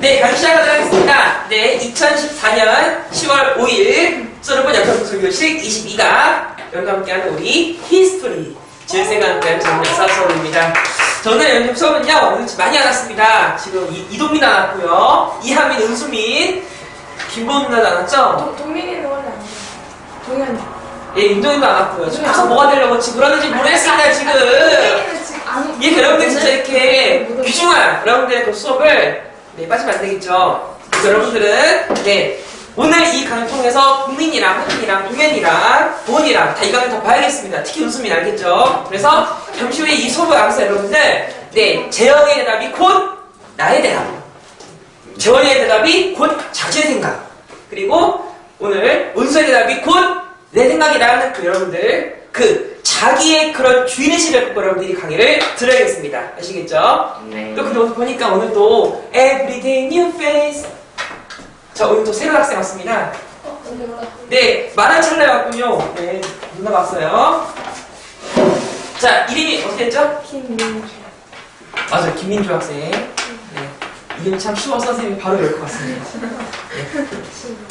네, 다시 시작하도록 하겠습니다. 네, 2014년 10월 5일 수업은 역사교실 22강 여러분과 함께하는 우리 히스토리 질세가 함께하는 정역사 수업입니다. 저는 요즘 수업은요, 오늘 많이 안 왔습니다. 지금 이동민 안 왔고요, 이하민, 은수민, 김보은 안 왔죠? 동민이는 원래 안 돼요. 동현이. 예, 윤동이도 안 왔고요. 지금 가서 뭐가 되려고 지금 그러는지 모르겠습니다, 지금. 동민이는 지금 안 예, 여러분들 진짜 이렇게 귀중한 여러분들의 그 수업을 네, 빠지면 안 되겠죠. 그래서 여러분들은 네, 오늘 이 강을 통해서 국민이랑 하민이랑 동현이랑 보은이랑 다 이 강을 더 봐야겠습니다. 특히 웃음이 알겠죠. 그래서 잠시 후에 이 수업을 하면서 여러분들 네, 재영의 대답이 곧 나의 대답, 재원이의 대답이 곧 자신의 생각, 그리고 오늘 은수의 대답이 곧 내 생각이라는 그 여러분들 그 자기의 그런 주인의식을 갖고 여러분들이 강의를 들어야겠습니다. 아시겠죠? 네. 또 근데 보니까 오늘 또 Everyday New Face. 자, 오늘 또 새로운 학생 왔습니다. 언니 몰라. 네, 만한 찰나에 왔군요. 네, 누나가 왔어요. 자, 이름이 어떻게 했죠? 김민주. 맞아요, 김민주 학생. 네, 이름이 참 쉬워서 선생님이 바로 열 것 같습니다. 네.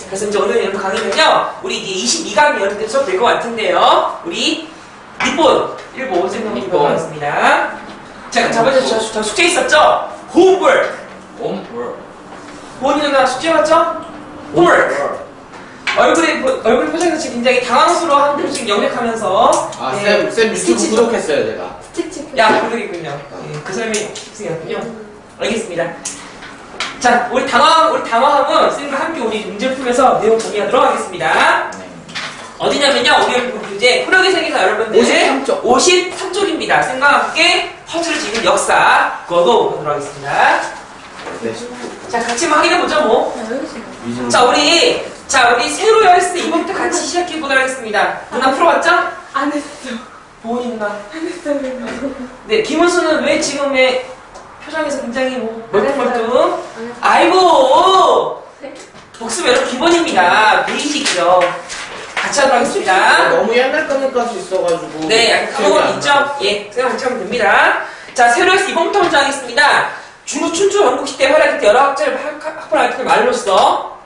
그래서 이제 오늘 여러분 강의는요, 우리 이제 22강이 여러분들 수업 될 것 같은데요. 우리 일본 생각해 보도록 하겠습니다. 자, 저번에 저 숙제 있었죠? Homework. 보은이 누나 숙제 맞죠? Homework. 얼굴 표정이 지금 굉장히 당황스러워하는 표정 영역하면서 쌤 유튜브 구독했어요, 제가. 스티치. 야, 그러겠군요. 예, 그 사람이 학생이었군요. 알겠습니다. 자, 우리 당황함은 쌤과 함께 우리 문제를 풀면서 내용 정리하도록 하겠습니다. 어디냐면요, 우리 여기 교재 프로기 세계사 여러분들 53쪽. 53쪽입니다. 쌤과 함께 퍼즐을 지는 역사 그거 보도록 하겠습니다. 네. 자, 같이 한번 확인해보죠, 뭐. 여기 있어. 자, 우리 새로 열었을 때 이번부터 같이 시작해보도록 하겠습니다. 누나 풀어봤죠? 안 했어. 보은이 누나. 안 했어. 네, 김은수는 왜 지금의 표정에서 굉장히 뭐 멀뚱멀뚱? 안 했어. 아이고! 네. 복습 여러분 기본입니다. 베이직이죠. 같이 하도록 하겠습니다. 너무 옛날 거니까지 있어가지고. 네, 약간 까먹은 거 있죠? 예, 그냥 같이 하면 됩니다. 자, 새로에서 이번부터 먼저 하겠습니다. 중국 춘추 전국시대 활약할 때 여러 학자를 학벌할 때 말로써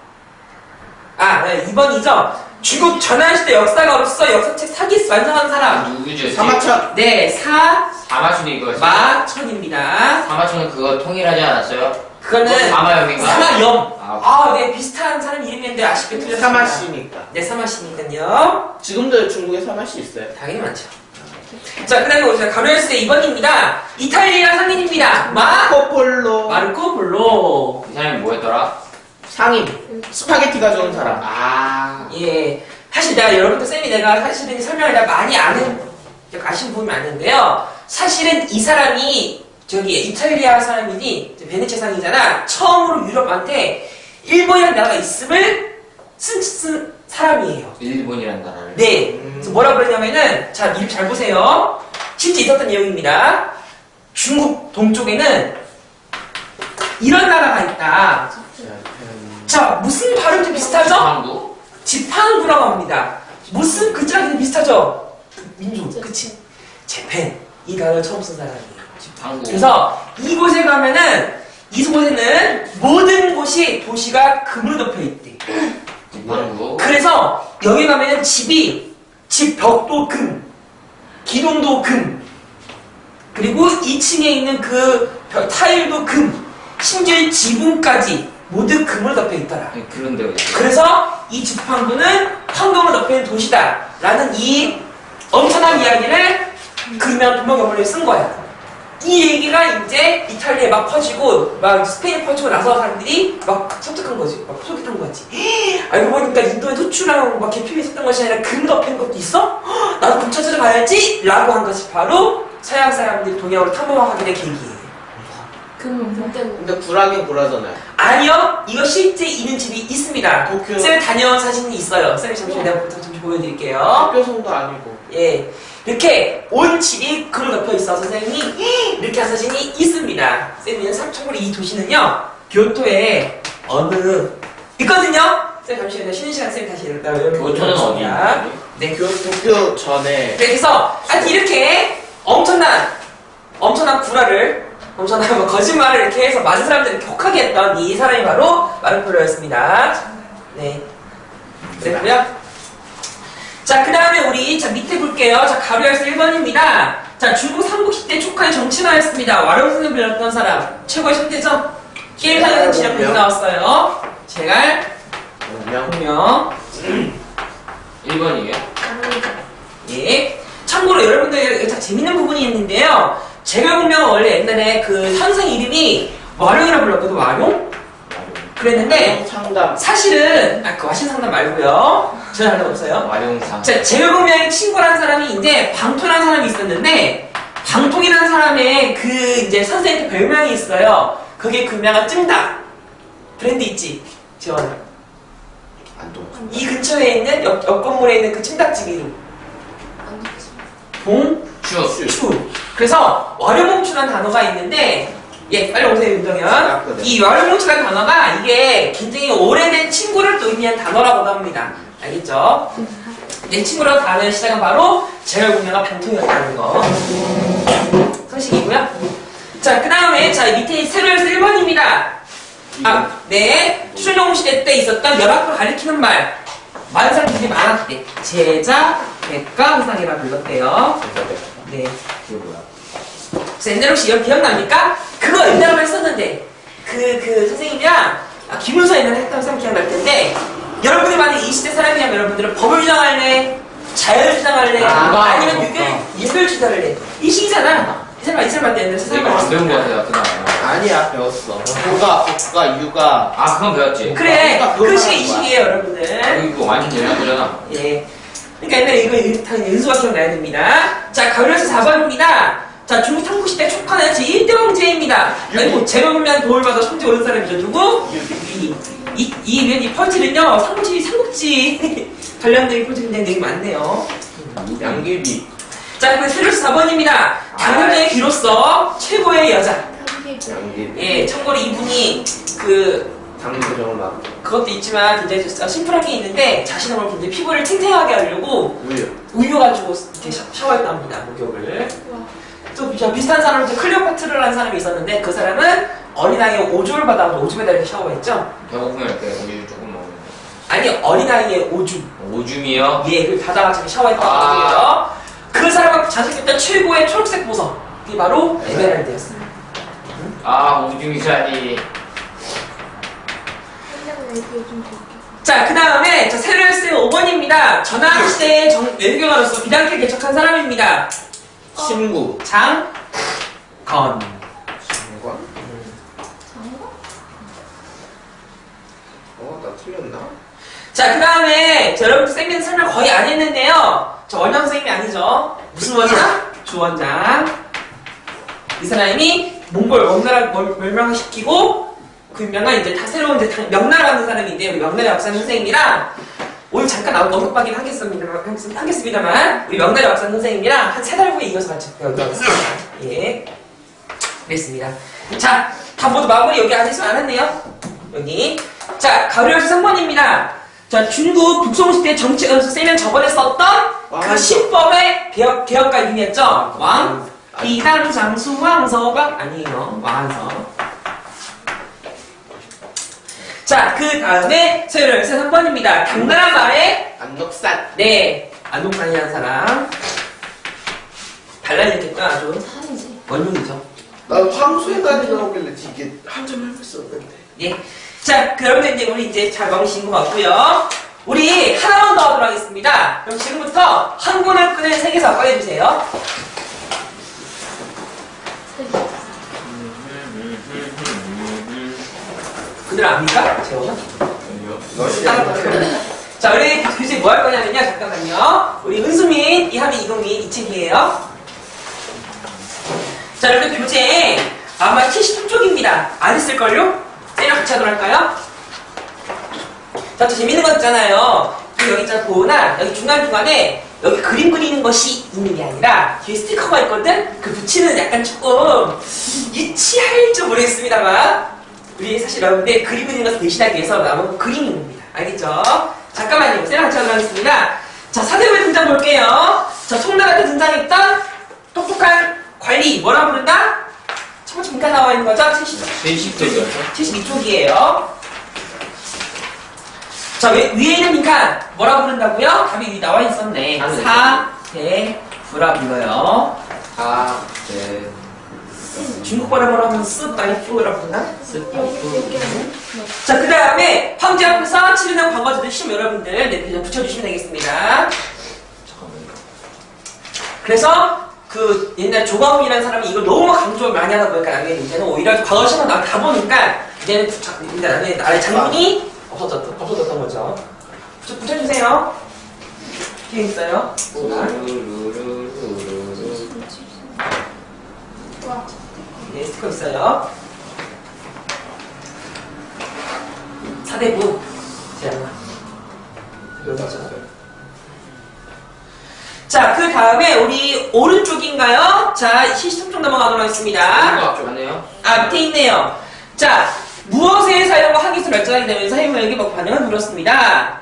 네, 2번이죠. 중국 전환시대 역사가로서 역사책 사기 완성한 사람. 누구죠? 사마천. 네, 사마천이 이거. 사마천입니다. 사마천은 그거 통일하지 않았어요? 그거는 사마염인가? 사마염. 아, 네, 비슷한 사람 이름인데 아쉽게 틀렸습니다. 사마시니까. 네, 사마시니까요. 지금도 중국에 사마시 있어요. 당연히 많죠. 자, 그 다음에 오시죠. 가로열시대 2번입니다. 이탈리아 상인입니다. 마르코폴로. 마르코 폴로. 이 사람이 뭐였더라? 상인. 스파게티 가져온 사람. 예. 사실 여러분들 쌤이 내가 사실은 설명을 다 많이 아시는 분이 많은데요. 사실은 이 사람이 이탈리아 사람이니 베네치아 상이잖아. 처음으로 유럽한테 일본이라는 나라가 있음을 쓴 사람이에요. 일본이란 나라를. 네. 그래서 뭐라 그러냐면은, 자, 이름 잘 보세요. 실제 있었던 내용입니다. 중국 동쪽에는 이런 나라가 있다. 자, 무슨 발음도 비슷하죠? 한국? 지팡구라고 합니다. 무슨 글자랑 비슷하죠? 민족, 그치? 재팬. 이 단어를 처음 쓴 사람이에요. 한국. 그래서 이곳에 가면은, 이곳에는 모든 곳이 도시가 금으로 덮여 있대. 한국. 그래서 여기 가면은 집 벽도 금, 기둥도 금, 그리고 2층에 있는 그 타일도 금, 심지어 지붕까지 모두 금으로 덮여 있더라. 그런 데가 있어요. 그래서 이 지팡구는 황금으로 덮여 있는 도시다 라는 이 엄청난 이야기를 그러면 동방여물에 쓴 거야. 이 얘기가 이제 이탈리아에 막 퍼지고 막 스페인에 퍼지고 나서 사람들이 막 설득한 거지. 막 소개한 거지. 알고 보니까 인도에 소추랑 막 계피가 있었던 것이 아니라 금 덮인 것도 있어? 나도 금 찾으러 가야지 라고 한 것이 바로 서양 사람들이 동양으로 탐험하게 된 계기예요. 금 때문에. 근데 구라긴 구라잖아요. 아니요, 이거 실제 있는 집이 있습니다. 도쿄. 쌤 다녀온 사진이 있어요. 쌤이 잠시만 내가 잠시 보여드릴게요. 학교성도 아니고. 예, 이렇게 온 집이 금을 덮여 있어 선생님이 이렇게 한 사진이 있습니다. 쌤이 참고로 이 도시는요 교토에 어느 있거든요. 쌤 잠시만요. 쉬는 시간 쌤 다시 교토는 어디야? 네, 도쿄 전에. 네, 그래서 하여튼 이렇게 엄청난 구라를 엄청나게 뭐 거짓말을 이렇게 해서 많은 사람들을 이렇게 혹하게 했던 이 사람이 바로 마르코레오였습니다. 네. 그랬고요. 자, 그 다음에 우리 자 밑에 볼게요. 자, 가루열쇠 1번입니다. 자, 중국 삼국시대 촉화의 정치가였습니다. 와룡승을 불렸던 사람. 최고의 천재죠? 게임사는 진영 계속 나왔어요. 제갈, 공명. 1번이에요? 예. 참고로 여러분들 참 재밌는 부분이 있는데요. 제갈공명은 원래 옛날에 그 선생 이름이 와룡이라 불렀거든. 와룡? 그랬는데 상담. 사실은 그 와신상담 말고요. 전혀 다른 없어요. 와룡상. 자, 제갈공명의 친구라는 사람이 이제 방토라는 사람이 있었는데 방통이라는 사람의 그 이제 선생한테 별명이 있어요. 그게 그 유명한 찜닭 브랜드 있지, 지원아. 안동. 이 근처에 있는 옆 건물에 있는 그 찜닭집 이름 봉추. 그래서 와룡봉추라는 단어가 있는데 예, 빨리 오세요 윤정현. 이 와룡봉추라는 단어가 이게 굉장히 오래된 친구를 또 의미한 단어라고도 합니다. 알겠죠? 내 친구라고 단어의 시작은 바로 제갈공명과 방통이었다는 거 소식이고요. 자, 그 다음에 자 밑에 세로에서 1번입니다. 네. 추천용 시대 때 있었던 열악을 가리키는 말. 많은 사람들이 많았대. 제자, 백가, 의상이라 불렀대요. 네. 그게 뭐야? 그래서 옛날에 혹시 여러분 기억납니까? 그거 옛날에 했었는데 그 선생님이랑 김문서 옛날에 했던 사람 기억날 텐데 여러분들 만약 이 시대 사람이라면 여러분들은 법을 주장할래? 자연을 주장할래? 아니면 유별 주장할래? 이 시기잖아. 이 사람한테 옛날에 선생님 안 배운 거 같아요, 그날. 아니야, 배웠어. 국가, 육아. 아, 그건 배웠지. 그래, 그러니까 그 그거 시기 이 하는 거야. 시기예요 여러분들. 이거 완전 옛날 거잖아. 예. 그러니까 옛날에 이거 당연히 은수가 기억나야 됩니다. 자, 가을에서 4번입니다. 자, 중국 삼국시대 촉화는 제1대 황제입니다. 그리고 제명면 도움을 받아 성지 오른 사람이죠. 누구? 이 펀치는요, 삼국지 관련된 펀치인데 되게 많네요. 양귀비. 자, 그리고 세로스 4번입니다. 당연의 귀로서 최고의 여자. 양귀비. 예, 참고로 이분이 당구정을 막. 그것도 있지만 굉장히 심플한 게 있는데 자신의 몸을 굉장히 피부를 탱탱하게 하려고 우유 가지고 이렇게 샤워했답니다. 목욕을. 또 비슷한 사람은 클레오파트라라는 사람이 있었는데 그 사람은 어린아이의 오줌을 받아서 오줌에다 이렇게 샤워했죠. 배고프면 이렇게 우유 조금 먹으면. 아니, 어린아이의 오줌. 오줌이요? 예, 그 받아가지고 샤워했다고 하고요. 그 사람이 자식했던 최고의 초록색 보석. 그게 바로 에메랄드였어요. 아, 오줌이라니. 자, 그 다음에 세르스 5번입니다. 전화시대의 외교가로서 비단케 개척한 사람입니다. 신구. 장건. 장관? 나 틀렸나? 자, 그 다음에 여러분들 쌤이는 설명 거의 안 했는데요. 저 원장 선생님이 아니죠. 무슨 원장? 주원장. 이 사람이 몽골 원나라 멸망시키고 그 유명한 이제 다 새로운 이제 명나라라는 사람인데 우리 명나라 역사 선생님이랑 오늘 잠깐 언급하긴 하겠습니다만 우리 명나라 역사 선생님이랑 한 3달 후에 이어서 같이 배웠습니다. 예, 그랬습니다. 자, 다 모두 마무리 여기 아직 안 했네요. 여기. 자, 가루열쇠 3번입니다. 자, 중국 북송시대 정치 쌤은 저번에 썼던 그 신법의 개혁가 이름이었죠. 왕, 비단, 장수, 황서방 아니에요. 왕서. 자, 그 다음에 세열열쇠 3번입니다. 당나라 말에 안덕산. 네, 안동산이라는 사람. 달라졌겠죠, 아주. 원흉이죠. 나 황소에다니 나오길래 이게 한점 해봤었는데. 예. 자, 그러면 이제 우리 이제 잘 마무리신 것 같고요. 우리 하나만 더 하도록 하겠습니다. 그럼 지금부터 한 권을 끄는 세계사 꺼내주세요. 그들 압니까? 재호는? 자, 우리 교수님 뭐 할 거냐면요. 잠깐만요. 우리 은수민, 이하민, 이동민 이 책이에요. 자, 여러분 교재 아마 73쪽입니다. 안 했을걸요? 쟤랑 같이 하도록 할까요? 자, 또 재밌는 거 있잖아요. 여기 있잖아, 보나 여기 중간중간에 여기 그림 그리는 것이 있는 게 아니라 뒤에 스티커가 있거든? 그 붙이는 약간 조금 유치할지 모르겠습니다만 우리 사실 여러분들 그림 그리는 것을 대신하기 위해서 남은 그림입니다. 알겠죠? 잠깐만요. 쟤랑 같이 하도록 하겠습니다. 자, 사대부의 등장 볼게요. 자, 송나라 때 등장했던 똑똑한 관리 뭐라 부른다? 첫 번째 문가 나와 있는 거죠? 70쪽이었죠? 72쪽이에요. 자, 위에 있는 빈칸 뭐라고 부른다고요? 답이 여기 나와 있었네. 하늘. 사대부라 불러요. 아, 네. 중국 발음으로 하면 쓰다이프라 부르나? 이렇게 자, 그 다음에 황제 앞에서 치르는 광고주들 시험 여러분들 네, 그냥 붙여주시면 되겠습니다. 잠깐만요. 그래서 그 옛날 조광훈이라는 사람이 이걸 너무 강조를 많이 하다 보니까 나중에 이제는 오히려 과거 시험 다 보니까 이제는 나중에 나라의 장군이 없어졌던 거죠. 붙여주세요. 뒤에 있어요. 와. 네, 스티커 있어요. 사대부. 자, 그 다음에 우리 오른쪽인가요? 자, 73쪽 넘어가도록 하겠습니다. 앞쪽 안에요? 아, 밑에 있네요. 자, 무엇의 사용과 한기술 발전하게 되면서 해무에게 반응을 물었습니다.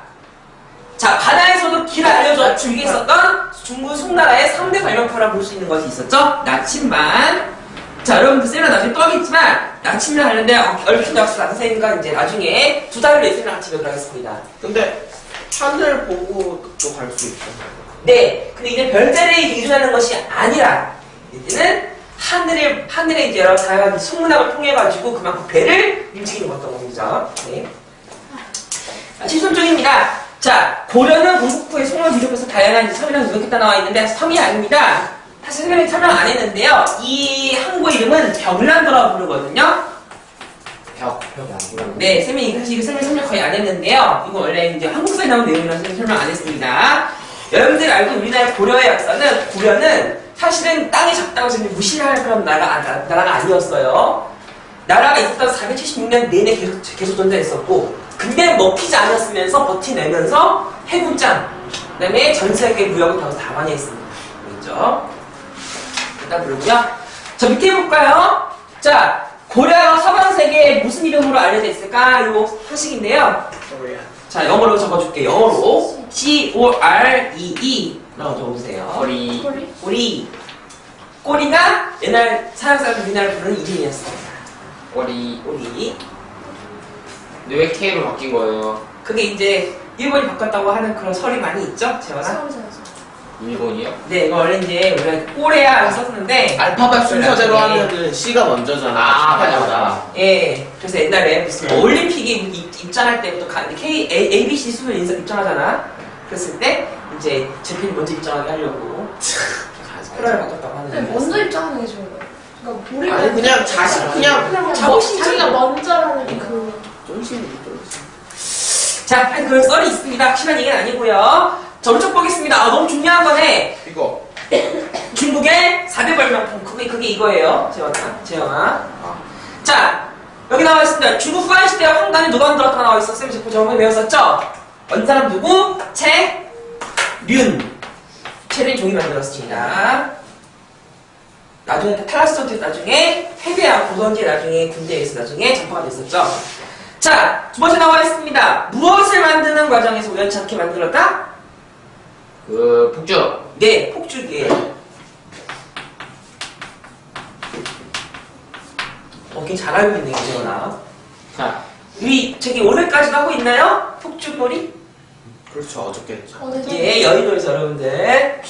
자, 바다에서도 길 알려져 줄기에 있었던 중국 송나라의 3대 발명파라 볼 수 있는 것이 있었죠? 나침반. 자, 여러분들 쌤은 나중에 또 하겠지만, 나침반 하는데 얽힌 역사 선생님과 이제 나중에 두 달을 쌤이랑 같이 배우도록 하겠습니다. 근데 하늘 보고 또 갈 수 있어. 네, 근데 이제 별자리에 의존하는 것이 아니라, 이제는 하늘에 이제 여러 다양한 천문학을 통해가지고 그만큼 배를 움직이는 것던 겁니다. 네. 73쪽입니다. 자, 고려는 공국부의 송을 뒤집어서 다양한 섬이랑 누적했다 나와 있는데 섬이 아닙니다. 사실 설명 안 했는데요. 이 항구 이름은 벽란도라고 부르거든요. 벽이 아니고. 네, 쌤이 사실 이거 설명 거의 안 했는데요. 이거 원래 이제 한국사에 나온 내용이라서 설명 안 했습니다. 여러분들이 알고 우리나라 고려의 역사는 고려는 사실은 땅이 작다고 해서 무시를 할 그런 나라가 아니었어요. 나라가 있었던 476년 내내 계속 존재했었고, 근데 먹히지 않았으면서 버티내면서 해군장, 그 다음에 전 세계 무역을 다 많이 했습니다. 알겠죠? 일단 그러고요. 자, 밑에 볼까요? 자, 고려가 서방 세계에 무슨 이름으로 알려져 있을까? 이거 소식인데요. 자, 영어로 적어줄게요. 영어로 Goree 라고 적어주세요. 허리. 꼬리. 꼬리가 옛날 서양 사람들 우리나라 부르는 이름이었습니다. 꼬리. 꼬리. 근데 왜 K로 바뀐 거예요? 그게 이제 일본이 바꿨다고 하는 그런 설이 많이 있죠, 재원아? 싸우자야죠. 일본이요? 네, 이거 원래 이제 우리가 꼬레아를 썼는데 알파벳 순서대로 나중에 하면은 C가 먼저잖아. 아, 맞아, C가. 맞아. 예, 그래서 옛날에 무슨 올림픽에 입장할 때부터 ABC 수를 입장하잖아. 그랬을 때 이제 제필이 먼저 입장하게 하려고 코라를 바꿨다고 하는 근데 거였어요. 먼저 입장하는 게 좋은 거예요. 그러니까 우리가 아니 그냥 자식 그냥 자기가 먼저라는 그 쫄심이. 자, 그런 썰이 있습니다. 확실한 얘기는 아니고요. 자, 오른쪽 보겠습니다. 너무 중요한 거네. 이거. 중국의 4대 발명품. 그게 이거예요. 재영아. 자, 여기 나와 있습니다. 중국 후한 시대와 황단에 누가 만들었다고 나와 있었어요. 제가 저번에 배웠었죠? 어떤 사람 누구? 채륜 종이 만들었습니다. 나중에 탈라스토트 나중에 패배하고 고선제 나중에 군대에서 나중에 전파가 됐었죠. 자, 두 번째 나와 있습니다. 무엇을 만드는 과정에서 우연찮게 만들었다? 그, 폭죽. 네, 폭죽이에요. 굉장히 잘 알고 있네, 이재원아. 자, 우리 저기 오늘까지도 하고 있나요? 폭죽놀이? 그렇죠. 어저께 했죠. 예, 여의도에서 여러분들. 예.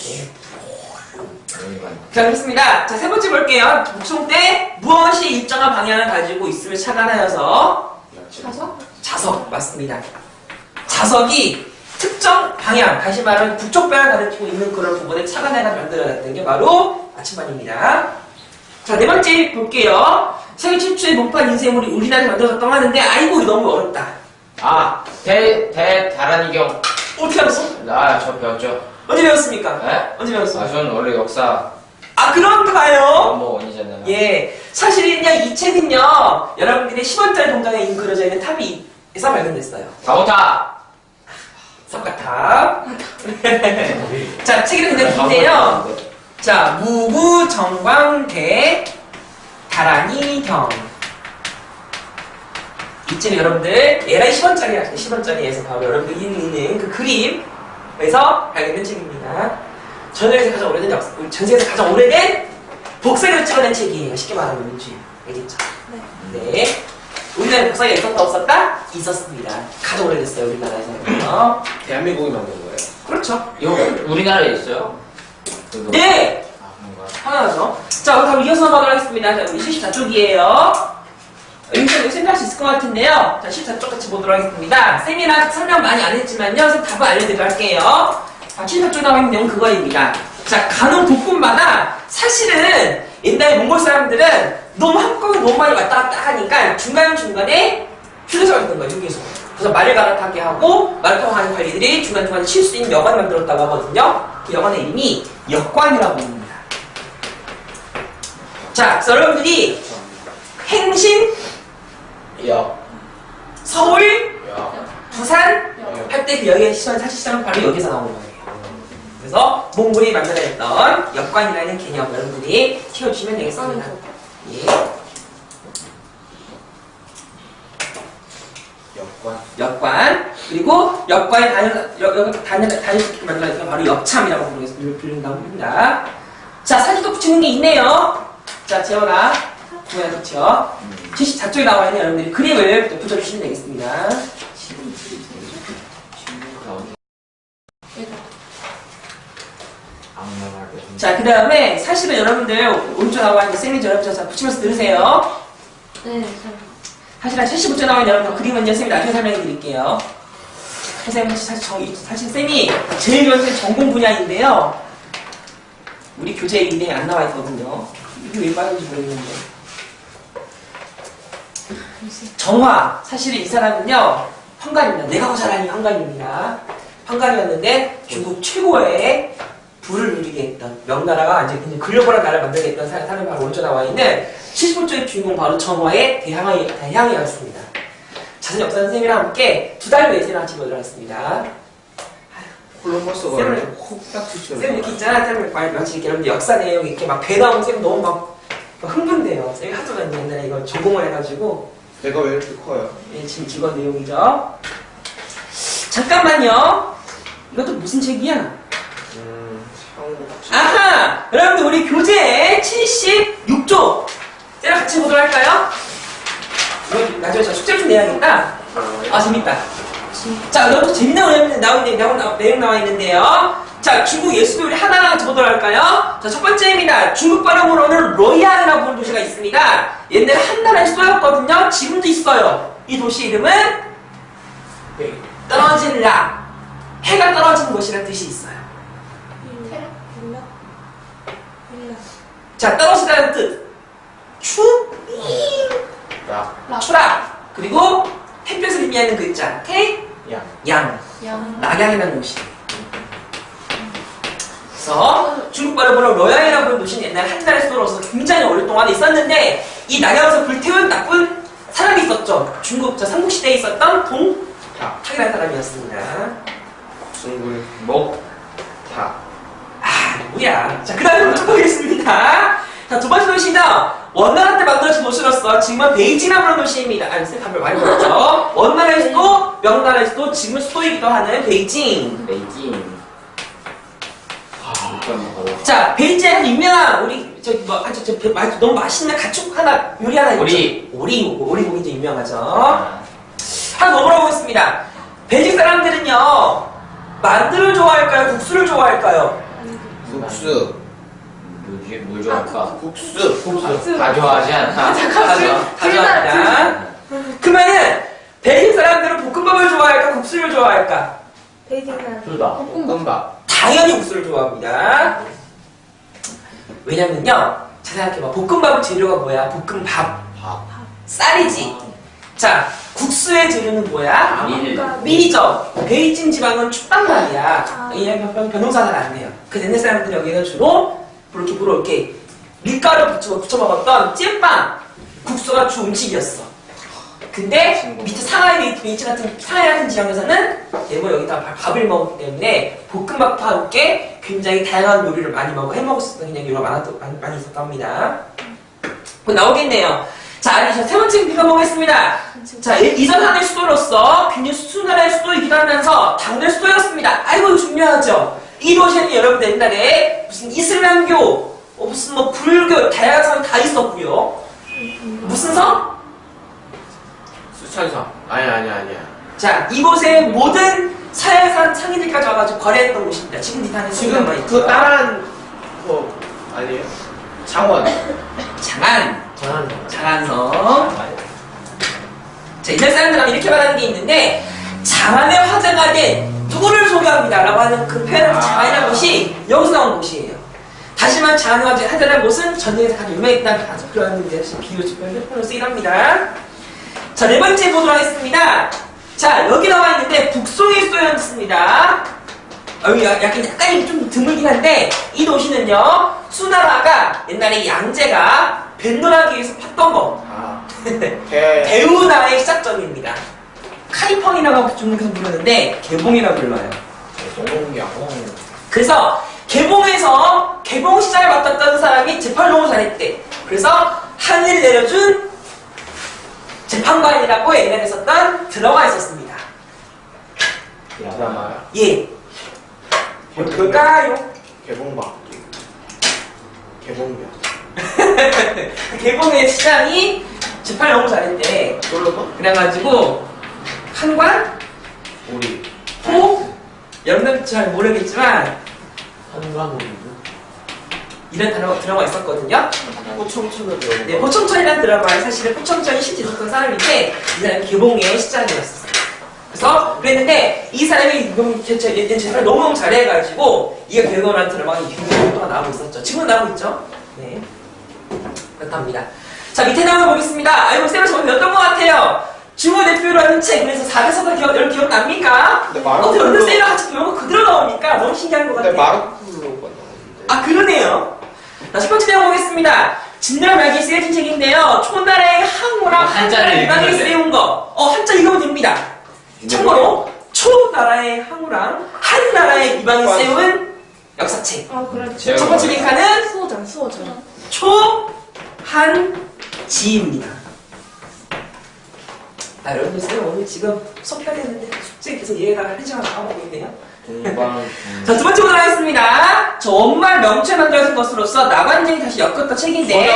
자, 그렇습니다. 자, 세 번째 볼게요. 복송 때 무엇이 일정한 방향을 가지고 있으면 착안하여서 자석, 맞습니다. 자석이 특정 방향, 다시 말하면 북쪽 방향을 가리키고 있는 그런 부분에 착안해가 만들어냈던 게 바로 나침반입니다. 자, 네 번째 볼게요. 세계 최초의 목판 인쇄물이 우리나라에 만들어졌다고 하는데, 아이고, 이거 너무 어렵다. 아, 다란이경. 어떻게 알았어? 저 배웠죠. 언제 배웠습니까? 네? 언제 배웠어? 저는 원래 역사 아, 그런가요? 넘버원이잖아요. 예. 사실은요, 이 책은요, 여러분들이 10원짜리 동전에 그려져 있는 탑에서 발견됐어요. 가오타! 석가탑. 자, 책이 근데 긴데요. 자, 무구정광대 다란이경. 이쯤 여러분들, 예라이 10원짜리 10원짜리에서 바로 여러분들이 있는 그 그림에서 발견된 책입니다. 전 세계에서 가장 오래된 복사를 찍어낸 책이에요. 쉽게 말하면. 알겠죠? 네. 우리나라에 복사기가 있었다 없었다? 있었습니다. 가장 오래됐어요 우리나라에서는요. 대한민국이 만든 거예요. 그렇죠. 이거 우리나라에 있어요? 그거. 네. 아 그런가요? 당연하죠. 자, 그럼 이어서 넘어가도록 하겠습니다. 자, 우리 14쪽이에요. 여기서 생각할 수 있을 것 같은데요. 자, 14쪽 같이 보도록 하겠습니다. 쌤이랑 설명 많이 안 했지만요. 쌤 답을 알려드리도록 할게요. 자, 14쪽 나와 있는 내용은 그거입니다. 자, 간혹 도권마다 사실은 옛날 몽골 사람들은 너무 한국에 너무 많이 왔다 갔다 하니까 중간중간에 휴게소가 있던 거예요, 휴게소. 그래서 말을 갈아타게 하고 말을 타고 가는 관리들이 중간중간에 쉴 수 있는 여관을 만들었다고 하거든요. 그 여관의 이름이 역관이라고 합니다. 자, 그래서 여러분들이 행신, 서울, 부산 할 때 그 여기에 사실상은 바로 여기서 나오는 거예요. 그래서 몽골이 만들어냈던 역관이라는 개념 여러분들이 키워주시면 되겠습니다. 예. 역관. 그리고 역관이 다닐 수 있게 만들어냈던 바로 역참이라고 부른다고 합니다. 자, 사진도 붙이는 게 있네요. 자, 재현아. 구현아 좋죠? 74쪽에 나와 있는 여러분들이 그림을 또 붙여주시면 되겠습니다. 자, 그 다음에 사실은 여러분들 오른쪽 나와 있는 쌤이 여러분들 자 붙이면서 들으세요. 네. 사실 한 75쪽 나와 있는 여러분들 그림은요 쌤이 나중에 설명해 드릴게요. 선생님 사실 쌤이 제일 좋아하는 쌤 전공 분야인데요. 우리 교재 인대에 안 나와 있거든요. 이게 왜 빠졌는지 모르겠는데. 정화. 사실은 이 사람은요 황간입니다. 내가 더 잘 아는 황간입니다. 황간이었는데 중국 최고의 부를 누리게 했던 명나라가 이제 글로벌한 나라를 만들게 했던 사람이 바로 오른쪽 나와 있는 75쪽의 주인공 바로 정화의 대항이었습니다. 자세한 역사 선생님이랑 함께 2달 후에 쌤이랑 같이 보도록 하겠습니다. 콜럼버스가 쌤을- 콕딱지처럼. 쌤 이렇게 있잖아. 쌤을 마치 이렇게 여러분들 역사 내용 이렇게 막 배 나오면 쌤 너무 막 흥분돼요. 쌤이 하도 옛날에 이거 전공을 해가지고 배가 왜 이렇게 커요? 예, 지금 직원 내용이죠. 잠깐만요. 이것도 무슨 책이야? 아하! 여러분들 우리 교재 76쪽 쟤랑 같이 보도록 할까요? 이거 나중에 저 숙제 좀 내야겠다. 아 재밌다. 자, 여러분 재밌는 내용 나와 있는데요. 자, 중국 예수도 우리 하나하나 같이 보도록 할까요? 자, 첫 번째입니다. 중국 발음으로는 로이안이라고 부르는 도시가 있습니다. 옛날에 한 나라의 수도였거든요. 지금도 있어요. 이 도시 이름은 떨어진 라. 해가 떨어진 곳이라는 뜻이 있어요. 자, 떨어지다는 뜻. 추락. 그리고 햇볕을 의미하는 글자. 양. 낙양이라는 도시. 그래서 중국 발음으로 러양이라고 부르는 도시는 옛날 한 나라의 수도로서 굉장히 오랫동안 있었는데 이 낙양에서 불태운 나쁜 사람이 있었죠. 중국 삼국시대에 있었던 동탁이라는 사람이었습니다. 뭐야. 자, 그 다음에 또 보겠습니다. 자, 두 번째 도시는 원나라 때 만들어진 도시로서 지금은 베이징이라고 하는 도시입니다. 아니, 쌤 답을 많이 보였죠. 원나라의 수도, 명나라의 수도, 지금은 수도이기도 하는 베이징. 자, 베이징에 유명한 우리 너무 맛있는 가축 요리 하나 있죠. 오리고기 유명하죠. 하나 더 물어보겠습니다. 베이징 사람들은요 만두를 좋아할까요? 국수를 좋아할까요? 국수. 뭘 좋아할까? 국수. 다 좋아하지 않아? 다 좋아합니다. 그러면은 베이징 사람들은 볶음밥을 좋아할까? 국수를 좋아할까? 베이징은 둘 다. 볶음밥. 당연히 국수를 좋아합니다. 왜냐면요, 잘 생각해봐. 볶음밥의 재료가 뭐야? 볶음밥. 쌀이지. 자, 국수의 재료는 뭐야? 밀이죠. 베이징 지방은 춥단 말이야. 이런 변동사는 안 돼요. 그 옛날 사람들이 여기가 주로 이렇게 밀가루 붙여 먹었던 찐빵 국수가 주 음식이었어. 근데 밑에 상하이 같은 지역에서는 대부분 여기다 밥을 먹기 때문에 볶음밥과 함께 굉장히 다양한 요리를 많이 해 먹었었던 그냥 요리가 많이 있었다고 합니다. 그럼 나오겠네요. 자, 세 번째 비교해보겠습니다. 자, 이전 하나의 수도로서 굉장히 수나라의 수도이기도 하면서 당대 수도였습니다. 아이고, 이거 중요하죠. 이 도시에는 여러분들 옛날에 무슨 이슬람교, 무슨 불교, 다양한 사람이 다 있었고요. 무슨 성? 수천성. 아니야. 자, 이곳에 모든 서양산 상인들까지 와가지고 거래했던 곳입니다. 지금 니타는 지금 그 따라한 거 아니에요? 장원. 장안성. 자, 옛날 사람들 하면 이렇게 말하는 게 있는데, 장안의 화제가 된 누구를 소개합니다 라고 하는 그 표현을 장안이라는 곳이 여기서 나온 곳이에요. 다시 말하면 장안의 화제라는 곳은 전쟁에서 가장 유명했다는 가장 그런 비유적 표현으로 쓰긴 합니다. 자, 네 번째 보도록 하겠습니다. 자, 여기 나와 있는데 북송에 쓰였습니다. 여기 약간 좀 드물긴 한데, 이 도시는요, 수나라가 옛날에 양제가 뱃놀하기 위해서 팠던 거. 대우나라의 시작점입니다. 카이펑이라고 좀 부르는데, 개봉이라고 불러요. 그래서, 개봉 시장을 맡았던 사람이 재판을 너무 잘했대. 그래서, 하늘을 내려준 재판관이라고 옛날에 썼던 드라마가 있었습니다. 드라마요? 예. 뭘까요? 개봉박. 개봉병. 개봉의 시장이 재판을 너무 잘했대. 그래가지고 한관, 우리. 호, 여러분들 잘 모르겠지만 한관 우리. 이런 드라마가 있었거든요. 포청천을 네, 포청천이라는 드라마에 사실은 포청천이 실제 있었던 사람인데 이 사람이 개봉의 시장이었어요. 그래서 그랬는데 이 사람이 제대로 너무너무 잘해가지고 이게 개봉이라는 드라마가 6년 동안 나오고 있었죠. 지금은 나오고 있죠. 네, 그렇답니다. 자, 밑에 나오는 거 보겠습니다. 이거 쌤을 저번에 배웠던 것 같아요. 중국 대표로 하는 책, 그래서 4대서도 여러분 기억납니까? 근데 마르코 어떻게 여러분 쌤이랑 같이 배우고 그대로 나오니까 너무 신기한 것 근데 같아요. 마르코로가 나오는데. 아, 그러네요. 자, 첫 번째 내용 보겠습니다. 진달말기 쓰여진 책인데요. 초나라의 항우랑 한자를 이방에 읽으면 돼. 쓰여온 거. 한자 읽으면 됩니다. 참고로 초나라의 항우랑 한나라의 이방에 쓰여온 역사책. 아 그래. 제가 첫 번째 링크는 수호전. 초한지입니다. 여러분들 쌤 오늘 지금 수업해야 되는데 숙제 계속 이해가 한 시간 나가고 있네요. 동방. 자, 두 번째 보도록 하겠습니다. 저 원말 명체 만들어진 것으로서 나관쟁이 다시 엮었던 책인데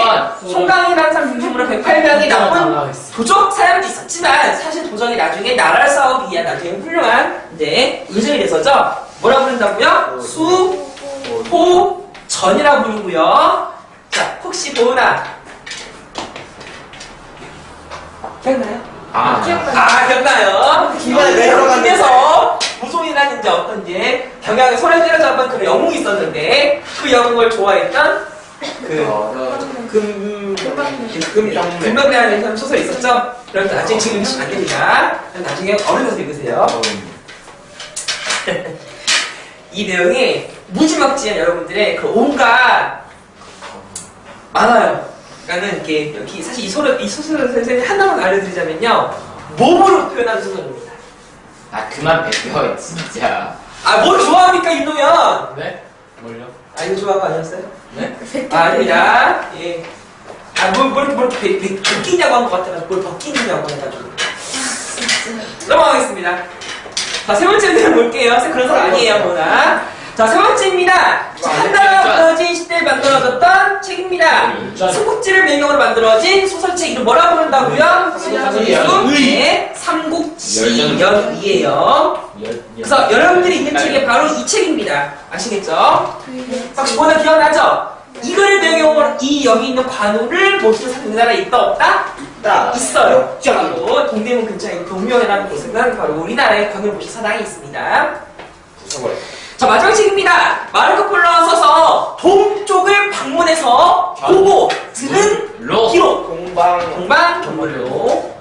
송강이라는 사람 중심으로 108명이 나온 도적 사람도 있었지만 사실 도적이 나중에 나라를 싸우기 위한 나중에 훌륭한 이제 의정이 돼서죠. 뭐라고 부른다고요? 수, 호, 전이라고 부르고요. 자, 혹시 보은아 기억나요? 기억나요? 기반에 내려가는 김에서 무송이라는 이제 어떤 이제 경향에 손에 때려잡은 그런 영웅이 있었는데 그 영웅을 좋아했던 금방대라는 소설이 있었죠? 여러분들 나중에 지금 읽으시면 안 됩니다. 나중에 어른에서 읽으세요. 이 내용이 무지막지한 여러분들의 그 온갖 많아요. 그러니까는 이렇게 여기 사실 이 소설을 선생님이 하나만 알려드리자면요, 몸으로 표현하는 소설입니다. 아 그만 배워 진짜. 뭘 좋아합니까 윤동현? 네? 뭘요? 이거 좋아하는 거 아니었어요? 네? 아닙니다. 예. 뭘 벗기냐고 한 것 같아가지고 뭘 벗기느냐고 해가지고. 넘어가겠습니다. 자, 세 번째 내용 볼게요. 그런 사람 아니에요, 뭐나. 자, 세 번째입니다. 한나라가 무너진 시대에 만들어졌던 책입니다. 삼국지를 배경으로 만들어진 소설책 이름 뭐라고 부른다고요? 네, 삼국지연이에요. 그래서 여러분들이 있는 책이 바로 이 책입니다. 아시겠죠? 혹시 보다 기억나죠? 이거를 배경으로 여기 있는 관우를 모두 우리나라에 있다 없다? 있어요. 바로 동대문 근처에 있는 동묘회라는 곳은 바로 우리나라의 관우보시 사당이 있습니다. 자, 마지막 책입니다. 마르코 폴로가 써서 동쪽을 방문해서 보고 들은 기록. 동방 경물로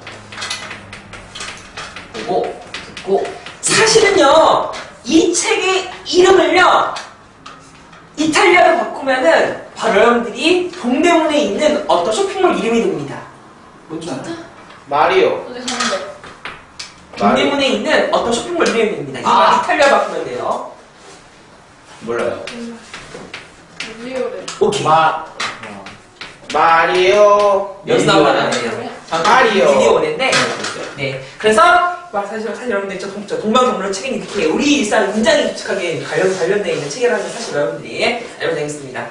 보고 듣고. 사실은요, 이 책의 이름을요 이탈리아로 바꾸면은 바로 여러분들이 동대문에 있는 어떤 쇼핑몰 이름이 됩니다. 뭔지 알아? 마리오. 동대문에 있는 어떤 쇼핑몰 이름이 됩니다. 이거 이탈리아 바꾸면 돼요. 몰라요. 오케이. 마리오. 여기서 나온 건 아니에요. 마리오. 미디어인데, 네. 그래서 사실 여러분들 진짜 동방경물로 책이 이렇게 우리 일상 굉장히 깊숙하게 관련되어 있는 책이라는 사실 여러분들이 알면 되겠습니다.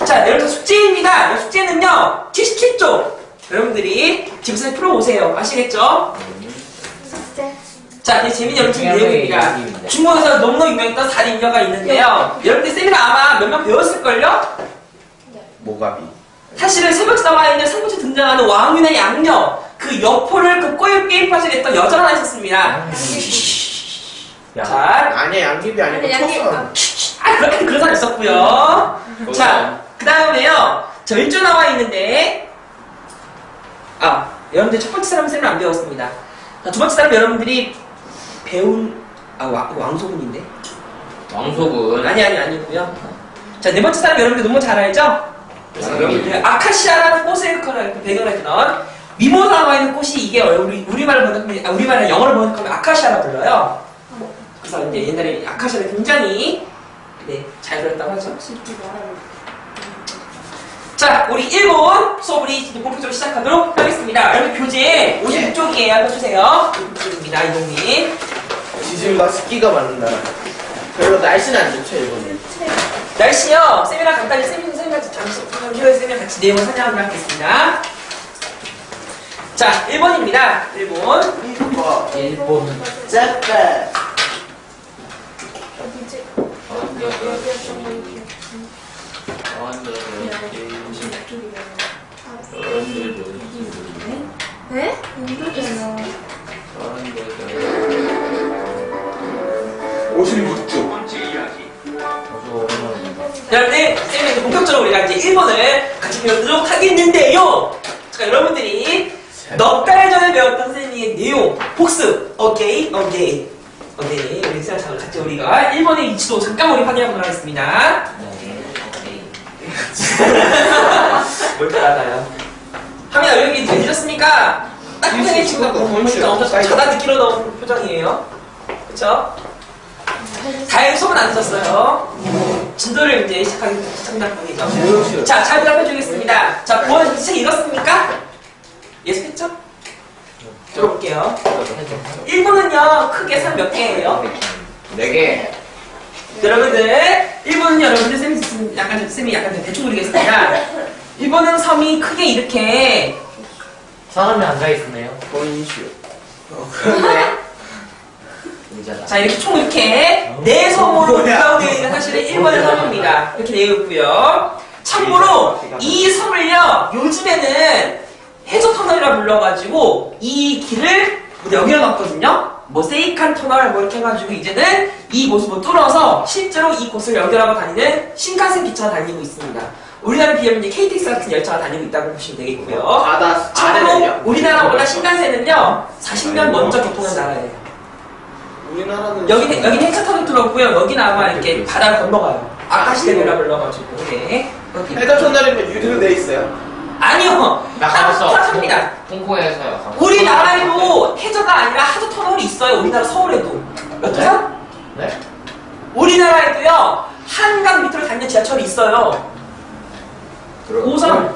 자, 여러분 숙제입니다. 숙제는요 77쪽 여러분들이 집에서 풀어보세요. 아시겠죠? 숙제. 자, 이제 재밌는 여러분 중요한 내용입니다. 내용입니다. 중국에서 너무너무 유명했던 4인녀가 있는데요. 여러분들 쌤이랑 아마 몇 명 배웠을걸요? 모가비. 사실은 세 번째 나와 있는 3번째 등장하는 왕윤의 양녀, 그 여포를 그 꼬일 게임 빠지겠던 여자가 하나 있었습니다. 자, 아니야, 양귀비 아니고 아니, 양귀비. 초선. 그런 사람 있었고요. 자, 그 다음에요. 저 1조 나와 있는데, 여러분들 첫 번째 사람은 쌤을 안 배웠습니다. 자, 두 번째 사람 여러분들이 배운, 왕소군인데? 왕소군. 아니고요. 자, 네 번째 사람 여러분들 너무 잘 알죠? 그래서 여러분들 아카시아라는 꽃을 배경으로 했던 미모사 나와 있는 꽃이 이게 우리말로 영어로 번역하면 아카시아라 불러요. 그래서 이제 옛날에 아카시아를 굉장히 잘 그렸다고 하죠. 자, 우리 1번 수업을 이제 본격적으로 시작하도록 하겠습니다. 여러분 교재 56쪽이에요. 펴주세요. 56쪽입니다. 이동님. 지질과 습기가 맞는 나라. 별로 날씨는 안 좋죠, 일본이. 날씨요. 쌤이랑 간단히 쌤이랑 쌤이랑 같이 내용을 설명하도록 하겠습니다. 자, 1번입니다. 1번. 일본. 짜빠. 어디지? 네? 인도잖아. 56주. 여러분들, 쌤이 이제 본격적으로 우리가 이제 1번을 같이 배우도록 하겠는데요. 자, 여러분들이 넉 달 전에 배웠던 쌤의 내용, 복습. 오케이. 우리 쌤이랑 같이 우리가 1번의 위치도 잠깐 우리 확인해보도록 하겠습니다. 뭘 따라가요? 하민아, 여기 늦었습니까? 딱딱하게 지금 보니까 엄청 자다 늦기로 나온 표정이에요. 그쵸? 다행히 수업은 안 늦었어요. 진도를 이제 시작하기 시작합니다. 자, 잘 대답해주겠습니다. 자, 보안 책 읽었습니까? 예습했죠? 들어볼게요. 1번은요, 크게 산 몇 개예요? 4개. 여러분들, 1번은요, 여러분들 쌤이 약간 대충 그리겠습니다. 1번은 섬이 크게 이렇게 사람이 앉아있었네요. 본인 이슈. 그런데 의자다. 자, 이렇게 총 이렇게 네 섬으로 구성되어 있는 사실은 1번의 섬입니다. 이렇게 되어 있고요. 참고로 이 섬을요, 요즘에는 해저 터널이라 불러가지고 이 길을 여기로 놨거든요. 뭐 세이칸 터널 뭐 이렇게 해가지고 이제는 이 곳을 뭐 뚫어서 실제로 이 곳을 연결하고 다니는 신칸센 기차가 다니고 있습니다. 우리나라에 비하면 이제 KTX 같은 열차가 다니고 있다고 보시면 되겠고요. 참고로 우리나라보다 신칸센은요 40년 먼저 개통한 나라예요. 우리나라는 여기는 해차 터널 뚫었고요. 여기는 아마 이렇게 바다를 건너가요. 아카시대교라 불러가지고. 네. 해저 터널이면 유리로 돼 있어요. 아니요. 나 가봤어. 탑니다. 홍콩에서요. 우리나라에도 해저가 아니라 하저 터널이 있어요. 우리나라 서울에도. 여튼 네? 우리나라에도요 한강 밑으로 다니는 지하철이 있어요. 5선.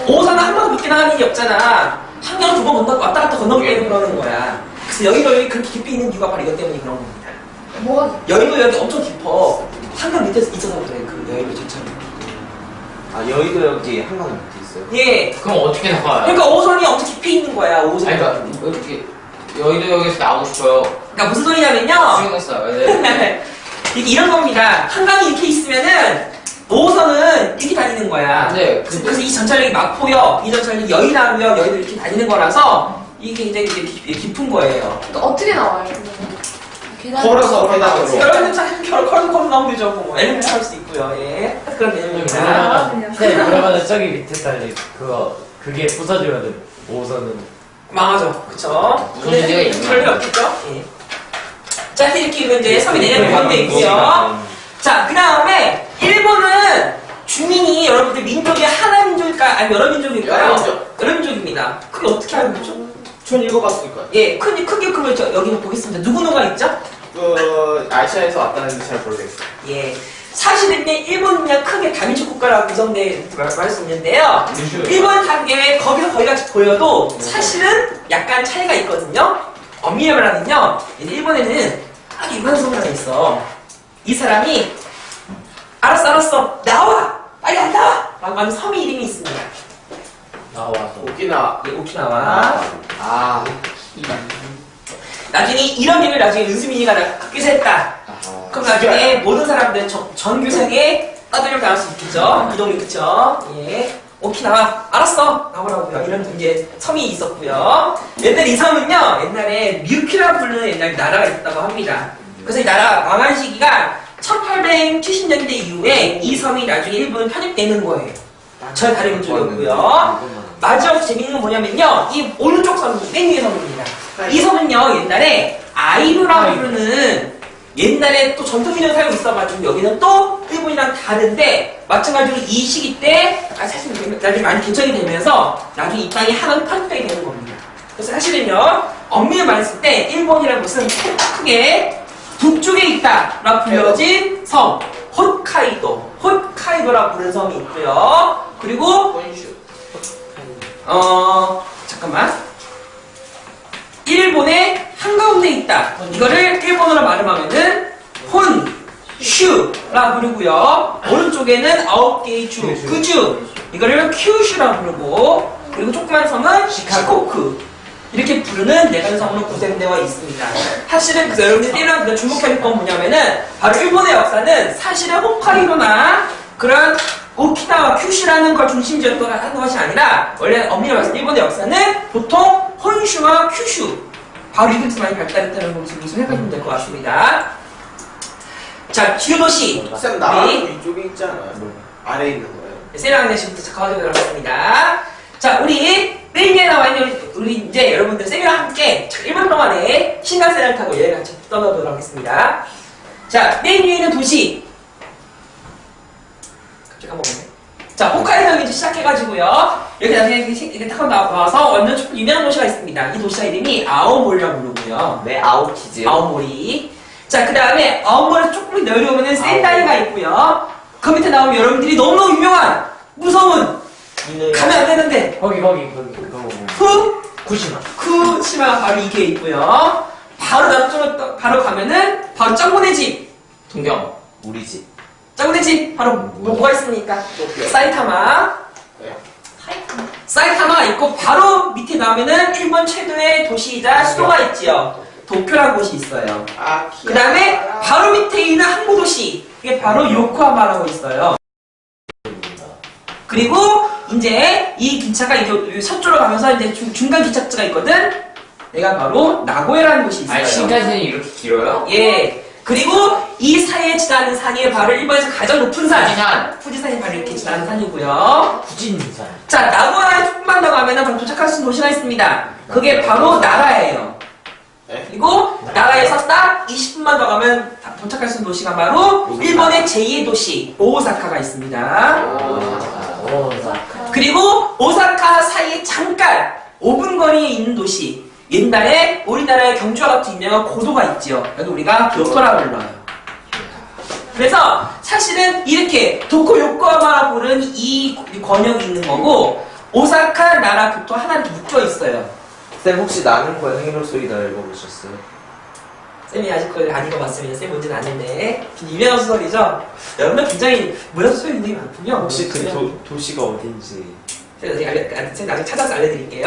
5선은 한 번도 그렇게 나가는 일이 없잖아. 한강 2번 왔다 갔다 건너기 때문에 그러는 거야. 그래서 여기 그렇게 깊이 있는 이유가 바로 이것 때문에 그런 겁니다. 뭐가 여의도 여기 엄청 깊어. 한강 밑에 있어서 그래. 그 여의도 지하철이. 아 여의도 여기 한강 밑에 있어요? 예. 그럼 어떻게 나가요? 그러니까 5선이 엄청 깊이 있는 거야. 5선. 아니, 그러니까 이렇게 여의도역에서 나오고 싶어요. 그러니까 무슨 소리냐면요. 수영했어요. 네. 이게 이런 겁니다. 한강이 이렇게 있으면은 5호선은 이렇게 다니는 거야. 네. 그래서 이 전철역이 마포역, 이 전철역이 여의도역, 여의도 이렇게 다니는 거라서 이게 굉장히 깊은 거예요. 또 어떻게 나와요? 계단. 걸어서 계단으로. 여러분들 참 걸어 나오면 되죠. 뭐 엘리베이터 탈 수 있고요. 예. 그런 개념입니다. 그러면은 저기 밑에 달린 그게 부서지면은 5선은 망하죠. 그쵸? 무슨 문제가 있나? 별일 없겠죠? 예. 자, 이렇게 이제 섬이 내년에 가운데 있고요. 자, 그 다음에 일본은 주민이 여러분들 민족이 하나 민족일까요? 아니 여러 민족일까요? 여러 민족. 여러 민족입니다. 그게 어떻게 알고 있죠? 전 읽어봤을 거예요. 예, 크게 그러면 여기 보겠습니다. 누구누가 있죠? 아시아에서 왔다는지 잘 모르겠어요. 예. 사실은 일본은요 크게 다민족 국가라고 구성돼 말할 수 있는데요. 일본 다르게 거기가 같이 보여도 사실은 약간 차이가 있거든요. 엄밀히 말하면요, 일본에는 아주 유명한 사람이 하나 있어. 이 사람이 알았어 나와 빨리 안 나와 라고 하는 섬의 이름이 있습니다. 왔어. 오키나와. 예, 오키나와. 아. 나중에 이런 일을 나중에 은수민이가 학교에서 했다. 그럼 나중에 모든 사람들 전 교생에 떠들려 나올 수 있겠죠. 이동이 그쵸? 예. 오키나와 알았어 나오라고요. 이런 이제 섬이 있었고요. 옛날 이 섬은요 옛날에 뮤키라 부르는 옛날 나라가 있다고 합니다. 그래서 이 나라 망한 시기가 1870년대 이후에 이 섬이 나중에 일본은 편입되는 거예요. 저 다리 건쪽이었고요. 마지막 재밌는 건 뭐냐면요 이 오른쪽 섬 맨 위의 섬입니다. 이 섬은요 옛날에 아이누라 부르는 옛날에 또 전통민족 살고 있어가지고 여기는 또 일본이랑 다른데 마찬가지로 이 시기 때 사실 나중에 많이 개척이 되면서 나중에 이 땅이 하나로 편입되게 되는 겁니다. 그래서 사실은요 엄밀히 말했을 때 일본이라는 것은 크게 북쪽에 있다라고 불려진 섬 홋카이도라고 부르는 섬이 있고요. 그리고 혼슈. 잠깐만 일본의 한가운데 있다. 이거를 일본어로 말하면은 혼슈라 부르고요. 오른쪽에는 9개의 주, 그 주. 이거를 큐슈라 부르고 그리고 조그만 섬은 시코쿠. 이렇게 부르는 네 가지 섬으로 구성되어 있습니다. 사실은 여러분들이 이런 주목할 건 뭐냐면은 바로 일본의 역사는 사실은 홋카이도나 그런 오키나와 큐슈라는 걸 중심적으로 하는 것이 아니라 원래 엄밀히 말해서 일본의 역사는 보통 혼슈와 큐슈 바로 이곳에서 많이 발달했다는 것을 생각하시면 될 것 같습니다. 자, 주요 도시 쌤 나라도 이쪽에 있지 않아요? 아래에 있는 거예요? 세라강대시부터 가보도록 하겠습니다. 자, 우리 맨 위에 나와 있는 우리 이제 여러분들 쌤이랑 함께 1분 동안에 신간센을 타고 여행 같이 떠나보도록 하겠습니다. 자, 맨 위에 있는 도시 갑자기 까먹었네. 자, 홋카이도에서 이제 시작해가지고요. 이렇게 나중에 이렇게 딱 나와서 완전 조금 유명한 도시가 있습니다. 이 도시가 이름이 아오모리라고 부르고요. 네, 아오키즈. 아오모리. 자, 그 다음에 아오모리 조금 내려오면 센다이가 있고요. 그 밑에 나오면 여러분들이 너무너무 유명한 무서운 가면 안 되는데 거기 그거 후쿠시마가 바로 이게 있고요. 바로 남쪽으로 바로 가면은 바로 짱구네 집. 동경. 우리 집. 짱구네 집 바로 뭐가 있습니까? 사이타마. 네. 사이타마가 있고 바로 밑에 나오면은 일본 최대의 도시이자 수도가 있지요. 도쿄라는 곳이 있어요. 아, 그 다음에 바로 밑에 있는 항구 도시 이게 바로 요코하마라고 있어요. 그리고 이제 이 기차가 이제 서쪽으로 가면서 이제 중간 기차지가 있거든. 내가 바로 나고야라는 곳이 있어요. 아니 신간센이 이렇게 길어요? 예. 그리고 이 사이에 지나는 산이 바로 일본에서 가장 높은 산. 후지산. 후지산이 바로 이렇게 지나는 산이고요. 후진산. 자, 나고야에 조금만 더 가면은 바로 도착할 수 있는 도시가 있습니다. 그게 바로 나라예요. 네? 그리고 나라에서 딱 20분만 더 가면 도착할 수 있는 도시가 바로 일본의 제2의 도시 오사카가 있습니다. 오사카. 그리고 오사카 사이에 잠깐 5분 거리에 있는 도시 옛날에 우리나라의 경주와 같은 유명한 고도가 있지요. 여기 우리가 교토라고 불러요. 그래서 사실은 이렇게 도쿄 요코하마라 부른 이 권역이 있는 거고 오사카 나라 교토 하나로 묶여 있어요. 쌤 혹시 나는 고양이 소리다 읽어보셨어요? 쌤이 아직 그걸 안 읽어봤으면 쌤 문제는 아닌데 유명한 소설이죠. 여러분들 굉장히 문화소설이 굉장히 많군요. 혹시 그 도시가 어딘지. 제가 나중에 찾아서 알려드릴게요.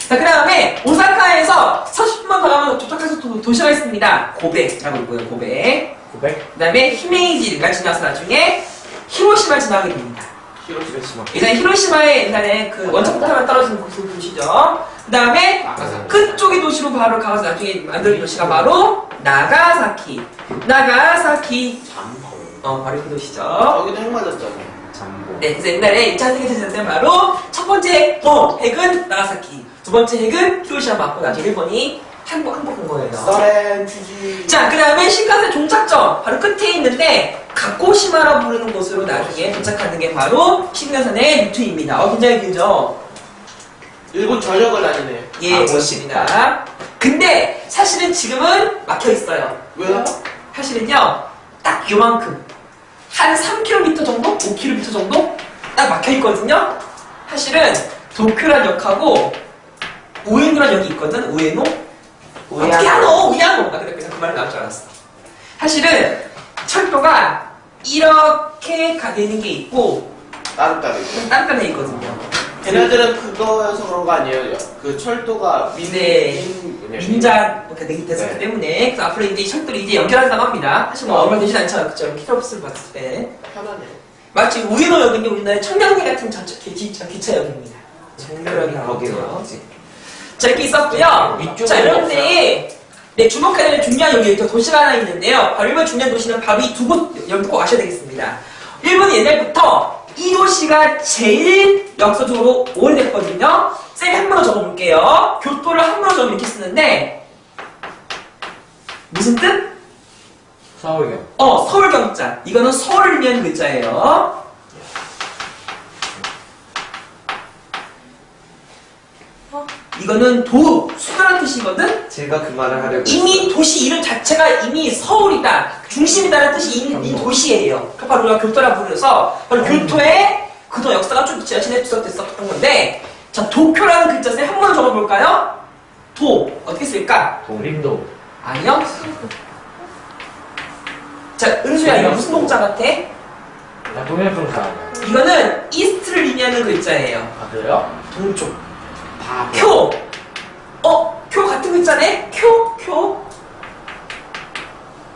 자, 그 다음에 오사카에서 40분만 더 가면 도착해서 도시가 있습니다. 고베라고 있고요. 고베. 고백? 그 다음에 히메이지가 지나서 나중에 히로시마 지나게 됩니다. 히로시마. 예전에 히로시마에 옛날에 그 원자폭탄만 떨어지는 곳을 도시죠. 그 다음에 끝쪽의 도시로 바로 가서 나중에 만들어진 도시가 바로 나가사키. 바로 그 도시죠. 여기도 핵 맞았잖아요. 잠보. 네, 그래서 옛날에 2차 세계대전 때 바로 첫 번째 핵은 나가사키, 두 번째 핵은 히로시마 맞고 나중에 일본이 항복한 거예요. 서렌 취지. 자, 그 다음에 신칸센 종착점 바로 끝에 있는데 가코시마라 부르는 곳으로 나중에 도착하는 게 바로 신칸센의 루트입니다. 굉장히 길죠? 일본 전역을 다니네요. 예, 그렇습니다. 근데 사실은 지금은 막혀 있어요. 왜요? 사실은요, 딱 요만큼. 한 3km 정도? 5km 정도? 딱 막혀 있거든요? 사실은 도쿄란 역하고 우에노란 역이 있거든? 우에노? 우야노! 그래서 그 말이 나올 줄 알았어. 사실은 철도가 이렇게 되는 게 있고 따뜻하게. 딴딴해 있거든요. 걔네들은 그거여서 그런 거 아니에요? 그 철도가 네. 민자 이렇게 되기 네. 때문에 그래서 앞으로 이제 이 철도를 이제 연결한다고 합니다. 사실 뭐 얼마 되진 않잖아요, 그죠? 키로버스를 봤을 때 편하네. 마치 우이노역인데 우리나라의 청량리 같은 기차역입니다. 청소년이 거기는 어디지? 자 이렇게 있었고요. 위쪽으로 자 여러분들이 네, 주목해야 될 중요한 여기 도시가 하나 있는데요. 바로 일본 중요한 도시는 바로 이 두 곳 여기 꼭 아셔야 되겠습니다. 일본이 옛날부터 이 도시가 제일 역사적으로 오래됐거든요. 쌤이 한번더 적어볼게요. 교토를 한번더 적으면 이렇게 쓰는데 무슨 뜻? 서울경. 서울경자. 이거는 서울을 위한 글자예요. 이거는 수도라는 뜻이거든? 제가 그 말을 하려고 이미 도시 이름 자체가 이미 서울이다, 중심이다라는 뜻이 있는 이 도시예요. 그 바로 우리가 교토라 부르서 바로 교토에 그동안 역사가 좀 지나치게 부석됐었던 건데, 자 도쿄라는 글자 쌤 한 번 적어볼까요? 어떻게 쓸까? 림도. 아니요. 자 은수야 이거 무슨 동자 같아? 나 동양통사. 이거는 이스트를 의미하는 글자예요. 아 그래요? 동쪽. 바보. 쿄 같은 글자네? 쿄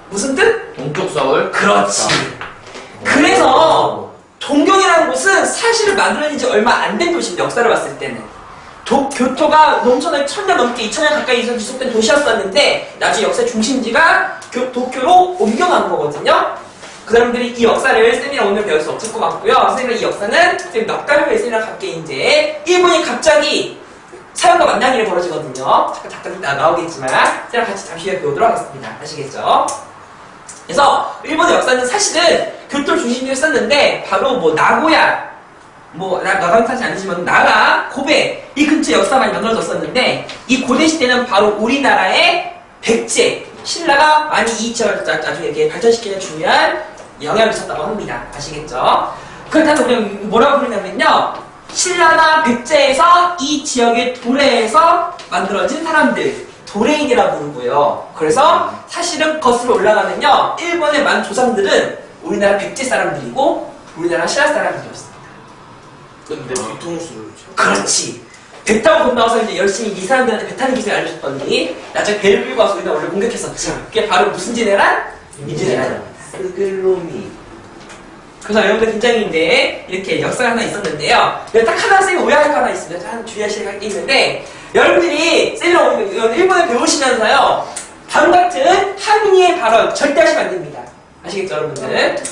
무슨 뜻? 동쪽 서울. 그렇지. 그래서 동경이라는 곳은 사실을 만들어진 지 얼마 안 된 도시입니다. 역사를 봤을 때는. 교토가 농촌을 1000년 넘게 2000년 가까이 지속된 도시였었는데 나중에 역사의 중심지가 도쿄로 옮겨간 거거든요. 그 사람들이 이 역사를 쌤이랑 오늘 배울 수 없을 것 같고요. 선생님은 이 역사는 쌤 몇 달 후에 쌤이랑 함께 이제 일본이 갑자기 사연과 만난 일이 벌어지거든요. 잠깐 나오겠지만 쌤이랑 같이 잠시 후에 배우도록 하겠습니다. 아시겠죠? 그래서 일본의 역사는 사실은 교토를 중심으로 했었는데 바로 뭐 나고야, 나가는 사실 아니지만 나라, 고베 이 근처에 역사가 많이 만들어졌었는데 이 고대 시대는 바로 우리나라의 백제, 신라가 많이 이 지역을 나중에 이렇게 발전시키는 중요한 영향을 미쳤다고 합니다. 아시겠죠? 그렇다면 우리가 뭐라고 부르냐면요, 신라나 백제에서 이 지역의 도래에서 만들어진 사람들 도레인이라고 부르고요. 그래서 사실은 거슬러 올라가면요, 일본의 많은 조상들은 우리나라 백제 사람들이고 우리나라 신라 사람들이었습니다. 근데 뒤통수를 쳐. 그렇지. 배 타고 건너와서 이제 열심히 이 사람들한테 배 타는 기술을 알려줬더니 나중에 배를 끌고 와서 우리나라 원래 공격했었지. 그게 바로 무슨 지대란? 민지대란. 스글로미. 그래서 여러분들 굉장히 이제 이렇게 역사가 하나 있었는데요. 딱 하나 쌤이 오해할 거 하나 있습니다. 한 주의하실 게 있는데, 여러분들이 쌤이랑 일본을 배우시면서요, 다음 같은 한의의 발언 절대 하시면 안 됩니다. 아시겠죠, 여러분들?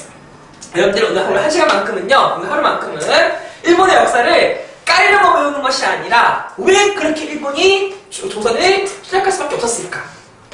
여러분들 오늘 하루 한 시간만큼은요, 오늘 하루만큼은 일본의 역사를 깔려고 배우는 것이 아니라 왜 그렇게 일본이 조선을 시작할 수밖에 없었을까?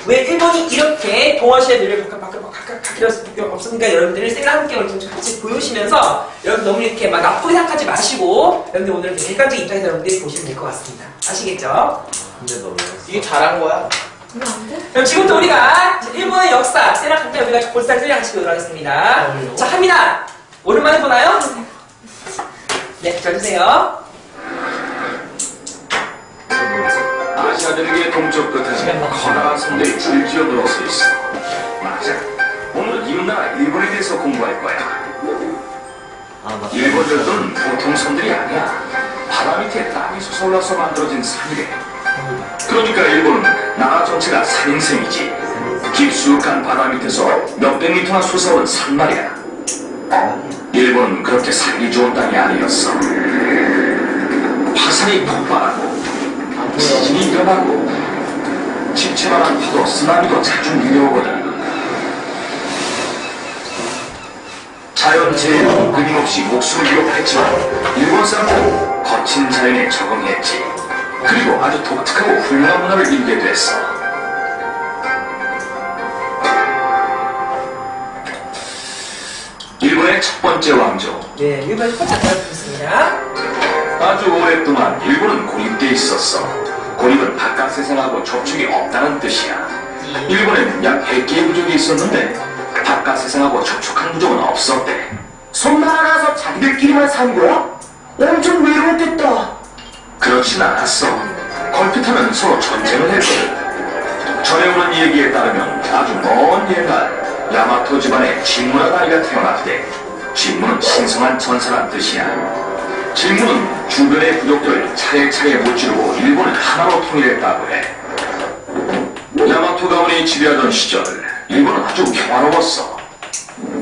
왜 일본이 이렇게 동아시아 대륙을 갖게 수밖에 없었는가? 여러분들이 쌤이랑 함께 같이 보여주시면서 여러분 너무 이렇게 막 나쁘게 생각하지 마시고 여러분들 오늘 되게 객관적인 입장에서 여러분들이 보시면 될 것 같습니다. 아시겠죠? 근데 너무 이게 잘한 거야? 이거 안 돼? 그럼 지금부터 우리가 일본의 역사 쌤이랑 함께 우리가 볼살 쌤이랑 같이 보도록 하겠습니다. 자, 하민아 오랜만에 보나요? 네, 잘 주세요. 아시아 대륙의 동쪽 끝에는 커다란 섬들이 줄지어 늘어서 있어. 맞아. 오늘은 이웃나라 일본에 대해서 공부할 거야. 맞다. 일본 절도는 보통 섬들이 아니야. 바다 밑에 땅이 솟아올라서 만들어진 산이래. 그러니까 일본은 나라 전체가 산행성이지. 깊숙한 바다 밑에서 몇백 미터나 솟아오른 산 말이야. 일본은 그렇게 살기 좋은 땅이 아니었어. 화산이 폭발하고 지진이 일어나고 침체만한 파도, 쓰나미도 자주 밀려오거든. 자연재해는 끊임없이 목숨을 위협했지만 일본 사람들은 거친 자연에 적응했지. 그리고 아주 독특하고 훌륭한 문화를 이루게 됐어. 일본의 첫 번째 왕조. 네, 일본의 첫 번째 보겠습니다. 아주 오랫동안 일본은 고립돼 있었어. 고립은 바깥 세상하고 접촉이 없다는 뜻이야. 일본에는 약 100개의 부족이 있었는데 바깥 세상하고 접촉한 부족은 없었대. 손만 하나서 자기들끼리만 산 거야? 엄청 외로웠겠다. 그렇진 않았어. 걸핏하면 서로 전쟁을 했거든. 전해 오는 얘기에 따르면 아주 먼 옛날 야마토 집안에 진무라는 아이가 태어났대. 진무는 신성한 전사란 뜻이야. 질문은 주변의 부족들을 차례차례 무찌르고 일본을 하나로 통일했다고 해. 야마토 가문이 지배하던 시절 일본은 아주 평화로웠어.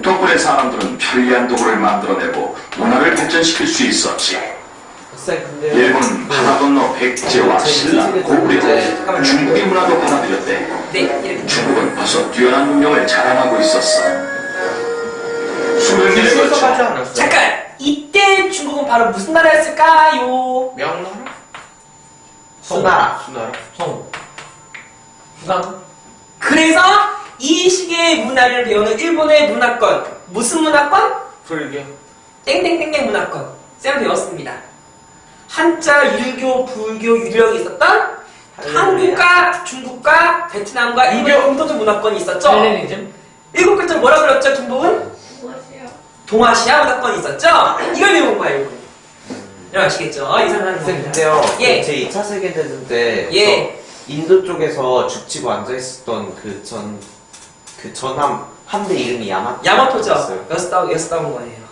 덕분에 사람들은 편리한 도구를 만들어내고 문화를 발전시킬 수 있었지. 쌤 근데 일본은 바다 건너 백제와 신라, 고구려, 중국의 문화도 받아들였대. 네, 이렇게. 중국은 벌써 뛰어난 문명을 자랑하고 있었어. 수백 년에 수에서 가지 걸쳐 않았어요? 잠깐! 이때 중국은 바로 무슨 나라였을까요? 명나라? 수나라. 수나라? 성. 부산. 그래서 이 시기의 문화를 배우는 일본의 문화권. 무슨 문화권? 불교. 땡땡땡땡 문화권. 쌤 배웠습니다. 한자, 일교, 불교, 유령이 있었던 한국과 중국과 베트남과 일본의 공통적 문화권이 있었죠? 헬레니즘. 일곱 글자를 뭐라 그랬죠, 중국은? 동아시아 문화권이 있었죠? 이걸 배운 거예요, 이거. 여러분 아시겠죠? 이상한 쌤 겁니다. 근데요. 예. 제 2차 세계대전 때 예. 저 인도 쪽에서 죽치고 앉아있었던 그 전함 함대 이름이 야마토죠? 여기서 따온 거예요.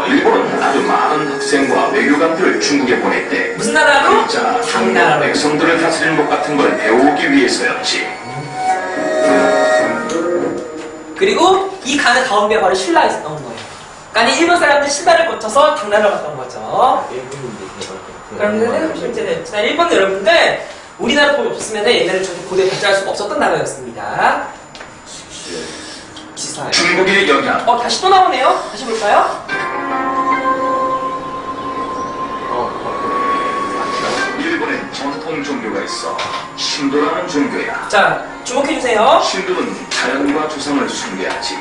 일본은 아주 많은 학생과 외교관들을 중국에 보냈대. 무슨 나라로? 진짜 당나라로. 백성들을 다스리는 것 같은 걸 배우기 위해서였지. 그리고 이 간의 가운데가 바로 신라에 있었던 거예요. 그러니까 일본 사람들 신라를 거쳐서 당나라로 갔던 거죠. 그러면은 실제는 지난 일본 여러분들 우리나라 법이 없었으면 얘네를 저렇게 고대에 발전할 수가 없었던 나라였습니다. 기사에 중국의 영향. 다시 또 나오네요. 다시 볼까요? 일본엔 전통 종교가 있어. 신도라는 종교야. 자, 주목해주세요. 신도는 자연과 조상을 숭배하지.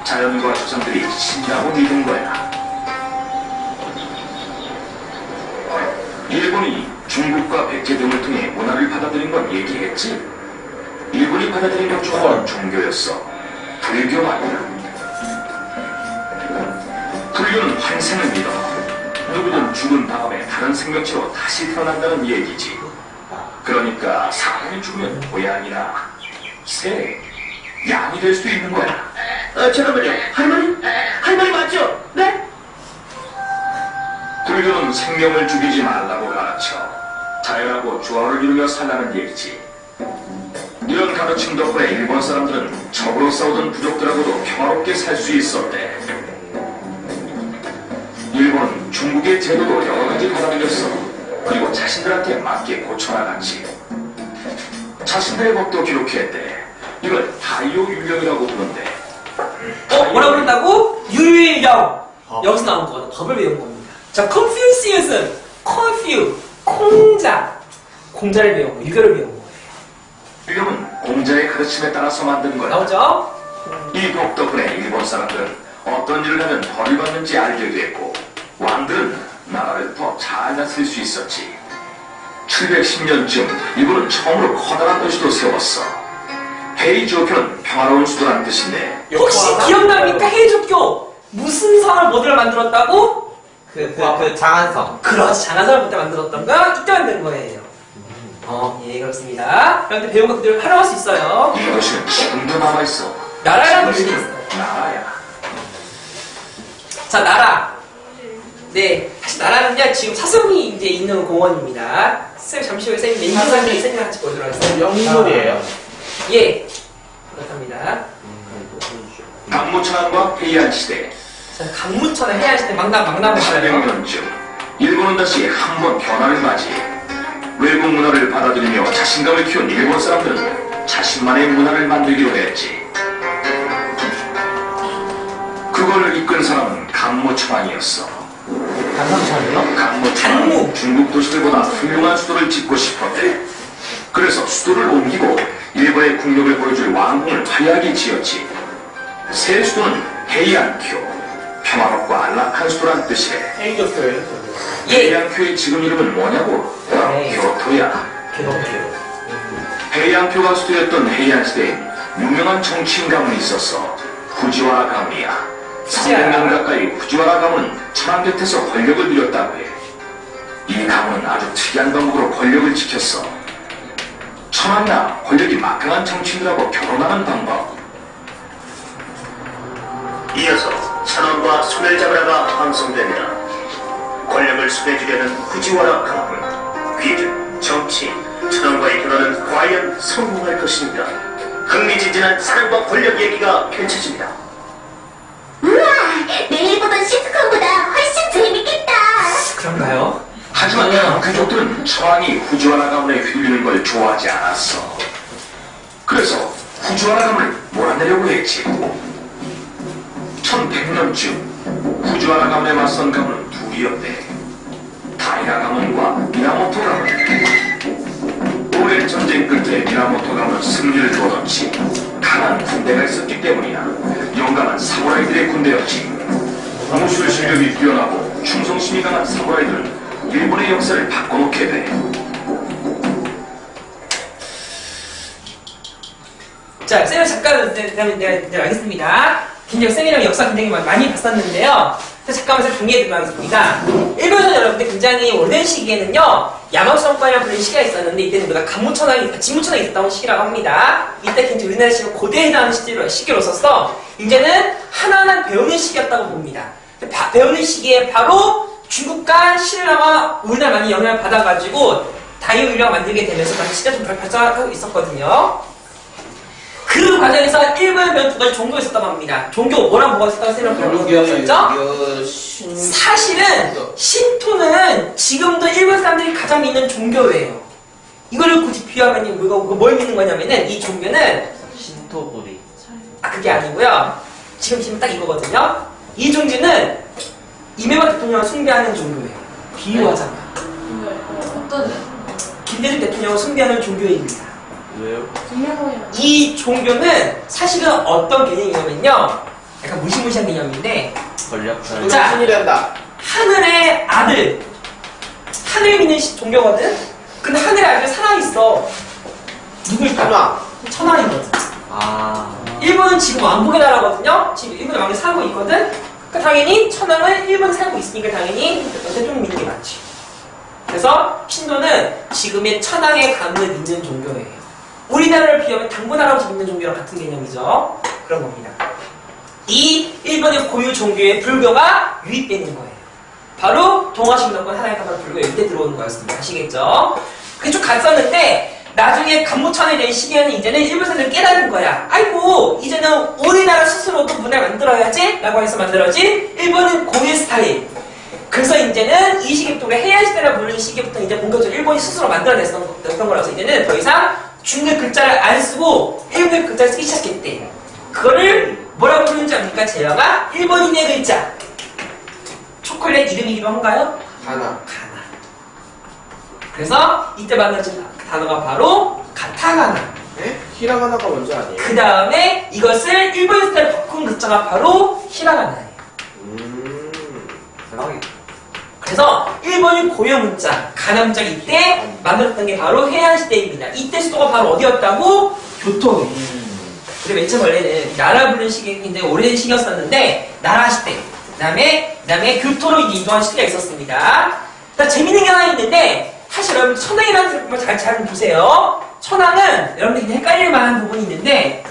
자연과 조상들이 신이라고 믿은 거야. 일본이 중국과 백제 등을 통해 문화를 받아들인 건 얘기했지. 일본이 받아들인 것 중 하나는 종교였어. 불교 말이야. 불교는 환생을 믿어. 누구든 죽은 다음에 다른 생명체로 다시 태어난다는 얘기지. 그러니까 사람이 죽으면 고양이나 새, 양이 될 수 있는 거야. 잠깐만요. 할머니 맞죠? 네? 불교는 생명을 죽이지 말라고 가르쳐. 자연하고 조화를 이루며 살라는 얘기지. 이런 가르침 덕분에 일본 사람들은 적으로 싸우던 부족들하고도 평화롭게 살 수 있었대. 일본은 중국의 제도도 여러 가지 받아들였어. 그리고 자신들한테 맞게 고쳐나갔지. 자신들의 법도 기록했대. 이걸 다이오 율령이라고 부른대. 뭐라 부른다고? 율령. 여기서 나온 거거든. 법을 배운 겁니다. 자, 컨퓨시우즘. 공자를 배운 거, 유교를 배운 거예요. 율령은 공자의 가르침에 따라서 만든 거야. 나오죠? 이 법 덕분에 일본 사람들은 어떤 일을 하면 벌을 받는지 알게 됐고 왕들은 나라를 더 잘 다스릴 수 있었지. 710년쯤 일본은 처음으로 커다란 도시도 세웠어. 헤이조교는 평화로운 수도라는 뜻인데 혹시 기억납니까? 헤이조교. 무슨 성을 모델로 만들었다고? 그 장안성. 그렇지. 장안성을 그때 만들었던가? 이때 만든 거예요. 예, 그렇습니다. 그런데 배운 거 그대로 활용할 수 있어요. 이 도시는 지금도 남아있어. 나라라는 도시가 있어요. 나라야. 자, 나라. 네, 사실 나라는요, 지금 사슴이 이제 있는 공원입니다. 쌤, 잠시 후에 쌤이 맹기사님 쌤이랑 같이 보여드리도록 하겠습니다. 영인놀이에요. 예, 그렇답니다. 강무천왕과 해이안시대 자, 강무천의 해안시대 망나무잖아요. 800년쯤 일본은 다시 한 번 변화를 맞이해. 외국 문화를 받아들이며 자신감을 키운 일본 사람들은 자신만의 문화를 만들기로 했지. 그걸 이끈 사람은 강무천왕이었어. 강성천이요? 강무천왕은 중국 도시들보다 훌륭한 수도를 짓고 싶었대. 그래서 수도를 옮기고 일본의 국력을 보여줄 왕궁을 화려하게 지었지. 새 수도는 해이안쿄, 평화롭고 안락한 수도란 뜻이래. 헤이조교예요. 예, 해이안쿄의 지금 이름은 뭐냐고? 교토야. 해이안쿄가 수도였던 해이안 유명한 정치인 가문이 있었어. 후지와라 가문이야. 300년 가까이 후지와라 가문은 천황 곁에서 권력을 누렸다고 해. 이 가문은 아주 특이한 방법으로 권력을 지켰어. 천황이나 권력이 막강한 정치인들하고 결혼하는 방법. 이어서 천황과 소멸자브라가 방송됩니다. 권력을 수배주려는 후지와라 가문, 귀족, 정치, 천황과의 결혼은 과연 성공할 것인가? 흥미진진한 사랑과 권력 얘기가 펼쳐집니다. 우와, 내일 보던 시트콤보다 훨씬 재밌겠다. 그런가요? 하지만 다음 가족들은 천황이 후지와라 가문에 휘둘리는 걸 좋아하지 않았어. 그래서 후지와라 가문을 몰아내려고 했지. 1100년쯤 후지와라 가문에 맞선 가문은 둘이었대. 다이라 가문과 미나모토 가문. 오랜 전쟁 끝에 미나모토 가문은 승리를 거뒀지. 강한 군대가 있었기 때문이야. 용감한 사무라이들의 군대였지. 무술 실력이 뛰어나고 충성심이 강한 사무라이들은 일본의 역사를 바꿔놓게 돼. 자, 쌤은 잠깐 내가 알겠습니다. 굉장히 쌤이랑 역사 굉장히 많이 봤었는데요. 그래서 잠깐만 정리해 드리도록 하겠습니다. 일본에서 여러분들 굉장히 오랜 시기에는요, 야마수정권이라는 부르는 시기가 있었는데, 이때는 우리가 진무천황이 있었던 시기라고 합니다. 이때 굉장히 우리나라 시기로 고대에 해당하는 시기로서서, 이제는 하나하나 배우는 시기였다고 봅니다. 배우는 시기에 바로 중국과 신라와 우리나라 많이 영향을 받아가지고, 다이오 인력을 만들게 되면서 진짜 좀 발전하고 있었거든요. 그 과정에서 일본에 배운 두 가지 종교가 있었다고 합니다. 종교 뭐가 있었다고 생각하셨죠? 사실은 신토는 지금도 일본 사람들이 가장 믿는 종교예요. 이거를 굳이 비유하면 뭘 믿는 거냐면은 이 종교는 신토부리. 그게 아니고요. 지금 딱 이거거든요. 이 종교는 이명박 대통령을 숭배하는 종교예요. 비유하잖아. 어떤 김대중 대통령을 숭배하는 종교입니다. 왜요? 김영호이랑 이 종교는 사실은 어떤 개념이냐면요. 약간 무시무시한 개념인데, 권력자. 자. 신이란다. 하늘의 아들, 하늘 믿는 종교거든? 근데 하늘의 아들이 살아있어. 누굴까? 천황. 천황이거든. 아. 일본은 지금 왕복의 나라거든요? 지금 일본의 왕이 살고 있거든? 그러니까 당연히 천황은 일본에 살고 있으니까 당연히 대통령 믿는 게 맞지. 그래서 신도는 지금의 천황의 가문을 믿는 종교예요. 우리나라를 비하면 당군 할아버지 믿는 종교랑 같은 개념이죠. 그런 겁니다. 이 일본의 고유 종교의 불교가 유입되는 거예요. 바로 동아신도권 하나의 가문 불교가 이때 들어오는 거였습니다. 아시겠죠? 그게 쭉 갔었는데 나중에 간무천이 된 시기에는 이제는 일본 사람들이 깨달은 거야. 아이고 이제는 우리나라 스스로도 문화를 만들어야지 라고 해서 만들어진 일본은 고유 스타일. 그래서 이제는 이 시기부터 우리가 해양시대라 부르는 시기부터 이제 본격적으로 일본이 스스로 만들어냈던 거라서 이제는 더 이상 중국 글자를 안 쓰고 일본의 글자를 쓰기 시작했대. 그거를 뭐라고 부르는지 압니까? 제어가 일본인의 글자. 초콜릿 이름이기도 한가요? 가나. 가나. 그래서 이때 만나진 단어가 바로 가타가나. 에? 히라가나가 먼저 아니에요? 그 다음에 이것을 일본 스타일 바꾼 글자가 바로 히라가나예요. 대박이다. 그래서 일본인 고유 문자, 가나 문자가 이때 만들었던 게 바로 해양시대입니다. 이때 수도가 바로 어디였다고? 교토. 그리고 맨 처음 원래는 나라 부르는 시기가 굉장히 오래된 시기였었는데 나라 시대, 그 다음에 교토로 이동한 시대가 있었습니다. 재밌는 게 하나 있는데 사실 여러분 천황이라는 걸 잘 보세요. 천황은 여러분들이 그냥 헷갈릴 만한 부분이 있는데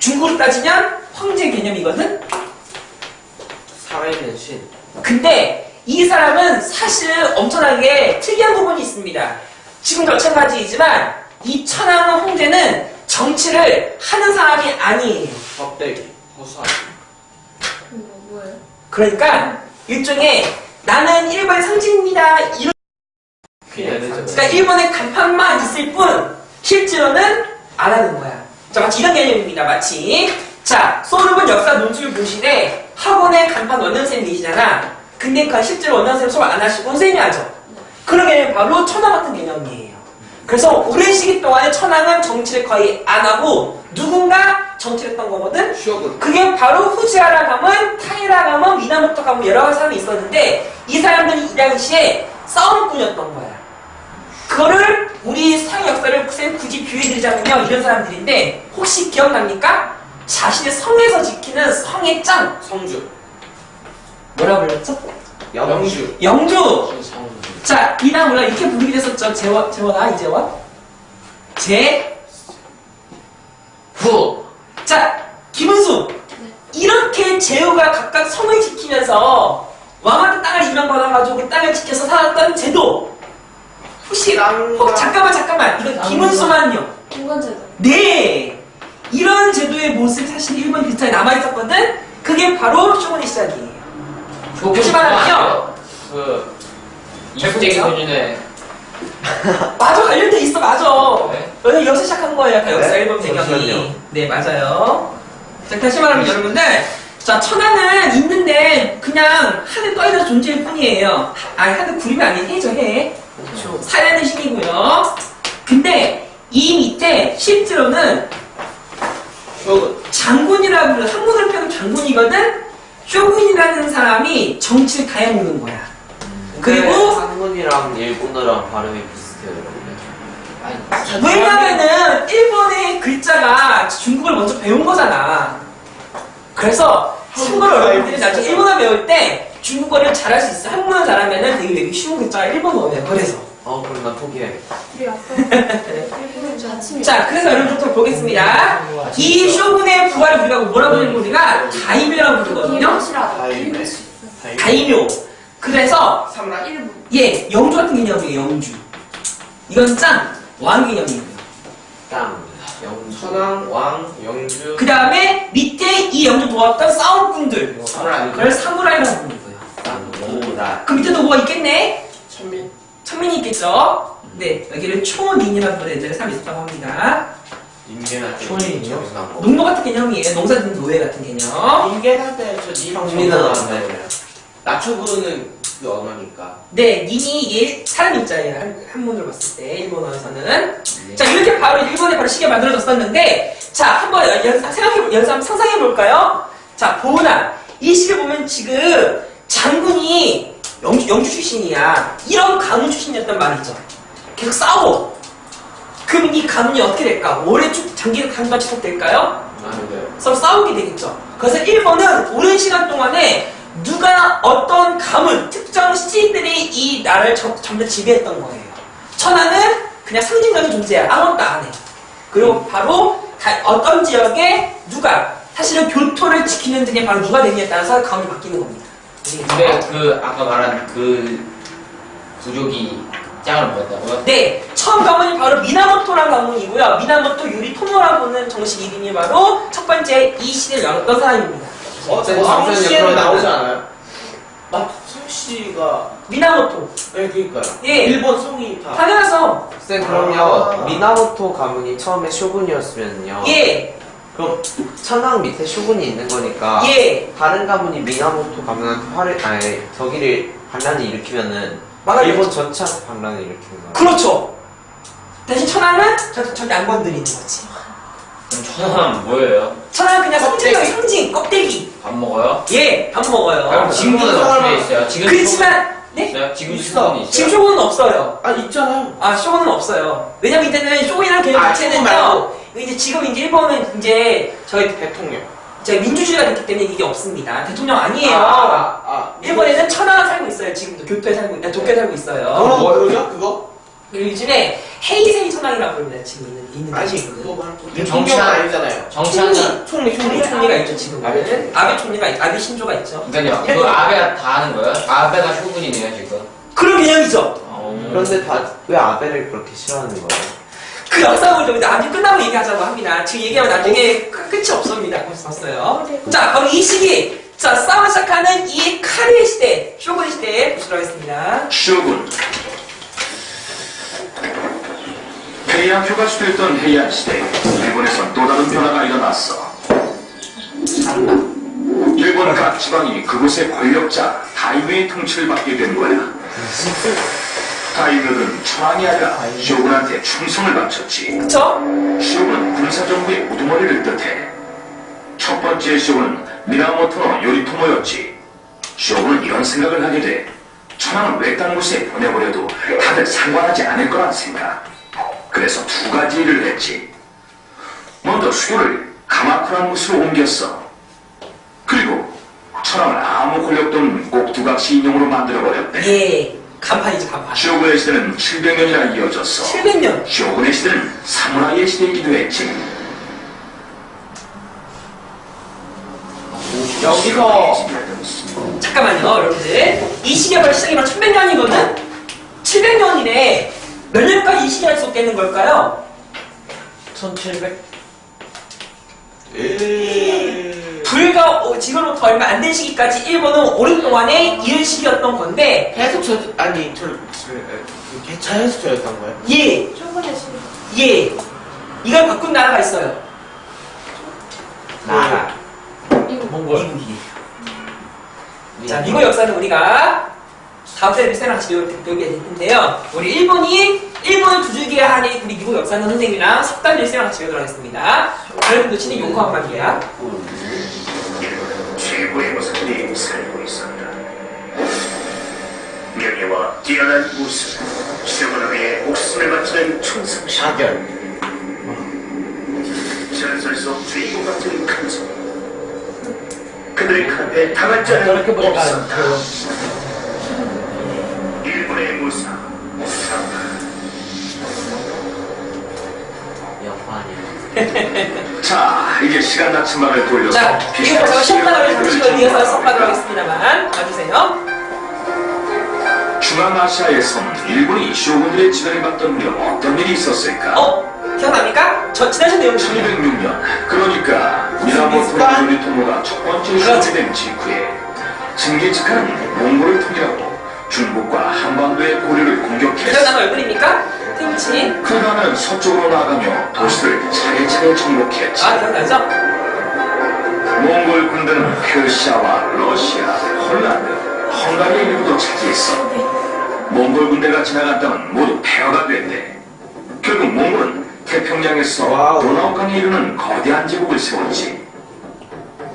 중국으로 따지면 황제 개념이거든? 살아있는 신. 근데 이 사람은 사실 엄청나게 특이한 부분이 있습니다. 지금도 마찬가지이지만 이 천황 황제는 정치를 하는 사람이 아니에요. 껍데기. 호수아. 뭐예요? 그러니까 일종의 나는 일본의 상징입니다. 이런 그러니까 일본의 간판만 있을 뿐 실제로는 안 하는 거야. 자, 마치 이런 개념입니다. 마치 자, 소르본 역사 논술 보시되 학원에 간판 원장쌤이 계시잖아. 근데 그 실제로 원장쌤 수업 안 하시고 선생님이 하죠. 그런 개념이 바로 천황 같은 개념이에요. 그래서 오랜 시기 동안에 천황은 정치를 거의 안 하고 누군가 정치를 했던 거거든. 쇼군. 그게 바로 후지와라 가문, 타이라 가문, 미나모토 가문 여러 가지 사람이 있었는데 이 사람들이 이 당시에 싸움꾼이었던 거야. 그거를 우리 서양 역사를 굳이 비유해드리자면요 이런 사람들인데 혹시 기억납니까? 자신의 성에서 지키는 성의 짱 성주. 뭐라 불렀죠? 영주. 영주. 성주. 자, 이 다음 우리가 이렇게 부르기도 했었죠. 재원아, 이재원. 후. 자, 김은수. 이렇게 재우가 각각 성을 지키면서 왕한테 잠깐만. 이건 김은수만요. 공간제도. 네! 이런 제도의 모습이 사실 일본 비슷하게 남아있었거든? 그게 바로 쇼군의 시작이에요. 다시 말하면요. 그 이국적인 표준에 맞아, 관련돼 있어, 맞아. 네? 왜냐면 여기서 시작한 거예요, 다 역사 네? 일본 배경이. 잠시만요. 네, 맞아요. 자, 다시 말하면 여러분들, 자, 천하는 있는데 그냥 하늘 떠있는 존재일 뿐이에요. 하늘 구름이 아닌 해죠, 해. 그렇죠. 살아있는 신이고요. 근데 이 밑에 실제로는 장군이라고 불러, 한문으로 표현하면 장군이거든? 쇼군이라는 사람이 정치를 다 해먹는 거야. 그리고 한문이랑 일본어랑 발음이 비슷해요, 여러분. 왜냐면은 일본의 글자가 중국을 먼저 배운 거잖아. 그래서 참고로 여러분들이 나중에 일본어 배울 때 중국어를 잘할 수 있어. 한문어 잘하면은 되게 외우기 쉬운 글자가 일본어예요. 그래서. 그럼 난 포기해. 우리 아까 일본 아침에. 자, 그래서 여러분부터 보겠습니다. 이 쇼군의 부활을 우리가 뭐라고 부르는 우리가 다이묘라고 부르거든요. 다이묘. 그래서 사무라이? 일본. 예, 영주 같은 개념이에요. 영주. 이건 짱, 왕 개념이에요. 땅, 영주, 천황, 왕, 영주. 그 다음에 밑에 이 영주 모았던 싸움꾼들. 사무라이. 그걸 사무라이라고 부르는 거예요. 땅, 오다. 그 밑에도 뭐가 있겠네? 천민. 천민이 있겠죠? 네, 여기를 초닌이라고 부르는 애들의 사람이 있었다고 합니다. 인계나 초인이요? 농노 같은 개념이에요. 농사 짓는 노예 같은 개념. 인계할 때저 평민은 안 돼. 낮춰 부르는 그 언어니까. 네, 닌이 얘 사람 입자예요. 한문으로 봤을 때 일본어에서는. 자, 이렇게 바로 일본에 바로 시계 만들어졌었는데, 자, 한번 한번 상상해 볼까요? 자, 보나 이 시계 보면 지금 장군이 영주 출신이야. 이런 가문 출신이었단 말이죠. 계속 싸워. 그럼 이 가문이 어떻게 될까? 오래 장기간 지속될까요? 안 돼요. 서로 싸우게 되겠죠. 그래서 일본은 오랜 시간 동안에 누가 어떤 가문, 특정 시인들이 이 나라를 점점 지배했던 거예요. 천하는 그냥 상징적인 존재야. 아무것도 안 해. 그리고 바로 어떤 지역에 누가 사실은 교토를 지키는 등에 바로 누가 되느냐에 따라서 가문이 바뀌는 겁니다. 근데 그 아까 말한 그 부족이 짱을 먹었다고요? 네, 처음 가문이 바로 미나모토라는 가문이고요. 미나모토 유리토모라고는 정식 이름이 바로 첫 번째 이 시대를 열었던 사람입니다. 성씨에는 나오지 않아요? 성씨가. 미나모토. 네, 그니까요. 예. 일본 성이 다. 당연하죠. 쌤, 그럼요. 미나모토 가문이 처음에 쇼군이었으면요. 예, 그럼 천황 밑에 쇼군이 있는 거니까. 예. 다른 가문이 미나모토 가문한테 저기를 반란을 일으키면은 막아야죠. 일본 전체한테 반란을 일으키는 거야. 그렇죠. 대신 천황은 절대 안 건드리는 거지. 그럼 천하는 뭐예요? 천황은 그냥 상징적인 상징, 껍데기. 밥 먹어요? 예, 밥 먹어요. 그럼 지금은 어떻게 있어요? 지금 그렇지만, 네? 있어요? 지금 있어. 쇼군이 있어요? 지금 쇼군은 없어요. 아, 있잖아요. 아, 쇼군은 없어요. 왜냐면 이때는 쇼군이라는 개념 아, 자체는요, 쇼군 이제 지금 이제 일본은 이제 저희 대통령. 민주주의가 됐기 때문에 이게 없습니다. 대통령 아니에요. 일본에는 천황이 살고 있어요. 지금도 도쿄에 살고 있어요. 뭐죠? 그거? 그리고 요즘에 헤이세이 천황이라고 부릅니다. 지금 있는 아니, 친구는. 그거 말고. 정치한- 대통령 아니잖아요. 정치하는 총리. 총리가 있죠 지금은. 아베 총리가 아베 신조가 있죠. 그러니까요. 그 아베가 다 하는 거예요? 아베가 쇼군이네요 지금. 그런 개념이죠. 그런데 왜 아베를 그렇게 싫어하는 거예요? 그 영상을 좀 나중에 끝나고 얘기하자고 합니다. 지금 얘기하면 나중에 끝이 없습니다. 벌써 봤어요. 자, 그럼 이 시기, 자, 싸움을 시작하는 이 카리의 시대, 쇼군 시대 보시도록 하겠습니다. 쇼군. 해양 휴가시됐던 해양 시대, 일본에선 또 다른 변화가 일어났어. 일본 각 지방이 그곳의 권력자 다이묘의 통치를 받게 된 거야. 다이묘는 천황이 아니라 쇼군한테 충성을 바쳤지. 그쵸? 쇼군은 군사정부의 우두머리를 뜻해. 첫 번째 쇼군은 미나모토노 요리토모였지. 쇼군은 이런 생각을 하게 돼. 천황을 외딴 곳에 보내버려도 다들 상관하지 않을 거란 생각. 그래서 두 가지 일을 했지. 먼저 수교를 가마쿠라는 곳으로 옮겼어. 그리고 천황을 아무 권력도 없는 꼭두각시 인형으로 만들어버렸대. 예, 간판이죠, 간판. 쇼군의 시대는 700년이나 이어졌어. 700년. 쇼군의 시대는 사무라이의 시대이기도 했지. 여기서 잠깐만요, 여러분들. 이 시기가 바로 시작이 바로 1100년이거든? 700년이래. 몇 년까지 이 시기가 지속되는 걸까요? 1700? 불과 지금부터 얼마 안 된 시기까지 일본은 오랫동안에 이런 시기였던 건데 해석처 아니 개차해석처였던 거예요? 예, 초반에 시기. 예, 이걸 바꾼 나라가 있어요. 나라. 몽골. 자, 미국 역사는 우리가 다음 주에 쌤이랑 같이 배우게 될 텐데요. 우리 일본을 두들겨야 하는 우리 미국 역사는 선생님이랑 석달 쌤이랑 같이 배우도록 하겠습니다. 여러분도 치는 용어 한마디야. 일본은 최고의 모습들이 살고 있었다. 명예와 뛰어난 우승, 쇼군을 위해 목숨을 바치는 충성심, 자결. 전설 속 주인공 같은 감성. 그들의 칼에 당할 자는 저렇게 보니까 없었다. 그 일본의 무사, 영환이. 자, 이제 시간 나침반을 돌려서 자, 이거 보세요. 시험나라를 잠시만 이어서 섞어가도록 하겠습니다만 봐주세요. 중앙아시아에선 일본이 쇼군들의 지배를 받던 무렵 어떤 일이 있었을까? 기억납니까? 지난주 내용 중에 1206년, 그러니까 미라모토 요리토모가 첫 번째 쇼군된 직후에 징기즈칸은 몽골을 통일하고 중국과 한반도의 고려를 공격했어. 기억나는 얼굴입니까? 팀치. 그 다음은 서쪽으로 나아가며 도시를 차례차례 정복했지. 아, 기억나죠? 몽골 군대는 페르시아와 러시아, 홀란드, 헝가리의 일부도 차지했어. 몽골 군대가 지나간 땅은 모두 폐허가 됐대. 결국 몽골은 태평양에서 와우. 도나우강에 이르는 거대한 제국을 세웠지.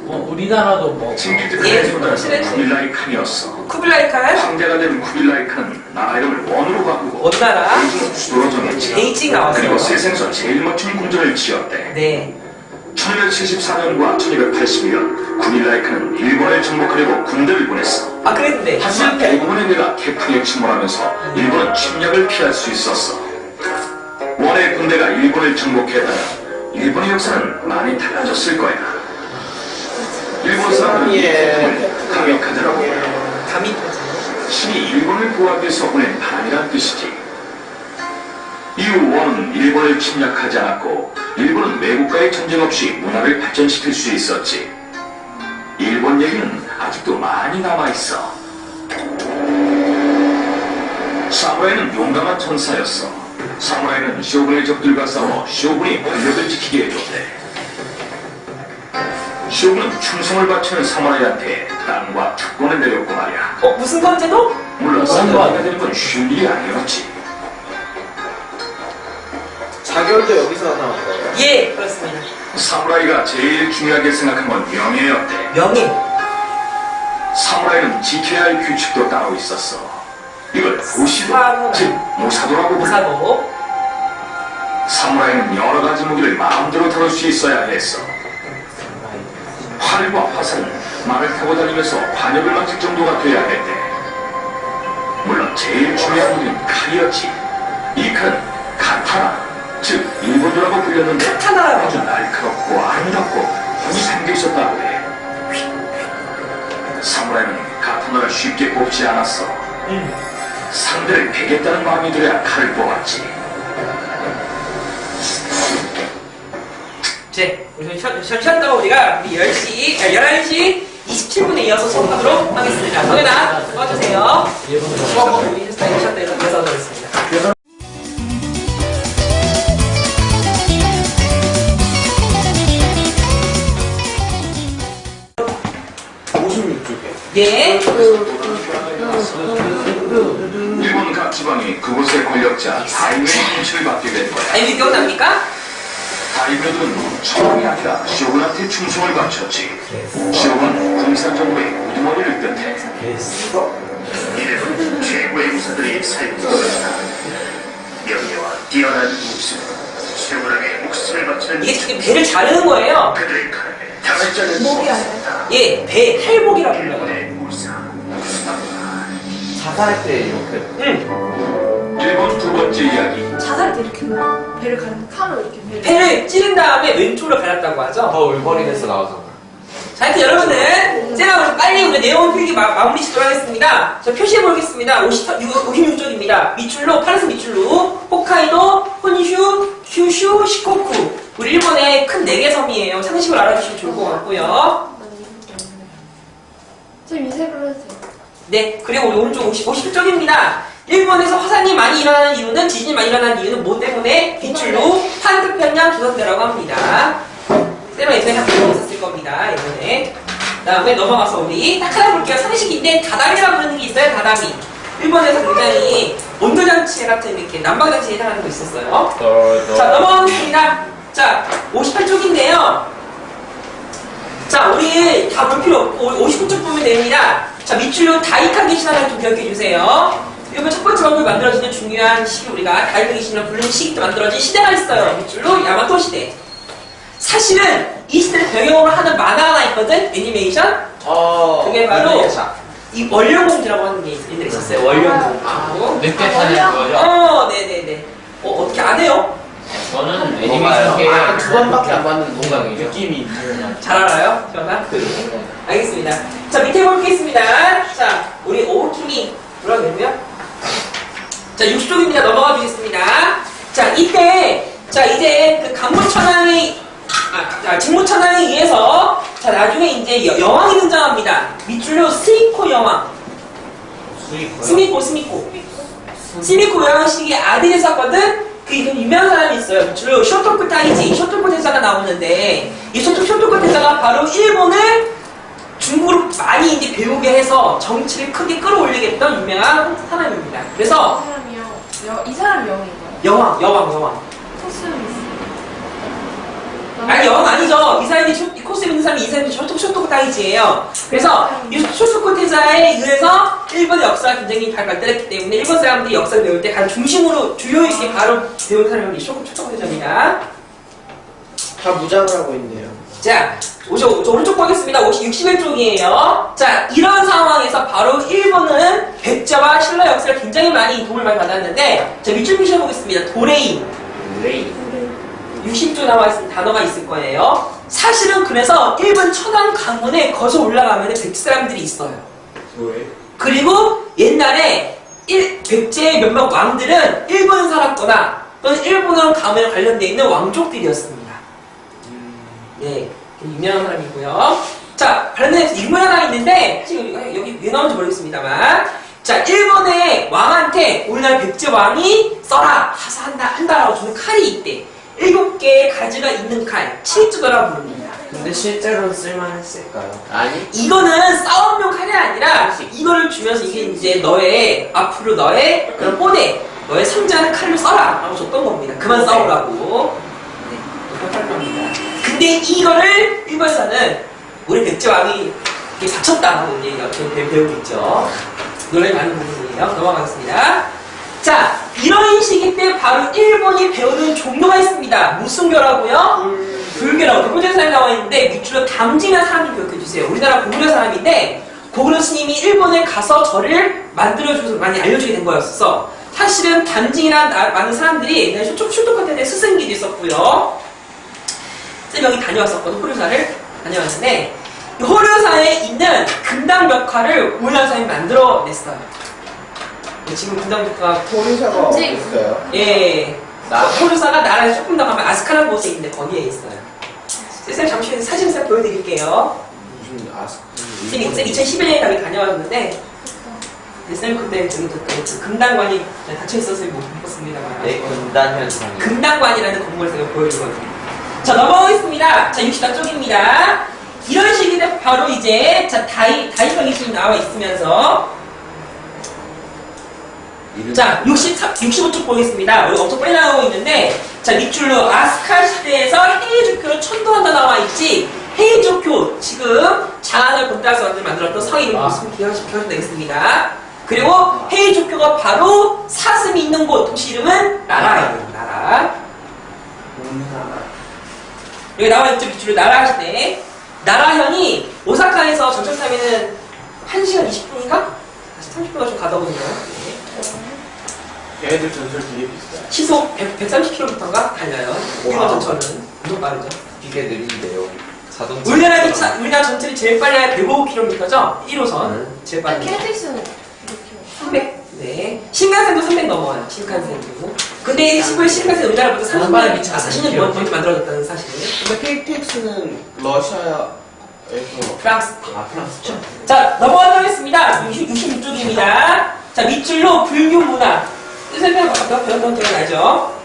우리나라도 뭐 예, 징기즈칸의 제국은 실례지. 쿠빌라이 칸이었어. 쿠빌라이 칸, 황제가 된 쿠빌라이 칸은 나라 이름을 원으로 바꾸고 원나라. 베이징 수도로 정했지. 베이징 나왔어요. 그리고 세상에서 제일 멋진 궁전을 지었대. 네. 1274년과 1280년 쿠빌라이 칸은 일본을 정복하려고 군대를 보냈어. 아, 그랬는데. 하지만 대부분의 내가 태풍에 침몰하면서 일본은 침략을 피할 수 있었어. 원의 군대가 일본을 정복했다면 일본의 역사는 많이 달라졌을 거야. 일본 사람들은 이 태풍을 강력하다라고 불러. 감히 신이 일본을 구하기 위해서 보낸 바람이란 뜻이지. 이후 원은 일본을 침략하지 않았고 일본은 외국과의 전쟁 없이 문화를 발전시킬 수 있었지. 일본 얘기는 아직도 많이 남아있어. 사무라이는 용감한 천사였어. 사무라이는 쇼군의 적들과 싸워 쇼군이 권력을 지키게 해줬대. 쇼군은 충성을 바치는 사무라이한테 땅과 특권을 내렸고 말이야. 무슨 건제도? 물론 사무라이가 되는 건 쉬운 일이 아니었지. 자결도 여기서 나온 거예요? 예, 그렇습니다. 사무라이가 제일 중요하게 생각한 건 명예였대. 명예. 사무라이는 지켜야 할 규칙도 따로 있었어. 이걸 부시도, 사무라이. 즉 무사도라고 불러. 무사도. 사무라이는 여러 가지 무기를 마음대로 다룰 수 있어야 했어. 활과 화살은 말을 타고 다니면서 관역을 맞출 정도가 돼야 했대. 물론 제일 중요한 무기는 칼이었지. 이 칼은 카타나, 즉 일본도라고 불렸는데 카타나라고 아주 날카롭고 아름답고 힘이 담겨 있었다고 해. 사무라이는 카타나를 쉽게 뽑지 않았어. 상대를 베겠다는 마음이 들어야 칼을 뽑았지. 이제 우리 쉬었다가 우리가 우리 11시 27분에 이어서 수업하도록 하겠습니다. 정연아, 꺼주세요. 우리 쉬었다 이어서 하겠습니다. 예. 일본 각 지방이 그곳의 권력자 다이묘의 통치를 받게 된 거야. 아니, 기억납니까? 다이묘들은 천황이 아니라 쇼군한테 충성을 바쳤지. 쇼군은 군사정부의 우두머리를 뜻해. 이래서 최고의 무사들이 살고 있었다. 명예와 뛰어난 우승, 쇼군에게 목숨을 바치는 이게 지금 배를 자르는 거예요. 그들의 칼에 당할 자는 목이 없었다. 예, 배 할복이라고 불러요. 일본의 무사. 자살할 때 이렇게 일본 두 번째 이야기. 자살할 때 이렇게 배를 가는 칼로 이렇게 배를. 배를 찌른 다음에 왼쪽으로 갈았다고 하죠. 더 울버린에서 나오잖아. 자, 하여튼 여러분들, 제가 빨리 우리 내용 필기 마무리 짓도록 하겠습니다. 자, 표시해 보겠습니다. 56쪽입니다. 미출루, 파란색 미출루, 홋카이도, 혼슈, 큐슈, 시코쿠. 우리 일본의 큰 4개 섬이에요. 상식을 알아주시면 좋을 것 같고요. 저 미세로 해도 돼요. 네, 그리고 우리 오른쪽 50쪽입니다. 일본에서 화산이 많이 일어나는 이유는, 지진이 많이 일어나는 이유는 뭐 때문에? 비출루, 환태평양 조성대라고 합니다. 쌤은 예전에 한번 있었을 겁니다. 예전에. 다음에 넘어가서 우리 딱 하나 볼게요. 상식인데 다다미라고 부르는 게 있어요. 다다미. 일본에서 굉장히 온도장치 같은 이렇게 난방장치에 해당하는 거 있었어요. 자, 넘어가겠습니다. 자, 58쪽인데요. 자, 우리 다 볼 필요 없고 59쪽 보면 됩니다. 자, 미출루 다이카게 신화를 좀 기억해 주세요. 이번 첫 번째 왕국이 만들어지는 중요한 시기, 우리가 다이카게 신화 부르는 시기 때 만들어진 시대가 있어요. 미출루 야마토 시대. 사실은 이 시대를 배경으로 하는 만화 하나 있거든? 애니메이션? 그게 바로 이 원령공주라고 하는 게 있었어요. 원령공주. 늑대 타는 거죠? 네네네. 어떻게 안 해요? 저는 애니메이션 게 두 번밖에 안 봤는데 뭔가 느낌이 잘 알아요? 전화? 알겠습니다. 자, 밑에 보겠습니다. 자, 우리 오키미 뭐라고 했고요? 자, 60쪽입니다. 넘어가 주겠습니다. 자, 이때, 자, 이제 그 직무천왕에 의해서, 자, 나중에 이제 여왕이 등장합니다. 미출루 스미코 여왕. 스미코. 스미코 여왕 시기에 아들이 있었거든? 그 유명한 사람이 있어요. 미출루 쇼토쿠 타이지, 쇼토쿠 대사가 나오는데, 이 쇼토쿠 대사가 바로 일본을 중국으로 많이 이제 배우게 해서 정치를 크게 끌어올리게 했던 유명한 사람입니다. 그래서, 이 사람 영인가요? 여왕. 코스는 있어요. 아니, 여왕 아니죠. 이 사람이 이 코스에 있는 사람이 이 사람이 쇼토쿠 타이지예요. 그래서 이 쇼토쿠 대사에 의해서 일본의 역사가 굉장히 잘 발달했기 때문에 일본 사람들이 역사를 배울 때 가장 중심으로 주요 있게 바로 배우는 사람이 이 쇼토쿠 대사입니다. 다 무장을 하고 있네요. 자, 오른쪽 보겠습니다. 61쪽이에요. 자, 이런 상황에서 바로 일본은 백제와 신라 역사를 굉장히 많이 도움을 많이 받았는데, 자, 밑줄 보겠습니다. 도레이. 60조 나와 있는 단어가 있을 거예요. 사실은 그래서 일본 천안 강문에 거쳐 올라가면 백제 사람들이 있어요. 그리고 옛날에 백제의 몇몇 왕들은 일본 살았거나 또는 일본어랑 가문에 관련되어 있는 왕족들이었습니다. 네, 유명한 사람이고요. 자, 관련해서 인물 하나 있는데 지금 여기 왜 나오는지 모르겠습니다만, 자, 일본의 왕한테 오늘날 백제 왕이 써라 하서 한다라고 주는 칼이 있대. 7개의 가지가 있는 칼, 칠주도라고 부릅니다. 근데 실제로 쓸만했을까요? 아니? 이거는 싸움용 칼이 아니라 이거를 주면서 이게 이제 너의 앞으로 너의 그런 뽀대, 너의 상자는 칼로 써라 라고 줬던 겁니다. 그만 싸우라고. 네, 그렇게 할 겁니다. 근데 이거를 일본에서는 우리 백제 왕이 이게 다쳤다고 이제 배우겠죠. 논란이 많은 부분이에요. 넘어가겠습니다. 자, 이런 시기 때 바로 일본이 배우는 종교가 있습니다. 무슨 교라고요? 불교라고. 불교사에 나와 있는데 밑줄로 담징이라는 사람을 기억해주세요. 우리나라 고구려 사람인데 고구려 스님이 일본에 가서 절을 만들어줘서 많이 알려주게 된 거였어. 사실은 담징이라는 많은 사람들이 옛날에 쇼토쿠한테 스승기도 있었고요. 쌤 여기 다녀왔었거든. 호류사를 다녀왔는데 이 호류사에 있는 금당 벽화를 우리나라 사람이 만들어냈어요. 지금 금당 벽화 호류사가 어디 있어요? 예. 호류사가 나라에 조금 더 가면 아스카라는 곳에 있는데 거기에 있어요. 쌤 잠시 사진 쌤 보여드릴게요. 무슨 쌤 2011년에 가기 다녀왔는데 쌤 그때 저기 그 금당관이 닫혀있어서 못 봤습니다만 네, 금단 현상이. 금당관이라는 건물을 제가 보여주거든요. 자, 넘어가겠습니다. 자, 64쪽입니다. 이런 식인데 바로 이제 자 다이병이 지금 나와 있으면서 자 65쪽 보겠습니다. 여기 엄청 빨리 나오고 있는데 자 밑줄로 아스카 시대에서 헤이조교로 천도한다 나와 있지. 헤이조교 지금 장안을 본따서 만들었던 성이 이름 있으면 기억하시면 되겠습니다. 그리고 헤이조교가 바로 사슴이 있는 곳 도시 이름은 나라예요. 나라. 여기 나와 있죠. 밑줄로 나라 시대. 나라형이 오사카에서 전철 타면은 1시간 20분인가? 30분가 좀 가더군요. 얘네들 전설 되게 비싸요. 시속 130km인가 달려요. 일본 전철은 엄청 빠르죠. 되게 느린데요. 자동차. 우리나라 전체를 제일 빨리 할 105km죠? 1호선. 제일 아니, 빠른. KTX는 이렇게. 300. 네. 신칸센도 300 넘어요. 신칸센도. 근데 신칸센 우리나라보다 40년 먼저 만들어졌다는 사실. 근데 KTX는 러시아에서 프랑스. 프랑스죠? 자, 넘어가도록 하겠습니다. 66쪽입니다. 자, 밑줄로 불교 문화. 뜻을 배웠던 기억이 나죠?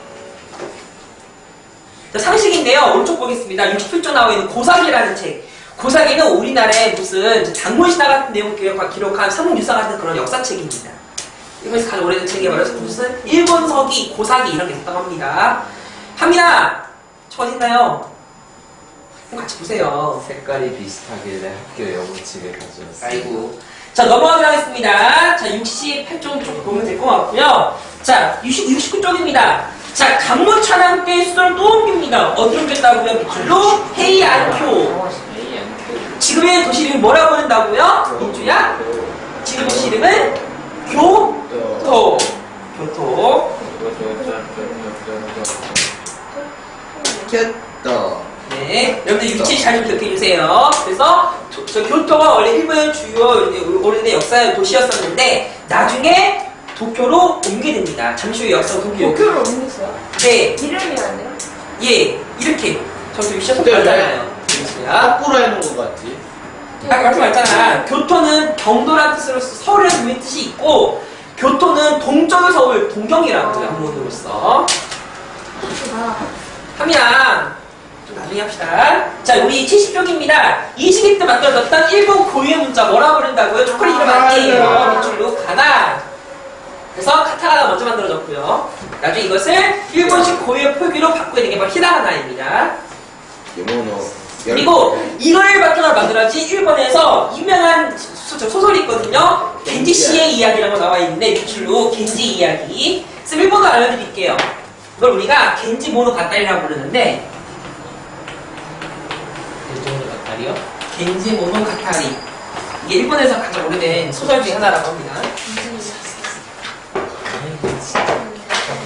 자, 상식인데요. 오른쪽 보겠습니다. 67쪽 나와 있는 고사기라는 책. 고사기는 우리나라의 무슨 당문시다 같은 내용을 기록한 삼국유사 같은 그런 역사책입니다. 일본에서 가장 오래된 책이에요. 무슨 일본서기, 고사기 이런 게 있다고 합니다. 합니다. 저 어딨나요? 같이 보세요. 색깔이 비슷하길래 학교 영어책을 가져왔어요. 아이고. 자, 넘어가도록 하겠습니다. 자, 68쪽 쪽 보면 될 것 같고요. 자, 69쪽입니다. 자, 간무천왕 때 수도를 또 옮깁니다. 어디로 옮겼다고요? 밑줄로 헤이안쿄. 지금의 도시 이름이 뭐라고 한다고요? 민주야? 지금 도시 이름은 교토. 교토. 켰다. 네, 여러분들 위치 잘 좀 기억해 주세요. 그래서 저 교토가 원래 일본의 주요 오래된 역사 도시였었는데 나중에 도쿄로 옮게 됩니다. 잠시 후에 역사 도쿄. 도쿄를 옮겼어요? 네, 이름이 아니라? 예, 이렇게 저도 위치가 네, 똑같잖아요. 자, 거꾸로 해놓은 것 같지? 아까 말씀하셨잖아. 교토는 경도라는 뜻으로 서울의 뜻이 있고 교토는 동쪽의 서울, 동경이라고 한문으로써 합니다. 좀 나중에 합시다. 자, 우리 70쪽입니다. 이 시기 때 만들어졌던 일본 고유의 문자 뭐라고 부른다고요? 초콜릿 이름 아니에요. 밑줄로 가나. 그래서 카타카나가 먼저 만들어졌고요. 나중에 이것을 일본식 고유의 표기로 바꾸게 된 게 바로 히라가나입니다. 요모노. 그리고 이걸 바탕으로 만들어진 일본에서 유명한 소설이 있거든요. 겐지 씨의 이야기라고 나와 있는데 밑줄로 겐지 이야기. 그래서 일본어 알려드릴게요. 이걸 우리가 겐지 모노가타리라고 부르는데 다리요? 겐지 모노가타리. 이게 일본에서 가장 오래된 소설 중에 하나라고 합니다.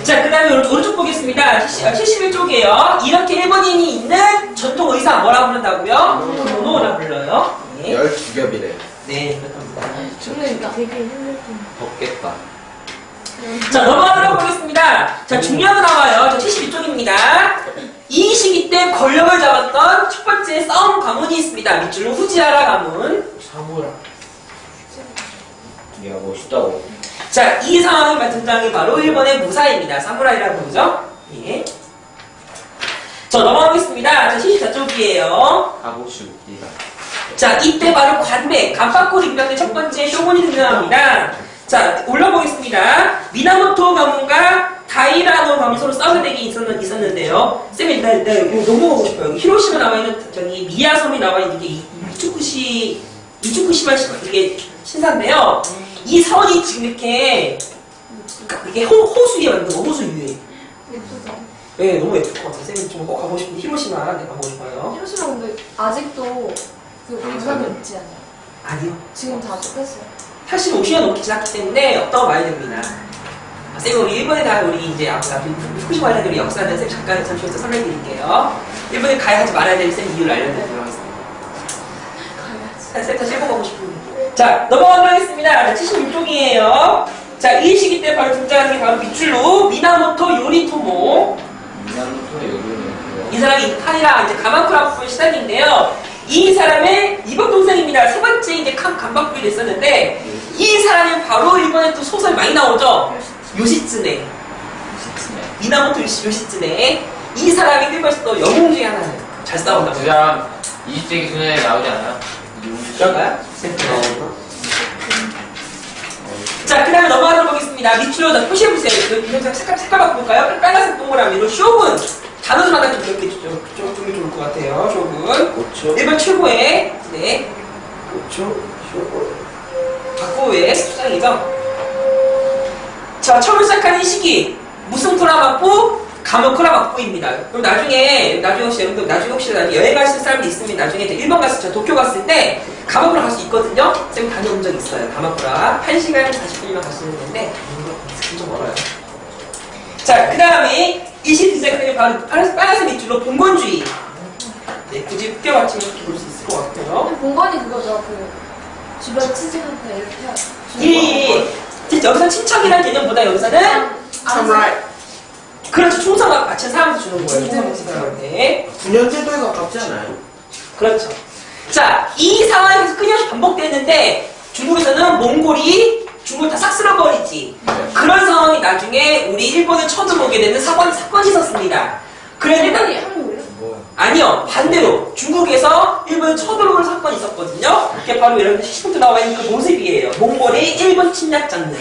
자, 그 다음에 오른쪽 보겠습니다. 71쪽이에요. 이렇게 일본인이 있는 전통 의상 뭐라고 부른다고요? 모노라고 불러요. 네, 12겹이래. 네, 그렇답니다. 그러니까 되게 힘들군. 덥겠다. 자, 넘어가도록 하겠습니다. 자, 중요한 거 나와요. 저 72쪽입니다. 이 시기 때 권력을 잡았던 첫 번째 싸움 가문이 있습니다. 밑줄로 후지하라 가문. 사무라. 야, 멋있다고. 자, 이 상황을 등장한 게 바로 일본의 무사입니다. 사무라이라고 부르죠? 예. 자, 넘어가겠습니다. 자, 74쪽이에요. 가보시 웃기다. 자, 이때 바로 관배, 간파코리 입장의 첫 번째 쇼군이 등장합니다. 자, 올라보겠습니다. 미나모토 가문과 다이라노 가문이 서로 싸우는 덱이 있었는데요. 쌤이 나 이거 너무 보고 싶어요. 히로시마 나와 있는 저기 미야섬이 나와 있는 게 이츠쿠시마 이게 신사인데요. 이 선이 지금 이렇게 호수 위에 만든 거, 호수 위에. 예쁘다. 네, 너무 예쁠 것 같아요. 쌤이 좀 꼭 가보고 싶은데 히로시마 네, 가보고 싶어요. 히로시마 근데 아직도 그 방사능 있지 않아요? 아니요. 지금 다 뺐어요. 85시간 넘게 지났기 때문에 없다고 봐야 됩니다. 아, 쌤, 우리 일본에 가면 우리 이제 앞으로 후쿠시마 관련된 우리 역사는 쌤 잠깐 잠시만 설명드릴게요. 일본에 가야 하지 말아야 될 쌤 이유를 알려드리도록 하겠습니다. 쌤 다시 일본 가고 싶은데. 자, 넘어가도록 하겠습니다. 76쪽이에요. 자, 이 시기 때 바로 등장하는 게 바로 밑줄로 미나모토 요리토모. 미나모토 요리토모. 이 사람이 카니라 이제 가마쿠라쿠의 시작인데요. 이 사람의 이복 동생입니다. 세 번째 이제 간박부이 됐었는데 이 사람이 바로 일본에 또 소설 많이 나오죠. 요시츠네. 미나모토 요시츠네. 이 사람이 일본에서 또 영웅 중에 하나예요. 잘 싸운다고. 그 사람 20세기 소년에 나오지 않아요? 그런가요? 자, 그 다음에 넘어가도록 하겠습니다. 밑줄로 다 표시해보세요. 그 색깔 바꿔볼까요? 빨간색 동그라미로 쇼군. 단어를 하나 좀 기억해 주죠. 좀 좋을 것 같아요. 쇼군. 고초. 일본 최고의, 네. 고초. 쇼고. 박고의 수장이죠. 자, 처음 시작하는 시기. 무승쿠라 맞고, 가모쿠라 맞고입니다. 그럼 나중에 혹시 여러분들 여행 가실 사람도 있으면 나중에 일본 갔을 때, 도쿄 갔을 때, 가모쿠라 갈 수 있거든요? 쌤 다녀온 적 있어요. 가모쿠라. 1시간 40분이면 갈 수 있는 건데, 좀 멀어요. 자, 그 다음에 22세기는 바로 빨간색 밑줄로 봉건주의. 네, 굳이 껴맞추면 이렇게 볼 수 있을 것 같아요. 공간이 그거죠. 그 주변 치즈한테 이렇게 주는 이 여기서 친척이라는 개념보다 여기서는 사무라이. 그렇죠. 충성을 바친 사람한테 주는 거예요. 충성 바친 사람한테. 9년제도에 가깝지 않아요? 그렇죠. 자, 이 상황에서 끊임없이 반복됐는데 중국에서는 몽골이 중국을 다 싹 쓸어버리지. 그런 상황이 나중에 우리 일본을 쳐들어오게 되는 사건이 있었습니다. 그래서 일단 일본이 한국이요? 아니요, 반대로 중국에서 일본을 쳐들어오는 사건이 있었거든요. 그게 바로 여러분들 시부터 나와 있는 그 모습이에요. 몽골의 일본 침략 장면.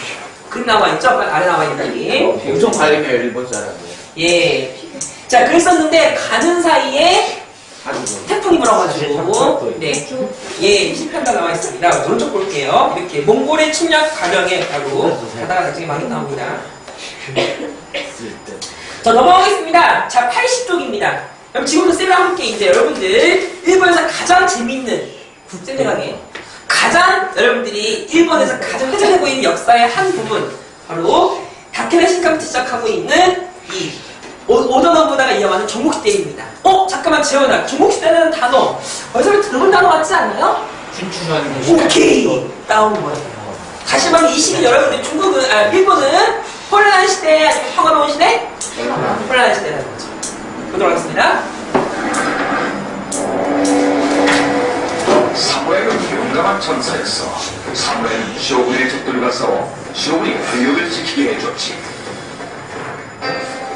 그 나와 있죠? 아래 나와 있는 여기. 엄청 밝네요, 일본 사람이. 예. 자, 그랬었는데 가는 사이에 아주 태풍이 불어가지고 네, 예, 실패가 나와 있습니다. 오른쪽 볼게요. 이렇게 몽골의 침략 과정에 바로 가다가 나중에 많이 나옵니다. 자, 넘어가겠습니다. 자, 80쪽입니다. 그럼 지금부터 쌤이랑 함께 이제 여러분들 일본에서 가장 재밌는 쌤이랑에 가장 여러분들이 일본에서 가장 회자되고 있는 역사의 한 부분 바로 다케다 신카부터 시작하고 있는 이 오더너보다가 이어가는 종목시대입니다. 잠깐만 재현아, 종목시대라는 단어 어디서 들어본 단어 같지 않나요? 춘추전이 뭐 오케이 다운 거야. 다시 말해 이 시기 여러분들 일본은 혼란한 시대 아니면 평화로운 시대? 혼란한 시대라는 거죠. 보도록 하겠습니다. 사무라이는 용감한 전사였어. 사무라이는 쇼군의 적들과 싸워 쇼군이 권력을 지키게 해줬지.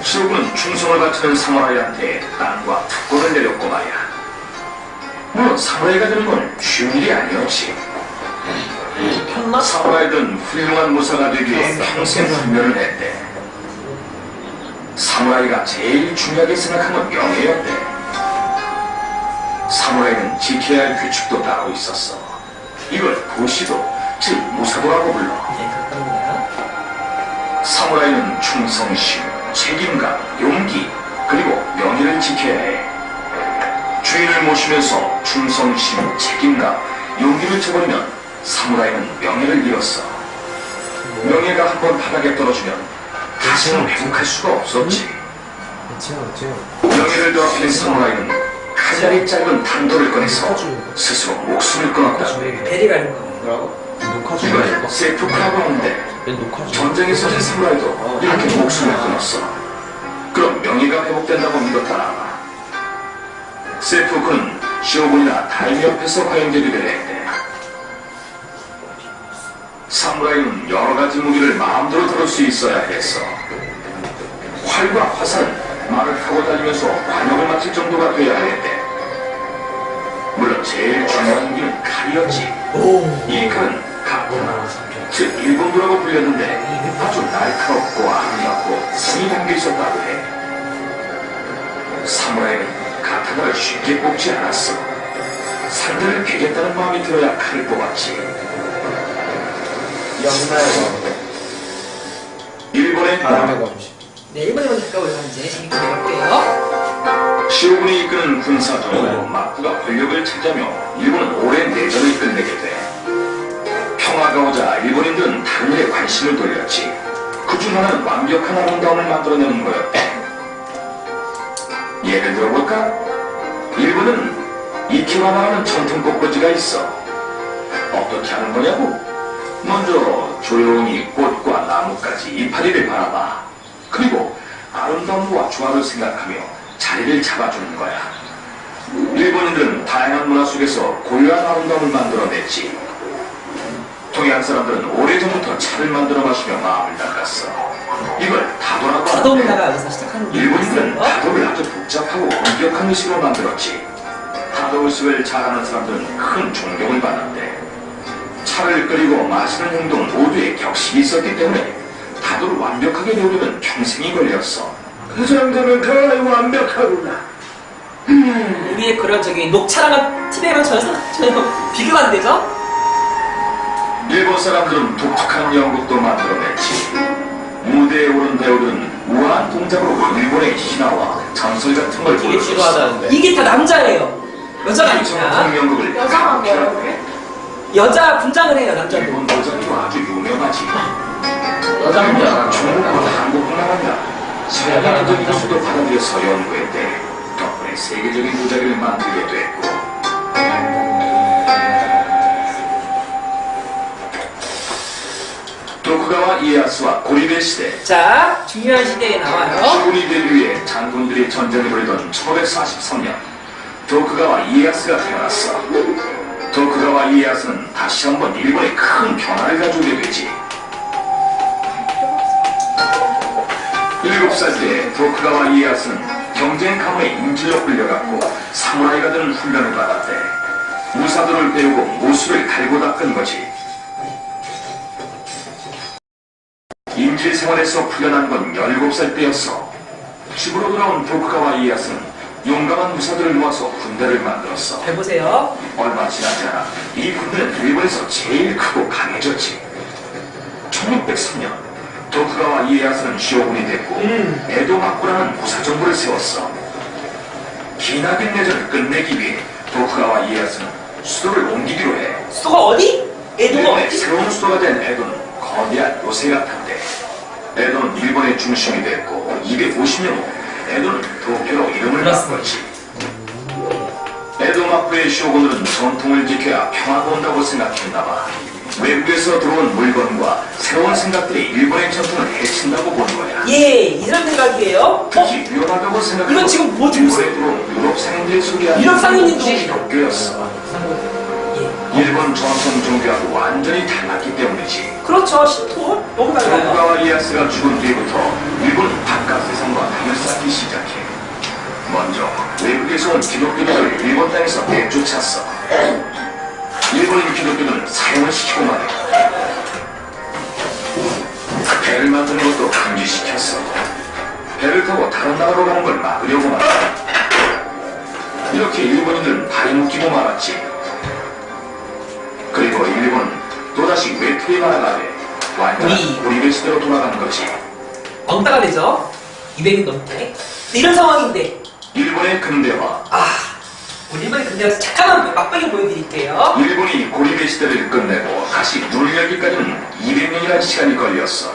쇼군은 충성을 바치는 사무라이한테 땅과 특권을 내렸고 말이야. 물론 사무라이가 되는 건 쉬운 일이 아니었지. 사무라이들은 훌륭한 무사가 되기 위해 평생 훈련을 했대. 사무라이가 제일 중요하게 생각한 건 명예였대. 사무라이는 지켜야 할 규칙도 따로 있었어. 이걸 부시도, 즉 무사도라고 불러. 사무라이는 충성심, 책임감, 용기, 그리고 명예를 지켜야 해. 주인을 모시면서 충성심, 책임감, 용기를 저버리면 사무라이는 명예를 잃었어. 명예가 한번 바닥에 떨어지면 다시는 회복할 수가 없었지. 명예를 더럽힌 사무라이는 가장이 짧은 단도를 꺼내서 스스로 목숨을 끊었다. 베리 가는 거. 뭐라고? 이걸 세프크라고 하는데 전쟁에 서진 사무라이도 이렇게 목숨을 끊었어. 그럼 명예가 회복된다고 믿었다나. 세프크는 쇼군이나 다이미 옆에서 과연되기를 했대. 사무라이는 여러 가지 무기를 마음대로 들을 수 있어야 했어. 활과 화살은 말을 타고 다니면서 관역을 맞출 정도가 돼야 했대. 물론 제일 중요한 무기는 칼이었지. 이 칼은 가쿠나, 즉 일본도라고 불렸는데 아주 날카롭고 아름답고 성이 담겨 있었다고 해. 사무라이는 가타나를 쉽게 뽑지 않았어. 상대를 베겠다는 마음이 들어야 칼을 뽑았지. 영나의 일본의 바람의 바람. 검식. 네, 일본에 먼저 가까워서 이제 재밌게 볼게요. 쇼군이 이끄는 군사적으로 막부가 권력을 차지하며 일본은 오랜 내전을 끝내게 돼. 평화가 오자 일본인들은 다른 일에 관심을 돌렸지. 그중 하나는 완벽한 아름다움을 만들어내는 거였대. 예를 들어볼까? 일본은 이케와마라는 전통 꽃꽂이가 있어. 어떻게 하는 거냐고? 먼저 조용히 꽃과 나무까지 이파리를 바라봐. 그리고 아름다움과 조화를 생각하며 자리를 잡아주는 거야. 일본인들은 다양한 문화 속에서 고유한 아름다움을 만들어냈지. 동양 사람들은 오래전부터 차를 만들어 마시며 마음을 닦았어. 이걸 다도라고 다도 하는데 문화가 여기서 시작하는 일본인들은 거예요. 다도를 아주 복잡하고 엄격한 의식으로 만들었지. 다도 의식을 잘하는 사람들은 큰 존경을 받는데 차를 끓이고 마시는 행동 모두에 격식이 있었기 때문에 다도를 완벽하게 배우려면 평생이 걸렸어. 그 정도면 그래 완벽하구나. 우리의 그런 녹차랑 티베랑 전혀 비교가 안 되죠? 일본 사람들은 독특한 연극도 만들어냈지. 무대에 오른 배우들은 우아한 동작으로 일본의 신화와 전설 같은 걸 되게 보여줬어. 싫어하다는데. 이게 다 남자예요. 여자가 아니야. 전통 연극을 여자만 거예요, 그게? 여자 분장을 해요, 남자도. 일본 여자도 아주 유명하지. 여자분이야. 중국과 한국뿐만 아니라 세계의 연극 가수도 받아들여서 연구했대. 덕분에 일본의 세계적인 무작위를 만들게 됐고 도쿠가와 이에야스와 고리베 시대 자, 중요한 시대에 나와요. shogun이 되기 위해 장군들이 전쟁을 벌이던 1543년 도쿠가와 이에야스가 태어났어. 도쿠가와 이에야스는 다시 한번 일본에 큰 변화를 가져오게 되지. 7살 때 도쿠가와 이에야스는 경쟁 가문의 인질로 끌려갔고 사무라이가 되는 훈련을 받았대. 무사도를 배우고 무술을 갈고 닦은 거지. 인질 생활에서 풀려난 건 17살 때였어. 집으로 돌아온 도쿠가와 이에야스는 용감한 무사들을 모아서 군대를 만들었어. 잘 보세요. 얼마 지나지 않아 이 군대는 일본에서 제일 크고 강해졌지. 1603년 도쿠가와 이에야스는 쇼군이 됐고 에도 막부라는 무사정부를 세웠어. 기나긴 내전을 끝내기 위해 도쿠가와 이에야스는 수도를 옮기기로 해. 수도가 어디? 에도가 일본의 어디? 새로운 수도가 된 에도는 거대한 요새 같은데 에도는 일본의 중심이 됐고 250년 후 에도는 도쿄로 이름을 바꿨지. 에도 막부의 쇼군들은 전통을 지켜야 평화가 온다고 생각했나봐. 외국에서 들어온 물건과 새로운 생각들이 일본의 전통을 해친다고 보는 거야. 예, 이런 생각이에요. 특히 위험하다고 생각하고 이건 지금 뭐 일본에 들어온 유럽 상인들이 소개하는 유럽 상인인도 기독교였어. 예. 일본 전통 종교하고 완전히 달랐기 때문이지. 그렇죠. 신토 너무 달라요. 도쿠가와 이에야스가 죽은 뒤부터 일본은 바깥 세상과 힘을 쌓기 시작해. 먼저 외국에서 온 기독교들을 일본 땅에서 내쫓았어. 일본인 기독교들은 사형을 시키고 말해. 배를 만드는 것도 금지시켰어. 배를 타고 다른 나라로 가는 걸 막으려고 말해. 이렇게 일본인들은 발이 묶이고 말았지. 그리고 일본은 또다시 외투에 말아가게 완전한 고립의 시대로 돌아간 거지. 왕따가 되죠. 200년 넘게. 이런 상황인데 일본의 근대화. 우리 일본이 근데 잠깐만 막박이 보여드릴게요. 일본이 고립의 시대를 끝내고 다시 문을 열기까지는 200년이라는 시간이 걸렸어.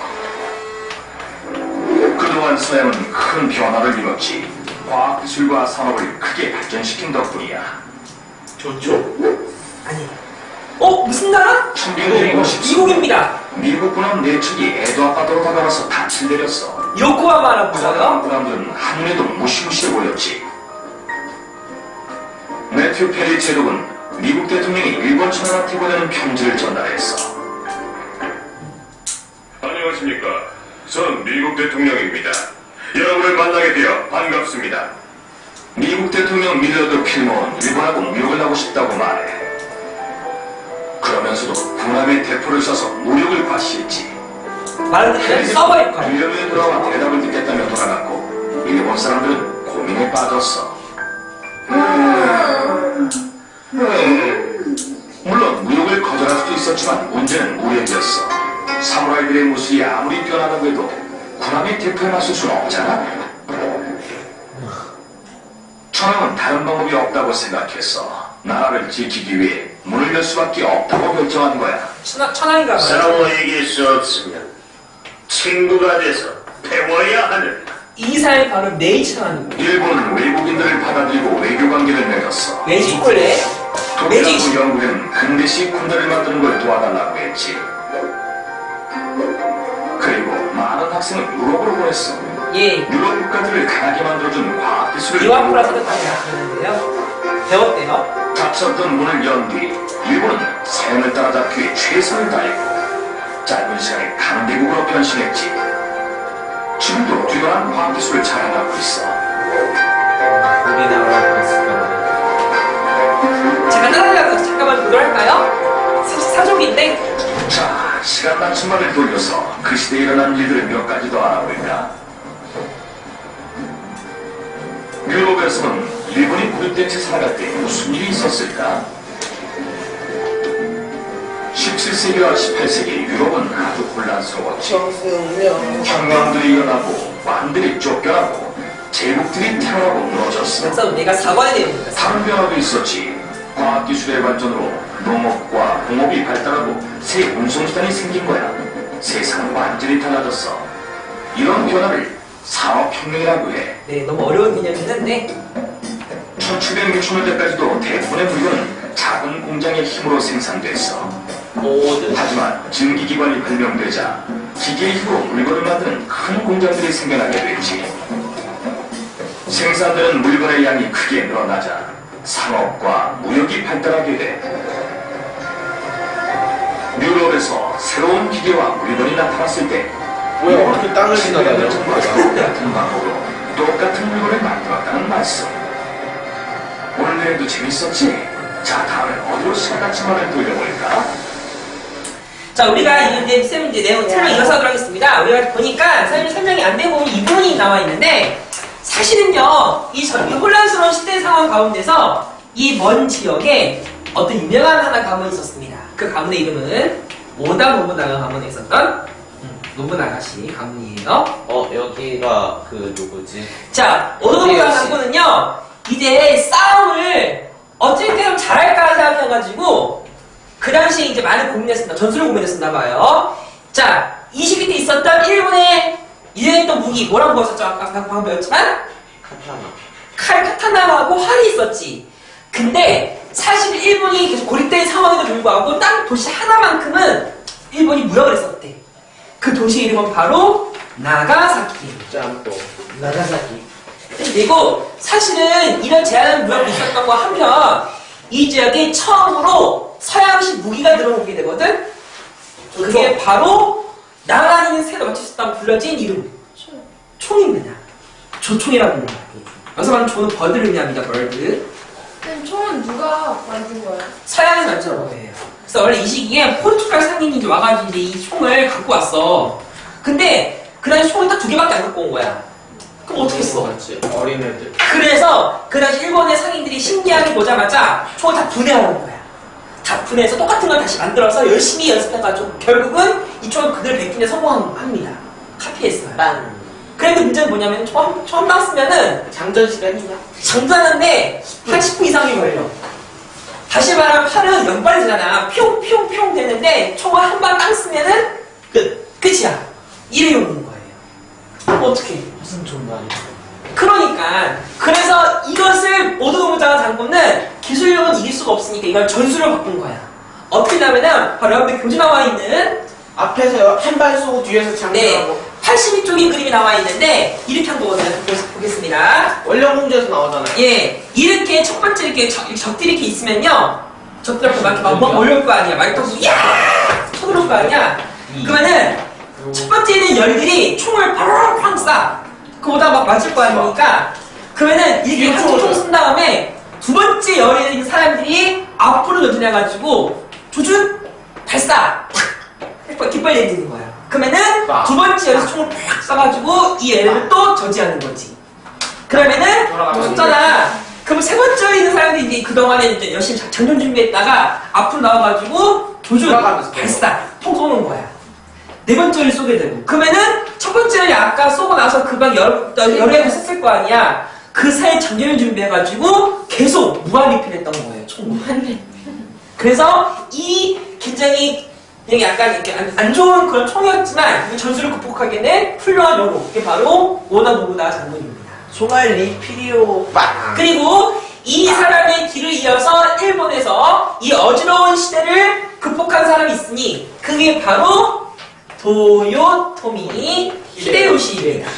그동안 서양은 큰 변화를 이뤘지. 과학기술과 산업을 크게 발전시킨 덕분이야. 좋죠. 아니. 무슨 나라? 1954년 미국입니다. 미국 군함 4척이 에도 앞바다로 다가와서 닻을 내렸어. 요코하마라고 서양 불러요. 군함들은 한눈에도 무시무시해 보였지. 매튜 페리 제독은 미국 대통령이 일본 천황한테 보내는 편지를 전달했어. 안녕하십니까. 전 미국 대통령입니다. 여러분을 만나게 되어 반갑습니다. 미국 대통령 밀러드 필모는 일본하고 무역을 하고 싶다고 말해. 그러면서도 군함의 대포를 쏴서 무력을 과시했지. 말을 그냥 써버릴 거야. 일본에 돌아와 대답을 듣겠다며 돌아갔고 일본 사람들은 고민에 빠졌어. 물론 무역을 거절할 수도 있었지만 문제는 무력이었어. 사무라이들의 무술이 아무리 뛰어나다고 해도 군함의 대포에 맞설 수는 없잖아. 천황은 다른 방법이 없다고 생각했어. 나라를 지키기 위해 문을 열 수밖에 없다고 결정한 거야. 천황인가 봐요. 싸워 이길 수 없으면 친구가 돼서 배워야 하는 이 사람이 바로 네이천황입니다. 일본은 외국인들을 받아들이고 외교관계를 맺었어. 매직 콜레. 매직. 도쿄하고 영국은 근대식 군대를 만드는 걸 도와달라고 했지. 그리고 많은 학생을 유럽으로 보냈어. 예. 유럽 국가들을 강하게 만들어준 과학기술을 이와쿠라서도 많이 나왔는데요. 배웠대요. 닫혔던 문을 연 뒤 일본은 사연을 따라잡기 위해 최선을 다했고 짧은 시간에 강대국으로 변신했지. 지금도 뛰어난 과학기술을 자랑하고 있어. 우리나라가 있을까? 제가 따라가서 잠깐만 보도할까요? 사족인데 자, 시간 단축만을 돌려서 그 시대에 일어난 일들을 몇 가지 더 알아볼까? 유럽에서는 일본이 고립된 채 살아갈 때 무슨 일이 있었을까? 17세기와 18세기 유럽은 아주 혼란스러웠지. 혁명들이 일어나고 왕들이 쫓겨나고 제국들이 태어나고 무너졌어. 역사는 내가 사과해야 됩니다. 다른 변화도 있었지. 과학기술의 발전으로 농업과 공업이 발달하고 새 운송수단이 생긴 거야. 세상은 완전히 달라졌어. 이런 변화를 산업혁명이라고 해. 네, 너무 어려운 개념이긴 한데 1760년대까지도 대부분의 물건은 작은 공장의 힘으로 생산됐어. 하지만 증기기관이 발명되자 기계의 힘으로 물건을 만드는 큰 공장들이 생겨나게 됐지. 생산되는 물건의 양이 크게 늘어나자 상업과 무역이 발달하게 돼. 유럽에서 새로운 기계와 물건이 나타났을 때 왜 어떻게 땅을 지나다녀? 같은 방법으로 똑같은 물건을 만들었다는 말씀. 오늘 여행도 재밌었지? 자, 다음에 어디로 시간같이만을 돌려볼까? 자, 우리가 이제 쌤 이제 내용 설명 이어서 하도록 하겠습니다. 우리가 보니까 설명이 안 되고 이론이 나와 있는데 사실은요 이 혼란스러운 시대 상황 가운데서 이 먼 지역에 어떤 유명한 하나 가문이 있었습니다. 그 가문의 이름은 오다 노부나가 가문에 있었던 노부나가시 가문이에요. 여기가 그 누구지? 자, 오다 노부나가 가문은요 이제 싸움을 어떻게 하면 잘할까 생각해가지고 그 당시에 이제 많은 고민했습니다. 전술을 고민했었나 봐요. 자, 이 시기 때 있었던 일본의 유행했던 무기 뭐라고 보였었죠? 아까 방금 배웠지만 카타나하고 활이 있었지. 근데 사실 일본이 계속 고립된 상황에도 불구하고 딱 도시 하나만큼은 일본이 무역을 했었대. 그 도시 이름은 바로 나가사키. 짬또. 나가사키. 그리고 사실은 이런 제한한 무역이 있었던 거 한편 이 지역에 처음으로 서양식 무기가 들어오게 되거든. 그게 바로 나라는 새로 맞출 수 있다고 불려진 이름 총입니다. 조총이라고 불립니다. 여기서 말하는 조는 버드를 의미합니다. 버드. 그럼 총은 누가 만든 거예요? 서양에서 만든 거예요. 그래서 원래 이 시기에 포르투갈 상인이 이제 와가지고 이제 이 총을 갖고 왔어. 근데 그 당시 총이 딱 2개밖에 안 갖고 온 거야. 그럼 어떻게 써? 어린애들. 그래서 그 당시 일본의 상인들이 신기하게 보자마자 총을 다 분해하는 거야. 다 분해해서 똑같은 걸 다시 만들어서 열심히 연습해가지고 결국은 이 총을 그대로 베끼는 성공합니다. 카피했어요. 그런데 문제는 뭐냐면 총 한 방 쓰면은 장전 시간이냐? 장전하는데 한 10분 이상이 걸려. 다시 말하면 팔은 연발이 되잖아. 뿅뿅뿅 되는데 총을 한 방 땅 쓰면은 끝이야. 이래 오는 거예요. 그럼 어떻게? 무슨 좋은 말이야. 그러니까 그래서 이것을 오도노부자 장군은 기술력은 이길 수가 없으니까 이걸 전술로 바꾼 거야. 어떻게 하냐면은 바로 여러분들 교재 나와 있는 앞에서 한 발 쏘고 뒤에서 네 장전하고. 82쪽인 그림이 나와 있는데 이렇게 한 거거든요. 보겠습니다. 원령공주에서 나오잖아요. 예, 이렇게 첫 번째 이렇게 적들이 이렇게 있으면요, 적들 앞에 막 올려올 거 아니야. 말떡 야 쳐들어올 거 아니야. 그러면은 첫 번째는 열들이 총을 바로 팡 쏴. 그거보다 막 맞을 거 아닙니까? 그러면은 이렇게 총 쏜 다음에 두 번째 열에 있는 사람들이 앞으로 전진해가지고 조준 발사 탁 깃발 내리는 거야. 그러면은 두 번째 열에서 총을 팍 쏴가지고 이 열을 또 저지하는 거지. 그러면은 쏘잖아. 그럼 세 번째 열에 있는 사람들이 이제 그동안에 이제 열심히 장전 준비했다가 앞으로 나와가지고 조준 발사 통 쏘는 거야. 네 번째 열을 쏘게 되고 그러면은 첫 번째 열이 아까 쏘고 나서 그방 여러 개를 썼을 거 아니야. 그 사이에 장전을 준비해가지고 계속 무한 리필했던 거예요. 총 무한 리필. 그래서 이 굉장히 약간 이렇게 안 좋은 그런 총이었지만 그 전술을 극복하기에는 훌륭한 영웅. 이게 바로 오다 노부나가 장군입니다. 총알 리필이요. 빵. 그리고 이 사람의 길을 이어서 일본에서 이 어지러운 시대를 극복한 사람이 있으니 그게 바로 도요토미 히데요시입니다.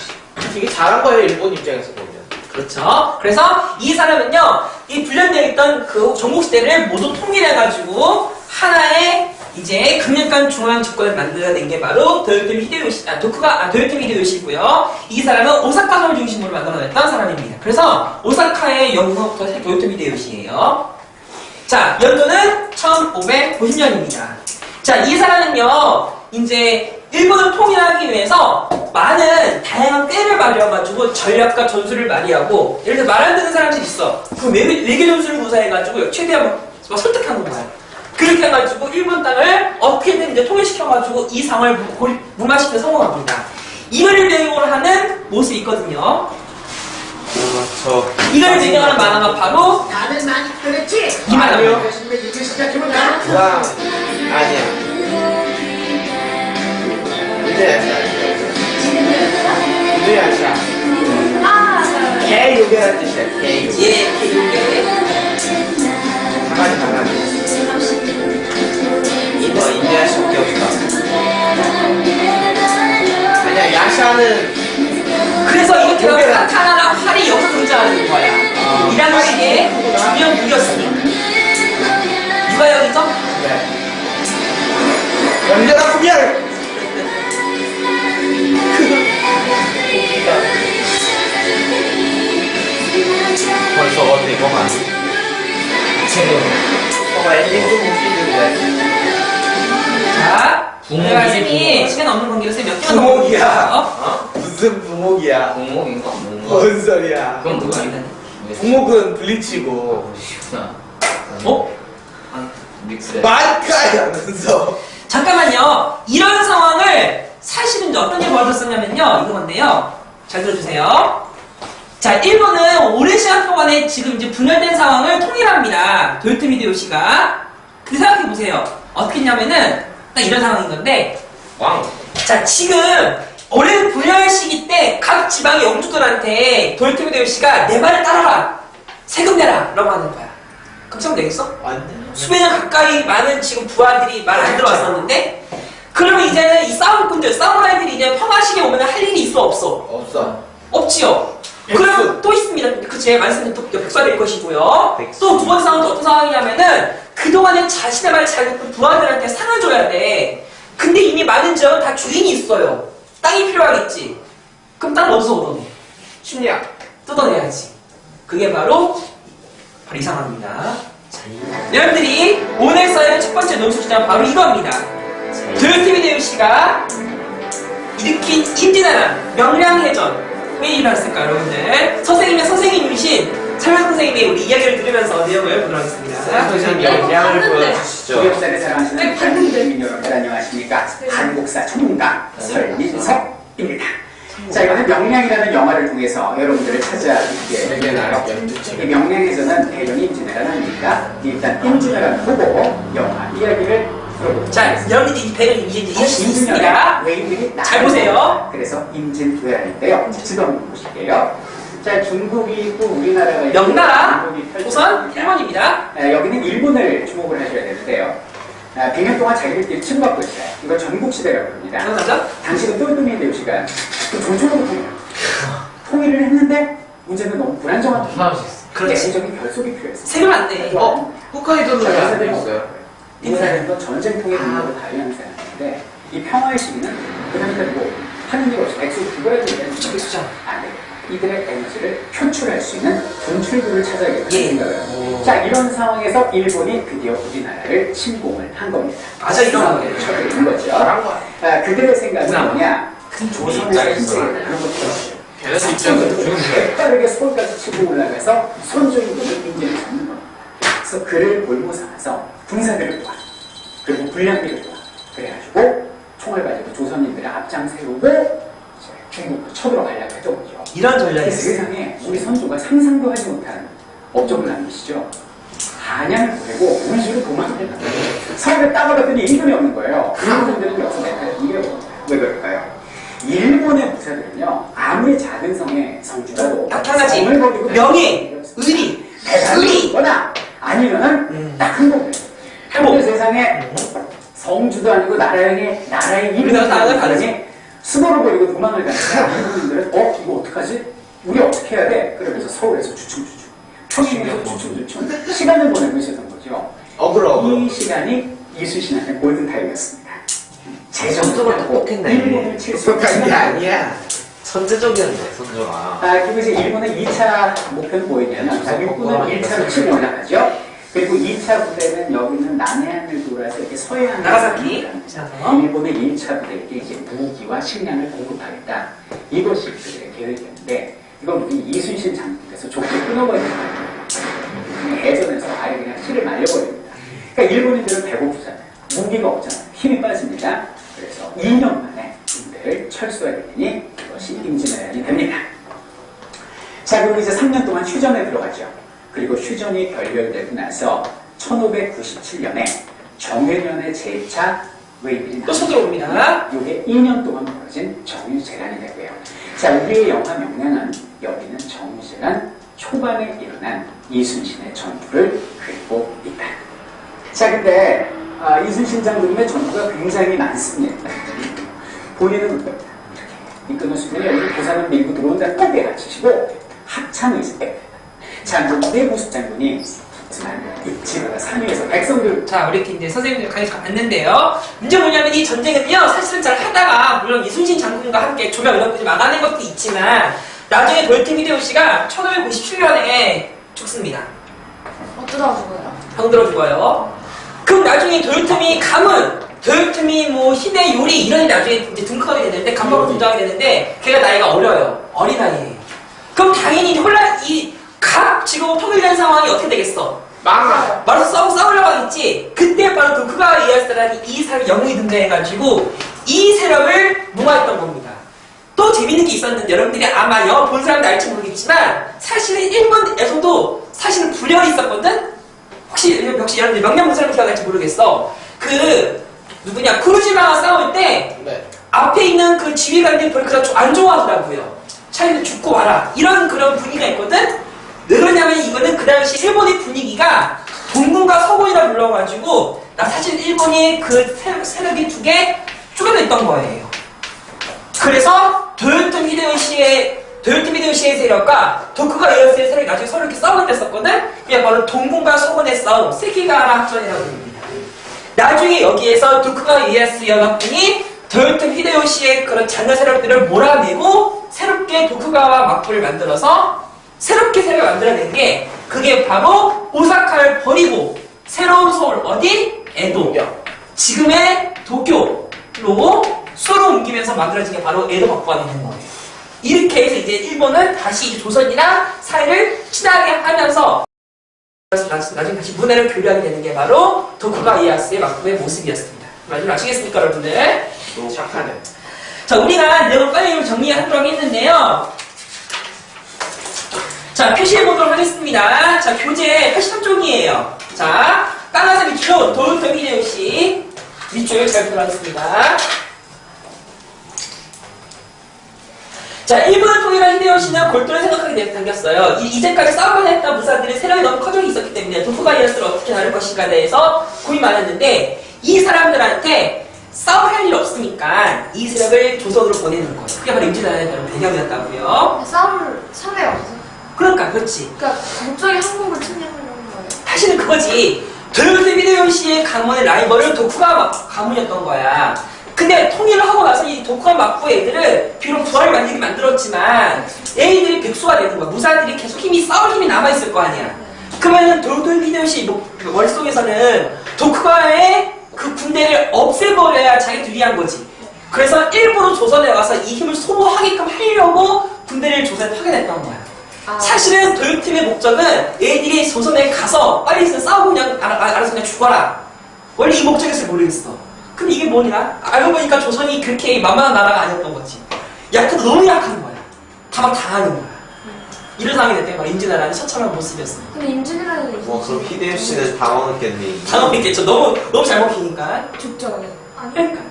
되게 잘한 거예요, 일본 입장에서 보면. 그렇죠. 그래서 이 사람은요, 이 분련되어 있던 그 전국시대를 모두 통일해가지고 하나의 이제 강력한 중앙 집권을 만들어낸 게 바로 도요토미 히데요시, 도요토미 히데요시고요. 이 사람은 오사카성을 중심으로 만들어냈던 사람입니다. 그래서 오사카의 영국부터 도요토미 히데요시예요. 자, 연도는 1590년입니다. 자, 이 사람은요, 이제 일본을 통일하기 위해서 많은 다양한 꾀를 발휘해가지고 전략과 전술을 많이 하고, 예를 들어 말 안 듣는 사람들이 있어. 그럼 외교 전술을 구사해가지고 최대한 막 설득하는 거야. 그렇게 해가지고 일본 땅을 어떻게든 이제 통일시켜가지고 이 상을 무마시키는 성공합니다. 이거를 배경으로 하는 모습이 있거든요. 이걸 배경으로 하는 만화가 바로 다들 많이 그랬지? 이 만화예요. 이제 시작해볼까? 와, 아니야. 이제 이제 아시아. 아, 개요괴라는 뜻이야. 개요괴. 예, 개요괴. 강아지. 이거 인디안 신기없다. 아니야, 야샤는 그래서 이렇게 하면 나타나는 활이 여기서 등장하는 거야. 이 당시에 중요한 무기였으니까. 유가역이죠? 열려라 구별. 벌써 어때 이거만. 저거 엔딩 좀 웃기는데. 자, 부모기, 내가 쌤이 부모기. 시간 없는 관계로 쌤 몇 개만 부모기야. 어? 무슨 부목이야? 공목인가? 뭔가? 뭔 소리야? 그건 누가 있나? 부목은 블리치고 쉽구나. 어? 믹스래. 마카야면서. 잠깐만요. 이런 상황을 사실은 이제 어떤 게 벌어졌었냐면요. 이건데요. 잘 들어주세요. 자, 일본은 오랜 시간 동안에 지금 이제 분열된 상황을 통일합니다. 도요토미 히데요시가. 근데 생각해보세요. 어떻게 했냐면은 딱 이런 상황인 건데 왕. 자, 지금 오랜 분열 시기 때 각 지방의 영주들한테 도요토미 히데요시가 내 말을 따라라. 세금 내라. 라고 하는 거야. 그럼 세금 내겠어? 완전. 수백 년 가까이 많은 지금 부하들이 말 안 들어왔었는데 그러면 이제는 이 싸움꾼들, 사무라이들이 이제 평화시계 오면 할 일이 있어 없어? 없어. 없지요. 백수. 그럼 또 있습니다. 그 제가 말씀드린 또 백수가 될 것이고요. 백수. 또 두 번째 상황은 어떤 상황이냐면은 그동안에 자신의 말을 잘 듣던 부하들한테 상을 줘야 돼. 근데 이미 많은 지역은 다 주인이 있어요. 땅이 필요하겠지. 그럼 땅 어디서 얻어내? 심리학. 뜯어내야지. 그게 바로 이 상황입니다. 여러분들이 오늘 써야 첫 번째 논술 주제는 바로 이겁니다. 도요토미 히데요시가 일으킨 임진왜란 명량해전 왜 일어났을까 여러분들? 선생님이신 차명 선생님이 우리 이야기를 들으면서 내용을 보도록 하겠습니다. 선생님 영향을 보여주시죠. 조경사를 사랑하시는 네, 한국 봤는데. 국민 여러분들 안녕하십니까? 한국사 전문가 설민석입니다. 자, 이번에 명량이라는 영화를 통해서 여러분들을 찾아뵙게 되는데요. 이 명량에서는 배경이 임진왜란 아닙니까? 일단 임진왜란 보고 영화 이야기를 들어보겠습니다. 자, 여러분들이 이 배를 이제 이해하실 임진왜란 있습니다. 외인들이 잘 보세요. 그래서 임진왜란인데요. 지도 한번 보실게요. 자, 중국이 있고 우리나라가 있고 명나라, 중국이 펼쳐집니다. 조선, 일본입니다. 여기는 일본을 주목을 하셔야 되는데요. 100년 동안 자기들끼리 치고받고 있어요. 이걸 전국시대라고 합니다. 기억나죠? 당시는 도요토미 히데요시가 조조로 통일을 했는데 문제는 너무 불안정한 그렇지. 내부적인 결속이 필요했어요. 세금 안 내. 홋카이도는 왜 안 돼 있어요? 이 사람은 전쟁 통일 능력을 발휘하는 사람인데 이 평화의 시기는 그다음에 뭐 하는 일 없이 백수 죽어야 되는 그쵸, 백수죠. 안 돼. 이들의 에너지를 표출할 수 있는 분출구를 찾아야겠다는 예. 생각을. 자, 이런 상황에서 일본이 드디어 우리나라를 침공을 한 겁니다. 맞아, 이런 거예요. 쳐들은 거죠. 그들의 생각은 뭐냐? 조선의 힘을 그런 것처럼 걔네들 입장에서 빠르게 서울까지 치고 올라가서 선조임금을 인정을 잡는 겁니다. 그래서 그를 볼모 삼아서 군사들을 도와, 그리고 불량기를 도와. 그래가지고 총을 가지고 조선인들의 앞장 세우고 중국으로 쳐들어가려고 했던 거죠. 이런 그 전략이 있어요. 세상에 우리 선조가 상상도 하지 못한 업적을 남기시죠. 한양을 보내고 운수를 도망을 했다. 서울에 따라갔더니 임금이 없는 거예요. 일본인들은 여기서 내가 이게 왜 그럴까요? 일본의 부사들은요, 아무리 작은 성에 성주라도 나타나지. 성을 거두고 명예, 의리, 대단히 있거나 아니면은 딱 한국이에요. 한국 세상에 성주도 아니고 나라의 이름이 우리나라 나라가 다르니 수도를 버리고 도망을 가니까 일본인들은 이거 어떡하지? 우리 어떻게 해야 돼? 그러면서 서울에서 주춤주춤 평양에서 주춤주춤 시간을 보내고 있었던 거죠. 이 시간이 이순신한테 골든타임이었습니다. 선조가 똑똑했네. 일본을 칠수 똑똑한 게 아니야. 천재적이었네 선조가. 그리고 이제 일본의 2차 목표는 뭐였냐면 일본은 1차로 치고 올라가죠. 그리고 2차 부대는 여기는 남해안을 돌아서 이렇게 서해안을 나가사키. 가면서 일본의 1차 부대에게 이제 무기와 식량을 공급하겠다. 이것이 그들의 계획이었는데 이건 우리 이순신 장군께서 좋게 끊어버리는 거예요. 해전에서 아예 그냥 씨를 말려버립니다. 그러니까 일본인들은 배고프잖아요. 무기가 없잖아요. 힘이 빠집니다. 그래서 2년 만에 군대를 철수하게 되니 이것이 임진왜란이 됩니다. 자, 그리고 이제 3년 동안 휴전에 들어가죠. 그리고 휴전이 결렬되고 나서 1597년에 정해년의 제2차 외인들이 또 쳐들어옵니다. 이게 2년 동안 벌어진 정유재란이 되고요. 자, 우리의 영화 명량은 여기는 정시간 초반에 일어난 이순신의 전투를 그리고 있다. 자, 근데 이순신 장군님의 전투가 굉장히 많습니다. 본인은 이렇게 이끄는 순간에 여기 부산을 밀고 들어온다 꼭 해가지고 합창을 있을 때 장군의 무수 장군이 지나가 상위에서 백성들 자, 우리 이제 선생님들 강의 갔는데요. 문제 뭐냐면 이 전쟁은요, 사실은 잘 하다가, 물론 이순신 장군과 함께 조명 이런 것들이 망하는 것도 있지만, 나중에 도요토미 히데요시가 1597년에 죽습니다. 어쩌다가 죽어요? 병들어 죽어요. 그럼 나중에 도요토미 가문, 도요토미 뭐 히데요리 이런 애 나중에 이제 등극하게 되는데, 간방으로 등장하게 되는데, 걔가 나이가 어려요. 어린 나이에요. 그럼 당연히 각 지금 통일된 상황이 어떻게 되겠어? 말아서 싸우려고 하겠지. 그때 바로 도쿠가와 이에야스라는 이 사람이 영웅이 등장해가지고 이 세력을 무마했던 겁니다. 또 재밌는 게 있었는데 여러분들이 아마 영화 본 사람도 알지 모르겠지만 사실은 일본에서도 사실은 불열이 있었거든? 혹시 여러분들 명령문사를 기억할지 모르겠어. 누구냐 쿠루지마와 싸울 때 앞에 있는 그 지휘관들이 별로 그렇게 안 좋아하더라고요. 차라리 죽고 와라 이런 그런 분위기가 있거든? 왜 그러냐면 이거는 그 당시 일본의 분위기가 동군과 서군이라 불러가지고 사실 일본이 그 세력이 두 개 쪼개져 던 거예요. 그래서 도요토미 히데요시의 세력과 도쿠가와 이에야스의 세력이 나중에 서로 이렇게 싸우게 됐었거든? 그게 바로 동군과 서군의 싸움, 세키가와라 합전이라고 합니다. 나중에 여기에서 도쿠가와 이에야스 연합군이 도요토미 히데요시의 그런 잔여 세력들을 몰아내고 새롭게 도쿠가와 막부를 만들어서 새롭게 세력을 만들어낸 게 그게 바로 오사카를 버리고 새로운 서울 어디? 에도. 지금의 도쿄로 수로 옮기면서 만들어진 게 바로 에도 막부가 되는 거예요. 이렇게 해서 이제 일본은 다시 이제 조선이랑 사이를 친하게 하면서 나중에 다시 문화를 교류하게 되는 게 바로 도쿠가와 이에야스의 막부의 모습이었습니다. 말씀 아시겠습니까, 여러분들? 너무 착하네. 자, 우리가 내용 빨리 정리하도록 했는데요. 자, 표시해보도록 하겠습니다. 자, 교재 83쪽이에요. 자, 까나사 밑줄, 도요토미 히데요시. 밑줄 잘 보도록 하겠습니다. 자, 일본을 통일한 히데요시는 골똘히 생각하게 당겼어요. 이제까지 싸움을 했던 무사들의 세력이 너무 커져 있었기 때문에 도쿠가와 이에야스를 어떻게 다룰 것인가에 대해서 고민이 많았는데 이 사람들한테 싸울 일 없으니까 이 세력을 조선으로 보내는 거예요. 그게 바로 임진왜란의 바로 배경이었다고요. 싸울 상대가 없어요. 그러니까 그렇지. 그러니까 목적이 한국을 침략하려는 거예요. 사실은 그거지. 도요토미 히데요시의 가문의 라이벌은 도쿠가와 가문이었던 거야. 근데 통일을 하고 나서 이 도쿠가와 막부 애들을 비록 부활을 만들었지만 애들이 백수가 되는 거야. 무사들이 계속 싸울 힘이 남아있을 거 아니야. 그러면은 도요토미 히데요시 머릿속에서는 도쿠가와의 그 군대를 없애버려야 자기들 유리한 거지. 그래서 일부러 조선에 와서 이 힘을 소모하게끔 하려고 군대를 조선에 파견했던 거야. 사실은 도요토미의 목적은 얘들이 조선에 가서 빨리 싸우고 그냥 알아서 그냥 죽어라. 원래 이 목적이었을 모르겠어. 근데 이게 뭐냐? 알고 보니까 조선이 그렇게 만만한 나라가 아니었던 거지. 너무 약한 거야. 다 막 당하는 거야. 이런 상황이 됐던 거야. 임진왜란의 처참한 모습이었습니다. 근데 임진왜란은 그럼 히데요시는 당황했겠니? 당황했겠죠. 너무 잘 먹히니까. 죽죠. 아니. 그러니까.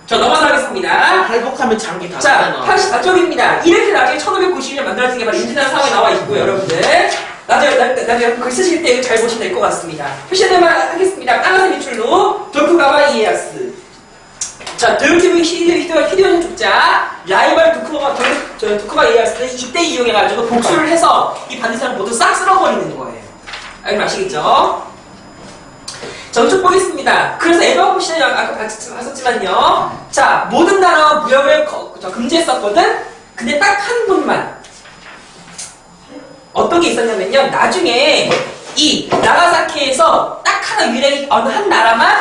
자, 넘어가겠습니다. 할복하면 장기 다 자, 잖아 84쪽입니다. 이렇게 나중에 1590년 만들어진 게 바로 임진왜란 상황에 나와 있고요, 여러분들. 나중에 글 쓰실 때 잘 보시면 될 것 같습니다. 표시해드리만 하겠습니다. 까나사 밑줄로 도쿠가와 이에야스. 자, 도요토미 히데요시 죽자 라이벌 도쿠가와 이에야스는 이때 이용해가지고 복수를 해서 이 반대사람 모두 싹 쓸어버리는 거예요. 알고 아시겠죠? 전축 보겠습니다. 그래서 에드워드 씨는 아까 봤었지만요. 자, 모든 나라와 무역을 금지했었거든? 근데 딱 한 분만. 어떤 게 있었냐면요. 나중에 이 나가사키에서 딱 하나 유일하게 어느 한 나라만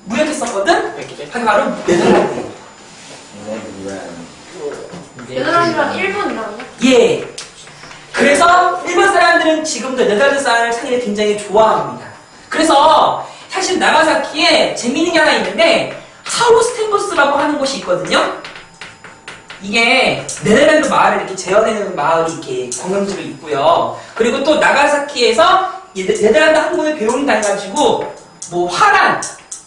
무역했었거든? 그게 바로 네덜란드예요. 네덜란드랑 일본이랑요? 예. 그래서 일본 사람들은 지금도 네덜란드 사람을 상인을 굉장히 좋아합니다. 그래서 사실 나가사키에 재미있는 게 하나 있는데 하우스텐보스라고 하는 곳이 있거든요. 이게 네덜란드 마을을 이렇게 재현해놓은 마을이 이렇게 관광지로 있고요. 그리고 또 나가사키에서 네덜란드 항공을 배운다 해가지고 뭐 화란,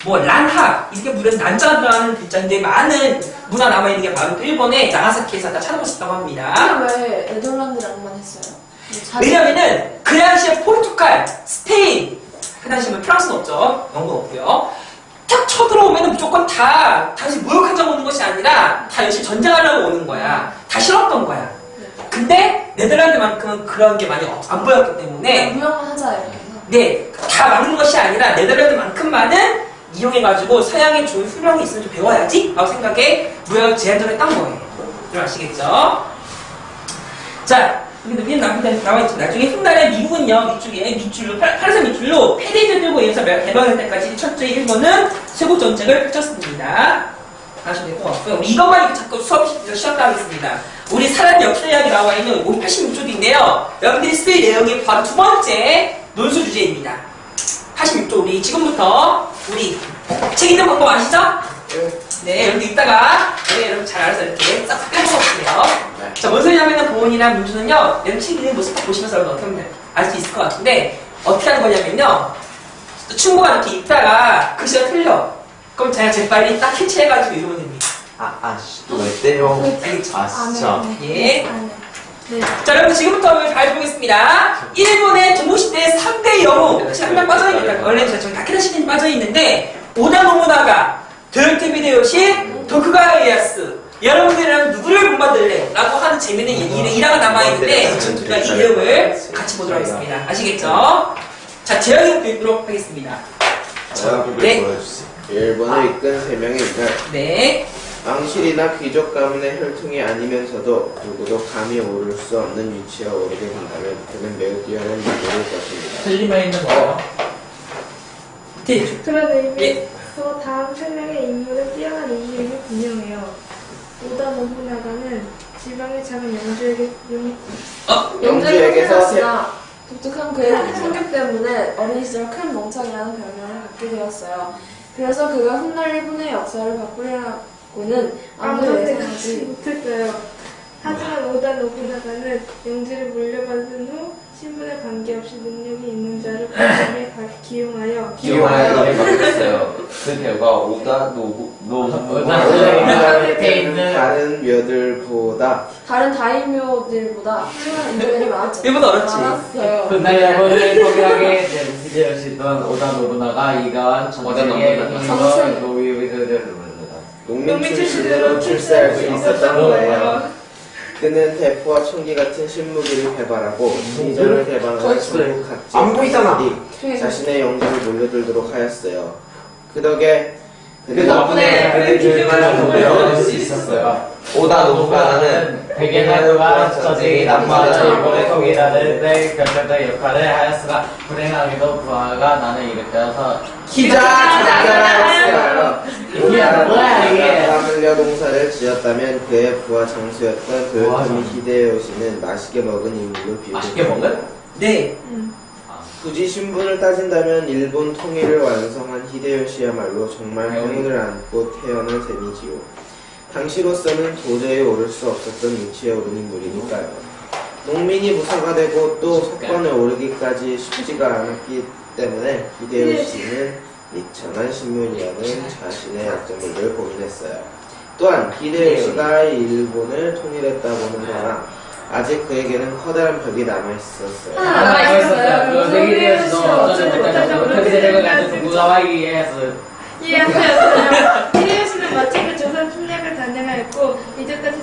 뭐 란하 이게 무려 난자라는 글자인데 많은 문화 남아있는 게 바로 일본의 나가사키에서 다 찾아볼 수 있다고 합니다. 근데 왜 네덜란드랑만 했어요? 왜냐면은 그 당시에 포르투갈, 스페인, 그 당시에 프랑스는 없죠. 영국은 없고요. 딱 쳐들어오면 무조건 다 당시 무역하자고 오는 것이 아니라 다 열심히 전쟁하려고 오는 거야. 다 싫었던 거야. 근데 네덜란드만큼은 그런 게 많이 안 보였기 때문에 무역만 하자 이렇게 해서. 네, 다 막는 것이 아니라 네덜란드만큼만은 이용해가지고 서양의 좋은 훌륭한 게 있으면 좀 배워야지 라고 생각에 무역 제한을 했던 거예요. 좀 아시겠죠? 자, 여기 위에 나와있죠. 나중에 훗날에 미국은요, 밑줄로, 파란색 밑줄로 패대제들과 의해서 개방할 때까지 철저히 일본은 세국 전쟁을 펼쳤습니다. 아시면 될 것 같고요. 우리 이것만 이렇게 자꾸 수업 쉬었다 하겠습니다. 우리 사람 역사이야기 나와 있는 86쪽인데요. 여러분들이 쓸 내용이 바로 두 번째 논술 주제입니다. 86쪽 우리 지금부터 우리 책 읽는 방법 아시죠? 네, 여러분들 이따가 여러분 잘 알아서 이렇게 싹 빼먹어보세요. 자, 뭔 소리냐면은 보온이랑 문주는요, 여러분 책 읽는 모습 딱 보시면서 여러분 어떻게 하면 알 수 있을 것 같은데 어떻게 하는 거냐면요, 충고가 이렇게 읽다가 글씨가 틀려. 그럼 제가 재빨리 딱 캐치해가지고 읽으면 됩니다. 왜 때려? 아, 진짜. 예. 네. 자, 여러분 지금부터 발표보겠습니다. 일본의 전국시대 3대 영웅 한 명 빠져있는데 원래 저기 다케다 시대に빠져있는데 오다 노부나가, 도요토 히데요시, 도쿠가와 이에야스 여러분들이랑 누구를 본받을래? 라고 하는 재미있는 일화가 남아있는데 우리가 이 내용을 같이 보도록 하겠습니다. 아시겠죠? 자, 제형이 보도록 하겠습니다. 네. 보여주세요. 일본을 이끈 3명의 인물. 네. 왕실이나 귀족 가문의 혈통이 아니면서도 누구도 감히 오를 수 없는 위치에 오르게 된다면 그는 매우 뛰어난 인물일 것입니다. 틀리면 있는 거예요. 네. 그런 의미에서 다음 3명의 인물은 뛰어난 인물임이 분명해요. 오다 노부나가는 지방의 작은 영주에게서 영주에게서 독특한 그의 성격 때문에 어린 시절 큰 멍청이라는 별명을 갖게 되었어요. 그래서 그가 훗날 일본의 역사를 바꾸려고는 아무도 예상하지 못했어요. 하지만 오다 노부나가는 영주를 물려받은 후 신분에 관계없이 능력이 있는 자를 국정에 기용하여 이름을 바꿨어요. 그 결과 오다 앞에 있는 다른 묘들보다 다른 다이묘들보다 훌륭한 인재들이 일본어 어렵지? 많았어요. 그날 일본을 통일하게 된 히데요시던 오다 노부나가 이가한 전쟁에 이기서 노위를 농민 출신으로 출세할 수 있었던 거예요. 그는 대포와 총기 같은 신무기를 개발하고 시절을 개방한 전국 안 보이잖아. 각지 자신의 영주를 물려들도록 하였어요. 그 덕분에 그 기준을 보여줄 수 있었어요. 오다 노부나가는 백예나루가 전쟁이 남마다 일본의 통일하는 데 결정적인 역할을 하였으나 불행하게도 부하가 난을 일으켜서 기자 장자라였어요. 이게 뭐야 이게. 라물려 농사를 지었다면 그의 부하 장수였던 도요토미 히데요시는 맛있게 먹은 인물로 맛있게 먹은? 네. 굳이 신분을 따진다면 일본 통일을 완성한 히데요시야말로 정말 행운을 안고 태어난 셈이지요. 당시로서는 도저히 오를 수 없었던 위치에 오른 인물이니까요. 농민이 무사가 되고 또 석권에 오르기까지 쉽지가 않았기 때문에 히데요시는 미천한 신문이라는 자신의 약점을 고민했어요. 또한 히데요시가 일본을 통일했다고는 하나 아직 그에게는 커다란 벽이 남아있었어요. 남아있었어요. 그 히데요시도 어쩌지 못하고 그 세력을 가진 도쿠가와 이에야스 이해하였어요. 히데요시는 마치 그 조선 침략을 단행하였고 이제까지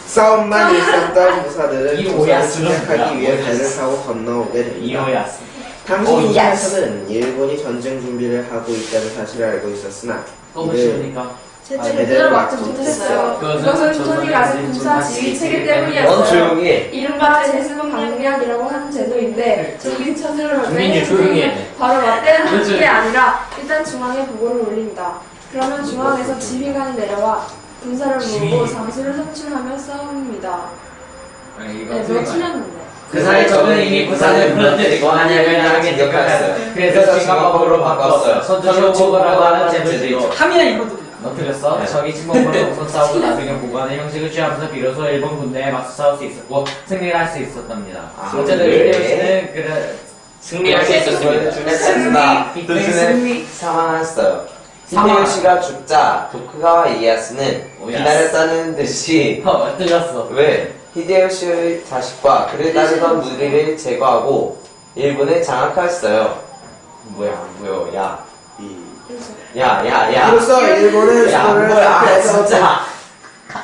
싸움만 있었던 무사들은 이 조선을 오야스는 침략하기 위해 뭐야? 배를 타고 건너오게 됩니다. 이오야스. 당시 조선에서는 일본이 전쟁 준비를 하고 있다는 사실을 알고 있었으나 또 보십니까? 제대로 막지 못했어요. 그것은 조선이 가진 군사 지휘 체계 넌 때문이었어요. 조용히 해. 이른바 제수금 방명이라고 하는 제도인데 정규 처세를 주민이 조용히 해. 바로 맞대는 그렇지. 게 아니라 일단 중앙에 보고를 올립니다. 그러면 중앙에서 지휘관이 내려와 군사를 모으고 장수를 선출하며 싸웁니다. 네, 몇 틀렸는데. 그 사이 적은 이미 부산을 무너뜨리고 한약을 하게 되었어요. 그래서 진강법으로 바꿨어요. 선조로 보고라고 하는 제도도 있죠. 함이나 이것도 너 틀렸어? 적이 침범으로 우선 싸우고 나중에 보관의 형식을 취하면서 비로소 일본 군대에 맞서 싸울 수 있었고 승리를 할 수 있었답니다. 어쨌든 히데요시는 승리할 수 있었습니다. 했습니다. 도중에 사망했어요. 히데요시가 죽자 도쿠가와 이에야스는 오, 야스. 기다렸다는 듯이 틀렸어. 왜 히데요시의 자식과 그를 따르던 무리를 제거하고 일본을 장악하였어요. 뭐야 야. 이로써 일본은 야, 수도를 뭐야, 사퇴해서 진짜.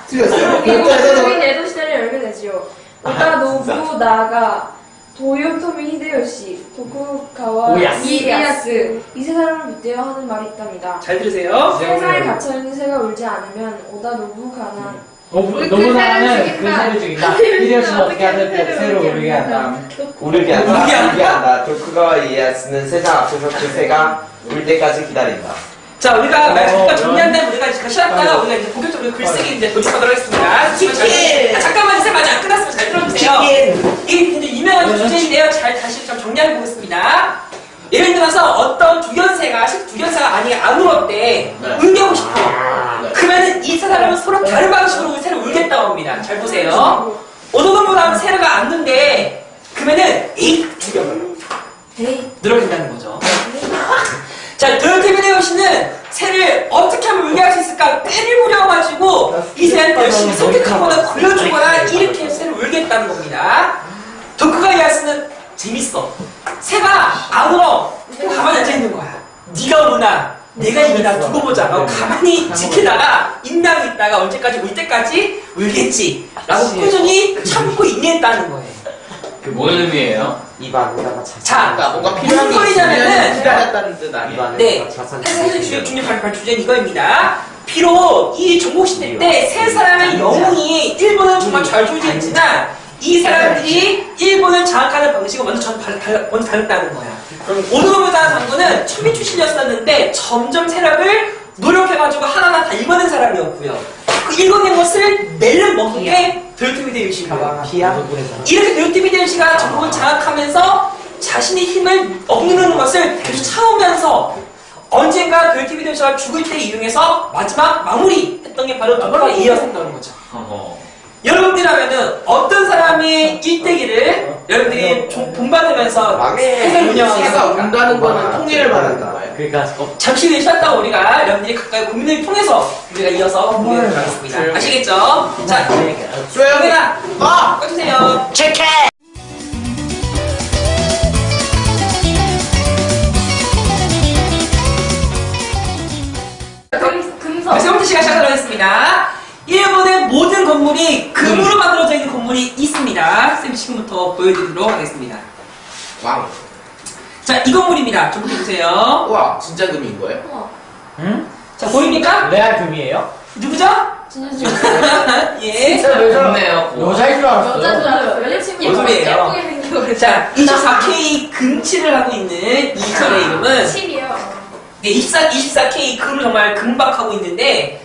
틀렸어요. 일본적인 에도 시대를 열게 되지요. 오다 진짜. 노부나가 도요토미 히데요시, 도쿠가와 오야스. 이에야스 이 세 사람을 빗대어 하는 말이 있답니다. 잘 들으세요. 세상에 갇혀있는 새가 울지 않으면 오다 노부가나 너무나는 그 새를 죽인다. 히데요시는 어떻게 하든 새로 오르게 한다. 우르게 한다. 도쿠가와 이에야스는 세상 앞에서 그 새가 울 때까지 기다린다. 자, 우리가 잠깐 정리한 다음에 우리가 이제 쉬었다가 우리가 이제 본격적으로 글쓰기 이제 돌입하도록 하겠습니다. 치킨! 잠깐만 쌤 아직 안 끝났으면 잘 들어주세요. 이게 굉장히 유명한 주제인데요. 잘 다시 좀 정리해 보겠습니다. 예를 들어서 어떤 두견새가 안 울었대. 울고 싶어. 그러면은 이 세 사람은 서로 다른 방식으로 새를 울겠다고 합니다. 잘 보세요. 어느 것보다 새가 안 눈데 그러면은 이 죽여버려. 늘어간다는 거죠. 자, 도요토미데요시는 새를 어떻게 하면 울게 할 수 있을까 떼를 부려가지고 이 새한테 열심히 선택하거나 굴려주거나 이렇게 해서 새를 울겠다는 겁니다. 도쿠가 이에야스는 재밌어. 새가 안 울어. 가만히 앉아있는 거야. 네가 우나 내가 이기나 두고 보자 라고 가만히 지키다가 인당 있다가 언제까지 울 때까지 울겠지 라고 꾸준히 참고 인내했다는 거예요. 그 무슨 의미예요? 입 안에다가 자, 뭔가 무슨 소리냐면은 기다렸다는 뜻 아니에요? 네, 사실 중요 발표 주제는 이거입니다. 비록 이 전국시대 때 세 사람의 영웅이 일본을 정말 잘 조지했지만 이 사람들이 일본을 장악하는 방식은 먼저 다녔다는 거야. 오노부다 장군은 천민 출신이었었는데 점점 세력을 노력해가지고 하나하나 다 읽어낸 사람이었고요. 그 읽어낸 것을 멜름 먹은 게 도요토미데요시입니다. 이렇게 도요토미데요시가 전국을 장악하면서 자신의 힘을 억누르는 것을 계속 참으면서 언젠가 도요토미데요시가 죽을 때 이용해서 마지막 마무리했던 게 바로 도쿠가와 이에야스였다는 거죠. 여러분들이라면은 어떤 사람의 일대기를 여러분들이 본받으면서 회사를 운영하고 새가 있습니까? 운다는 거는 통일을 말하는 거예요. 그러니까 잠시 후에 쉬었다가 우리가 여러분들이 각각의 고민을 통해서 우리가 이어서 보도록 하겠습니다. 아시겠죠? 자, 소영이나 꺼주세요. 체크! 금성. 세번째 시간 시작하도록 하겠습니다. 일본의 모든 건물이 금으로 만들어져 있는 건물이 있습니다. 쌤 지금부터 보여드리도록 하겠습니다. 왕. 자, 이 건물입니다. 좀 보세요. 우와, 진짜 금인 거예요? 응? 자, 보입니까? 레알 금이에요? 누구죠? 예. 좋네요. 여자인 줄 알았어요. 여자인 줄 알았어요. 여자친구 뭔 소리예요? 예쁘게 생겨가지고. 자, 24K 금칠을 하고 있는 이 절의 이름은 7이요. 네, 24K 금을 정말 금박하고 있는데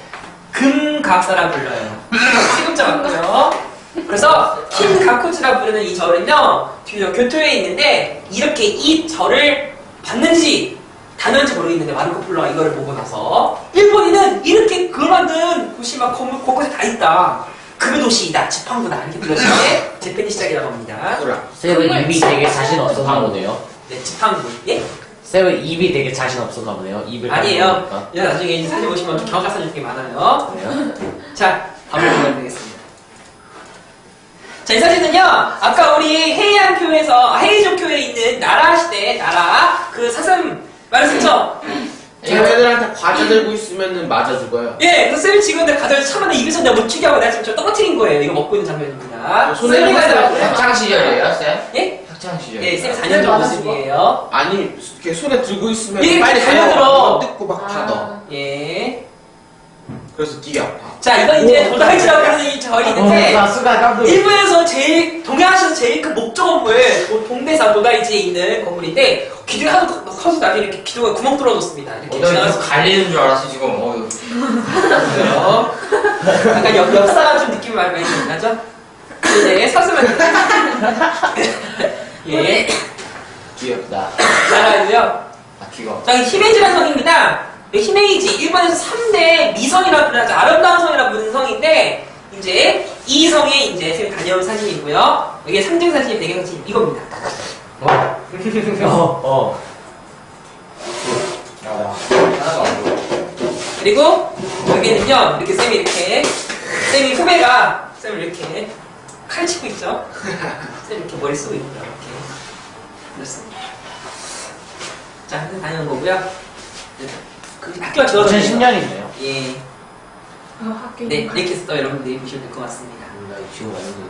금갑사라 불러요. 시금자 맞고요. 그래서 킨가쿠즈라 부르는 이 절은요, 뒤로 교토에 있는데 이렇게 이 절을 봤는지 다녔는지 모르겠는데 마르코 폴로가 이거를 보고 나서 일본인은 이렇게 금 만든 곳이 막 건물 곳곳에 다 있다. 금의 도시이다. 지팡구다. 이렇게 불렀을 때 재팬이 시작이라고 합니다. 쌤은 입이 되게 자신 없었나 보네요. 네, 지팡구. 예? 쌤은 입이 되게 자신 없었나 보네요. 입을 아니에요. 야, 나중에 이제 사진 보시면 좀 정확한 사진 되게 많아요. 자, 다음으로 보여드리겠습니다. 자, 이 사진은요, 아까 우리 헤이족교에 있는 나라 시대, 그 사슴 말했었죠? 애들한테 과자 들고 있으면 맞아 죽어요. 예, 그래서 쌤이 지금 내 가져서 참아내 입에서 내가 못 튀게 하고 내가 지금 저 떨어뜨린 거예요. 이거 먹고 있는 장면입니다. 손에 쌤이 가져가고요. 학창 시절이에요, 쌤? 예? 학창 시절. 예, 쌤이 4년 전 모습이에요. 아니, 이렇게 손에 들고 있으면 이게 빨리 달려들어. 뜯고 막 받아. 예. 그래서 되게 아파. 자, 이건 이제 도다이지라고 하는 이 절이 있는데, 나 순간 깜짝 일본에서 동해안에서 제일 큰 목조 건물, 동대사 도다이지에 있는 건물인데, 기둥이 하도 커서 나중에 이렇게 기둥에 구멍 뚫어줬습니다. 이렇게 나 지나가서 계속 갈리는 줄 알았어, 지금. 있어요. 약간 역사가 좀 느낌이 많이 나죠? 이제 사슴은 예, 귀엽다. 나라고요. 아, 귀여워. 자, 히메이지라는 성입니다. 히메이지, 일본에서 3대 미성이라고 부르는 아름다운 성이라고 부르는 성인데, 이제 이 성에 이제 쌤이 다녀온 사진이고요. 이게 상징 사진, 배경 사진 이겁니다. 어. 하나도 안 보여. 그리고 여기는요, 이렇게 쌤이 후배가 쌤을 이렇게 칼 치고 있죠. 쌤 이렇게 머리 쓰고 있고요. 이렇게. 그렇습니다. 자, 학교 다니는 거고요. 그 학교가 지어져 2010년이네요. 예. 학교 네, 이렇게 해서 여러분들이 보시면 될 것 같습니다. 지금 완전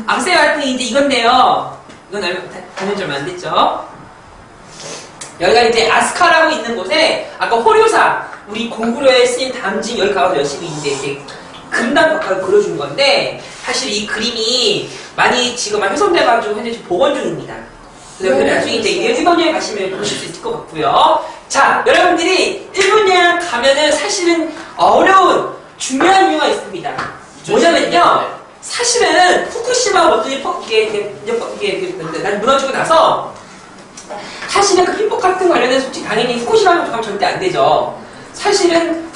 악세 같은 이제 이건데요. 이건 다닌 지 얼마 안 됐죠. 여기가 이제 아스카라고 있는 곳에 아까 호류사 우리 공부로에 쓰인 담진 여기 가서 열심히 이제 이렇게 금단 벽화를 그려준 건데 사실 이 그림이 많이 지금 훼손돼가지고 현재 지금 복원 중입니다. 그래서 나중에 이제 일본 여행 가시면 보실 수 있을 것 같고요. 자, 여러분들이 일본 여행 가면은 사실은 어려운 중요한 이유가 있습니다. 뭐냐면요. 사실은 후쿠시마 원전이 무너지고 나서 사실은 그 핀폭 같은 관련해서 솔직히 당연히 후쿠시마만 가면 절대 안 되죠. 사실은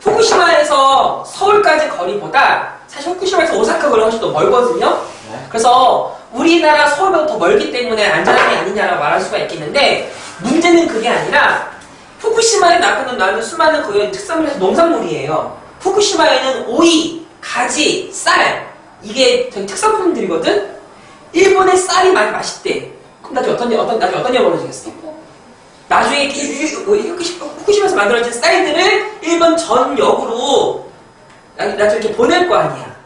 후쿠시마에서 서울까지 거리보다 사실 후쿠시마에서 오사카 거리가 훨씬 더 멀거든요. 그래서 우리나라 서울보다 더 멀기 때문에 안전한 게 아니냐라고 말할 수가 있겠는데 문제는 그게 아니라 후쿠시마에 나는 수많은 그 특산물에서 농산물이에요. 후쿠시마에는 오이, 가지, 쌀 이게 저희 특산품들이거든. 일본의 쌀이 많이 맛있대. 그럼 나중에 어떤 일이 벌어지겠어? 나중에 후쿠시마에서 만들어진 쌀들을 일본 전역으로 나중에 이렇게 보낼 거 아니야.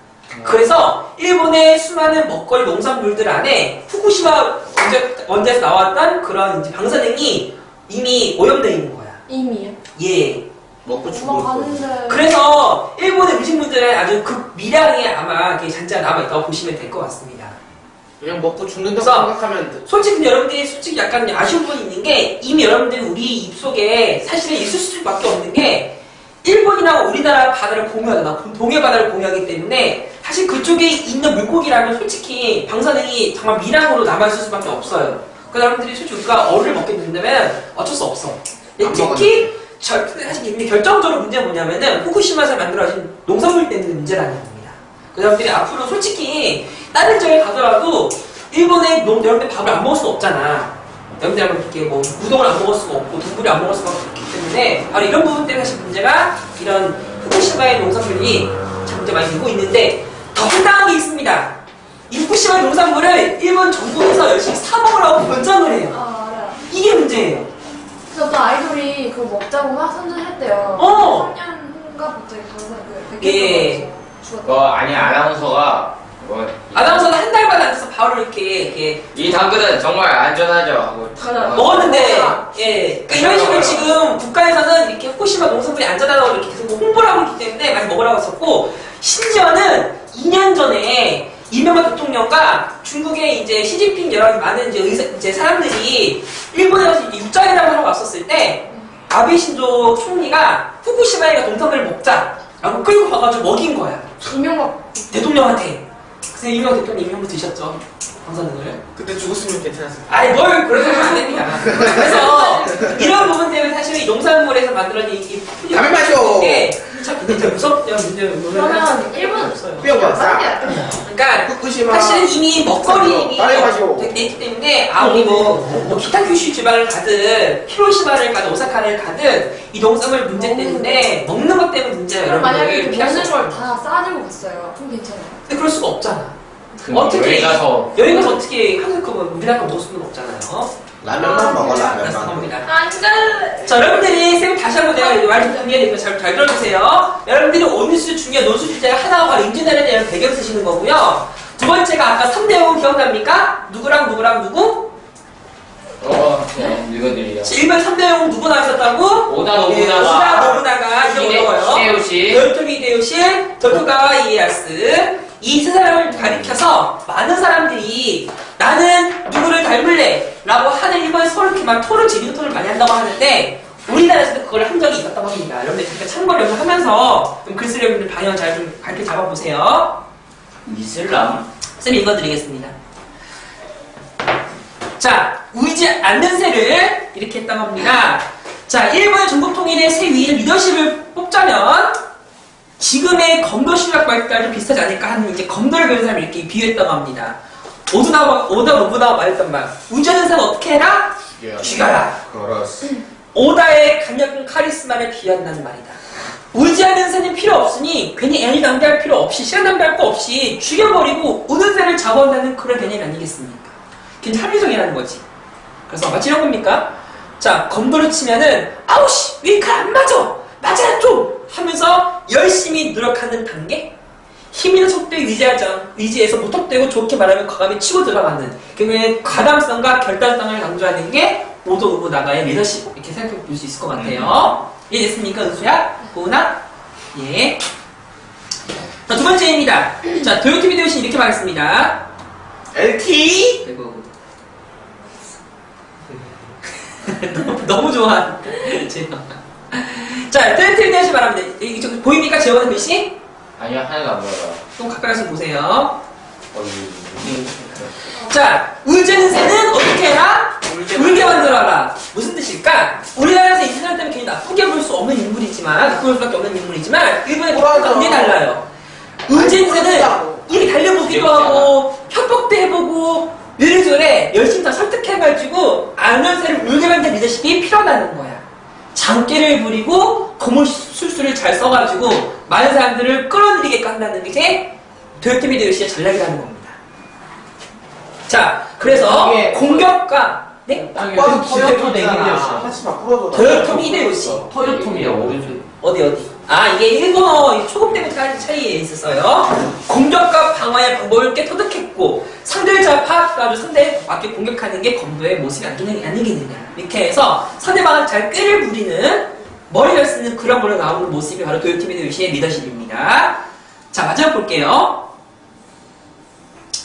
그래서 일본의 수많은 먹거리 농산물들 안에 후쿠시마 원자에서 나왔던 그런 이제 방사능이 이미 오염되어 있는 거야. 이미요? 예. 먹고 죽을 엄마 거. 가는데. 그래서 일본의 음식물들에 아주 극미량이 아마 잔재가 남아있다고 보시면 될 것 같습니다. 그냥 먹고 죽는다고 그래서 생각하면 솔직히 여러분들이 약간 아쉬운 부분이 있는 게 이미 여러분들이 우리 입속에 사실은 있을 수밖에 없는 게 일본이나 우리나라 바다를 공유하잖아. 동해 바다를 공유하기 때문에 사실 그쪽에 있는 물고기라면 솔직히 방사능이 정말 미량으로 남아있을 수밖에 없어요. 그래서 여러분들이 솔직히 우리가 어를 먹게 된다면 어쩔 수 없어. 근데 특히 사실 이미 결정적으로 문제가 뭐냐면은 후쿠시마에서 만들어진 농산물 때문에 문제라는 겁니다. 그래서 여러분들이 앞으로 솔직히 다른 지역에 가더라도 일본의 여러분들 밥을 안 먹을 수 없잖아. 여러분들 이렇게 뭐 우동을 안 먹을 수가 없고 두부를 안 먹을 수가 없기 때문에 바로 이런 부분 때문에 사실 문제가 이런 후쿠시마의 농산물이 참 문제 많이 되고 있는데 더 황당한 게 있습니다. 이 후쿠시마 농산물을 일본 정부에서 열심히 사 먹으라고 권장을 해요. 아, 알아요. 이게 문제예요. 그래서 또 아이돌이 그거 먹자고 막 선전했대요. 어. 3년인가 갑자기 방송 그 예. 그거 아니 아나운서가 뭐 아나운서는 한 달만 앉아서 바로 이렇게 이 당근은 정말 안전하죠 하고 맞아. 먹었는데, 예. 그러니까 이런 식으로 지금 국가에서는 이렇게 후쿠시마 농산물이 안전하다고 이렇게 계속 홍보를 하고 있기 때문에 많이 먹으라고 했었고, 심지어는 2년 전에 이명박 대통령과 중국의 이제 시진핑 여러 많은 이제 사람들이 일본에 가서 이제 육자회담을 하러 왔었을 때, 아베 신조 총리가 후쿠시마에 가서 농산물을 먹자라고 끌고 가가지고 먹인 거야. 이명박 대통령한테. 그래서 이명박 대통령 이명박 드셨죠. 방사능을. 그때 죽었으면 괜찮았을 텐데. 아니 뭘 그런 소리 안 됩니다. 그래서 이런 부분 때문에 사실 이 농산물에서 만들어진 이 담배 마셔! 참 진짜 무섭죠. 그러면 일본 뼈 박사. 그러니까 후쿠시마. 사실 이미 먹거리 빨리 마셔. 됐기 때문에 우리 뭐 기타 규슈 지방을 가든 히로시마를 가든 오사카를 가든 이 농산물 문제 때문에 먹는 것 때문에 문제예요. 그럼 만약에 여러분들 그 피할 수 먹는 걸 없어요. 다 싸들고 갔어요. 그럼 괜찮아요. 근데 그럴 수가 없잖아. 어떻게 가서 여행 가서 어떻게 한국 거 우리나라 거 먹을 수는 없잖아요. 라면만 먹어 라면만. 겁니다. 안돼. 자, 여러분들이 쌤 다시 한번 내가 말 좀 정리해드리면 잘 들어주세요. 여러분들이 오늘수 중요한 논술 주제가 하나가 바로 임진왜란에 대한 배경 쓰시는 거고요. 두 번째가 아까 3내용 기억납니까? 누구랑 누구랑 누구? 읽어드리려 1번 3내용 누구 나오셨다고? 오다 오다 노부나가 노부나가 이게 어려워요. 히데요시 요토미 히데요시, 도쿠가와 이에야스 이 세 사람을 가리켜서 많은 사람들이 나는 누구를 닮을래 라고 하는 일본에 서로 이렇게 막 토론, 재밌는 토론을 많이 한다고 하는데 우리나라에서도 그걸 한 적이 있었다고 합니다. 여러분들 잠깐 참고를 하면서 좀 글쓰려분들 방향 잘 좀 밝게 잡아보세요. 이슬람 쌤 읽어드리겠습니다. 자, 우이지 않는 새를 이렇게 했다고 합니다. 자, 일본의 전국 통일의 새 위인 리더십을 뽑자면 지금의 검도 실력 발달도 비슷하지 않을까 하는 이제 검도를 배운 사람을 이렇게 비유했다고 합니다. 오다 노부나가 말했던 말. 운전하는 사람 어떻게 해라? 죽여라. 걸었어. 오다의 강력한 카리스마를 비한다는 말이다. 의지하는 새는 필요 없으니 괜히 애를 낭비할 필요 없이 시간 낭비할 거 없이 죽여버리고 우는 새를 잡아온다는 그런 개념이 아니겠습니까? 그게 합리적이라는 거지. 그래서 마치 이런 겁니까? 자, 검도를 치면은 아우씨 왜 칼 안 맞아? 맞아야 좀 하면서 열심히 노력하는 단계? 힘 있는 속도에 의지해서 무턱대고 좋게 말하면 과감히 치고 들어가는 그러면 과감성과 결단성을 강조하는 게 오도 의무 나가의 리더십 이렇게 생각해 볼 수 있을 것 같아요. 이해됐습니까, 은수야? 보나? 예. 자, 두 번째입니다. 자, 도요토미 히데요시 이렇게 말했습니다. LT? 그리고 너무 좋아. 자, 도요토미 히데요시 말합니다. 이쪽 보입니까? 지어가는 글씨? 아니요, 하나도 안 보여요. 좀 가까이 가서 보세요. 어이. 자, 울지는 새는 어떻게 해라? 울게 만들어라. 무슨 뜻일까? 우리나라에서 이 세상 때문에 괜히 나쁘게 볼 수 없는 인물이지만, 나쁘게 볼 수밖에 없는 인물이지만, 일본의 국가가 굉장히 달라요. 울지는 새는 이렇게 달려보기도 하고, 협박도 해보고, 이래저래 열심히 다 설득해가지고, 아는 새를 울게 만드는 리더십이 필요하다는 거야. 장기를 부리고, 거물술수를 잘 써가지고, 많은 사람들을 끌어들이게 한다는 게 도요토미 히데요시의 전략이라는 겁니다. 자, 그래서 공격과 네? 토요토미 히데요시. 하지마 부러져. 도요토미 히데요시 토요토미요. 어디? 아, 이게 일본어 초급 때부터 차이에 있었어요. 공격과 방어의 방법을 꽤 터득했고 상대를 잘 파악해가지고 상대에 맞게 공격하는 게 검도의 모습이 아니겠느냐 이렇게 해서 상대방을 잘 꾀를 부리는 머리를 쓰는 그런 걸로 나오는 모습이 바로 도요토미 히데요시의 리더십입니다. 자, 마지막 볼게요.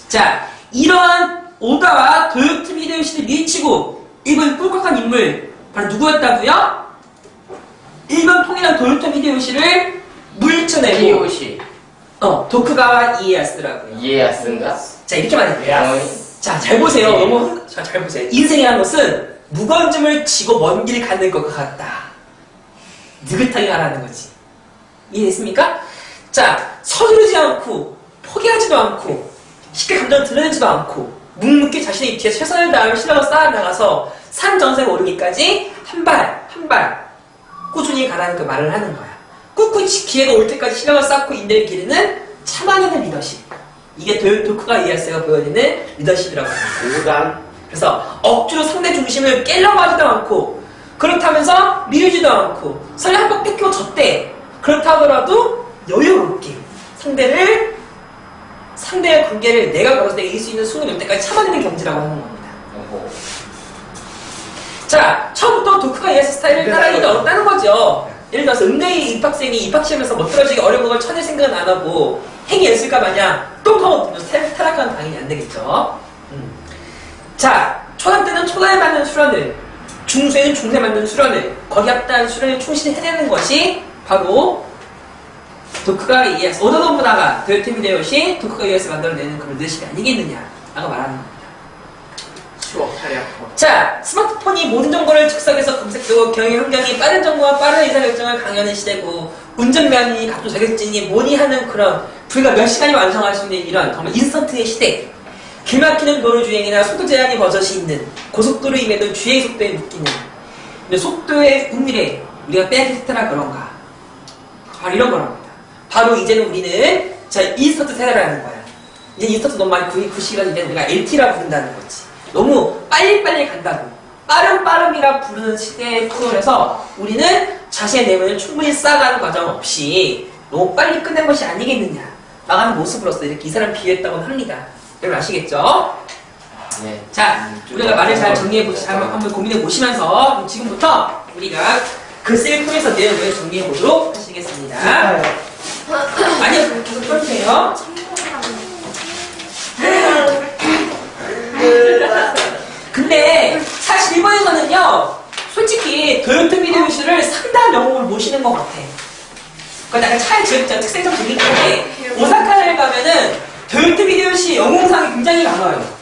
자, 이러한 오다와 도요토미 히데요시를 밀치고 일본 꿀꺽한 인물 바로 누구였다고요? 일본 통일한 도요토미 히데요시를 물쳐내고 히데요시. 도쿠가와 이에야스라고요. 이에야스인가? 자, 이렇게 말해요. 자, 잘 보세요. 너무 잘 보세요. 인생이라는 것은 무거운 짐을 지고 먼 길 가는 것과 같다. 느긋하게 가라는 거지. 이해됐습니까? 자, 서두르지 않고 포기하지도 않고 쉽게 감정을 드러내지도 않고 묵묵히 자신의 뒤에 최선을 다하며 실력을 쌓아나가서 산 정상에 오르기까지 한 발 한 발 꾸준히 가라는 그 말을 하는 거야. 꿋꿋이 기회가 올 때까지 실력을 쌓고 인내를 기르는 참아내는 리더십. 이게 도쿠가 이에야스가 보여지는 리더십이라고 합니다. 그래서 억지로 상대 중심을 깨려고 하지도 않고 그렇다면서 미루지도 않고 설령 한번 뺏기고 졌대. 그렇다 하더라도 여유롭게 상대의 관계를 내가 걸어서 이길 수 있는 순간 올 때까지 참아내는 경지라고 하는 겁니다. 자, 처음부터 도쿠가 이에야스 스타일을 따라하기 어렵다는 거죠. 예를 들어서 음대의 입학생이 입학시험에서 멋들어지게 어려운 걸 쳐낼 생각은 안 하고 행위 했을까 마냥 똥하고 타락하면 당연히 안 되겠죠. 자, 초등 때는 초등에 맞는 수련을, 중수에는 중세 맞는 수련을, 거기 합당한 수련을 충실히 해내는 것이 바로 도쿠가 이에야스, 오다 노부나가 도요토미 히데요시 도쿠가 이에야스 만들어내는 그런 리더십이 아니겠느냐라고 말하는 겁니다. 자, 스마트폰이 모든 정보를 즉석에서 검색되고 경영 환경이 빠른 정보와 빠른 의사결정을 강요하는 시대고 운전면허니 각종 자격증이 뭐니 하는 그런 불과 몇 시간이 완성할 수 있는 이런 정말 인스턴트의 시대. 길막히는 도로 주행이나 속도 제한이 버젓이 있는 고속도로임에도 주행 속도에 묶이는 근데 속도의 은밀에 우리가 빼앗기더라 그런가. 바로 이런 거랍니다. 바로 이제는 우리는 자 인스턴트 세대라는 거야. 이제 인스턴트 너무 많이 그 시간 이제 우리가 LT라 부른다는 거지. 너무 빨리빨리 간다고 빠름이라 부르는 시대에 프로에서 우리는 자신의 내면을 충분히 쌓아가는 과정 없이 너무 빨리 끝낸 것이 아니겠느냐 나가는 모습으로서 이렇게 이 사람 비유했다고는 합니다. 여러분 아시겠죠? 네. 자, 우리가 말을 잘 정리해보시 한번 고민해보시면서 지금부터 우리가 글쓰기를 통해서 내용을 정리해보도록 하시겠습니다. 아니요, 계속 써주세요. 근데 사실 일본에서는요 솔직히 도요토미 히데요시를 상당한 영웅을 모시는 것 같아. 그러니까 약간 차의 특색적 되기 때문에 오사카를 가면은 도요토미 히데요시 영웅상이 굉장히 많아요.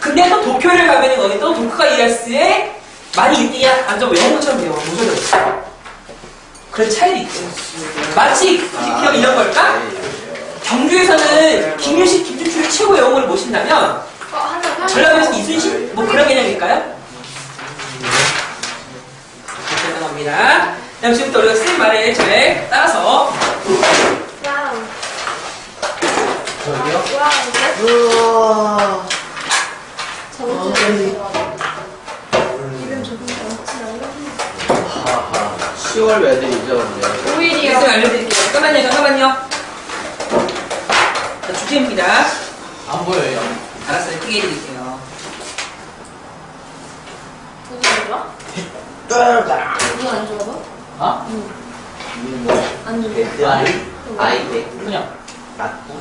근데 또 도쿄를 가면은 거기 또 도쿠가 이에야스의 많이 인기가 완전 영웅처럼 모셔져 있어. 그런 차이도 있죠. 마치 기억 이런 걸까? 경주에서는 김유식, 김준출을 최고 영웅을 모신다면 전라도에서 이순신? 뭐 그런 개념일까요? 그럼 지금부터 우리가 선생님 말을 잘 따라서 와우. 저기요? 와우. 저번 주에 이름 조금 더 하하. 10월 몇 일이죠? 네. 5일이요. 선생님 알려드릴게요. 잠깐만요. 자, 주제입니다. 안 보여요. 알았어요. 크게 해드릴게요. 누구 안 좋아? 누구 안 좋아? 아? 안 좋아. 데드아이? 아이데 그냥. 맞고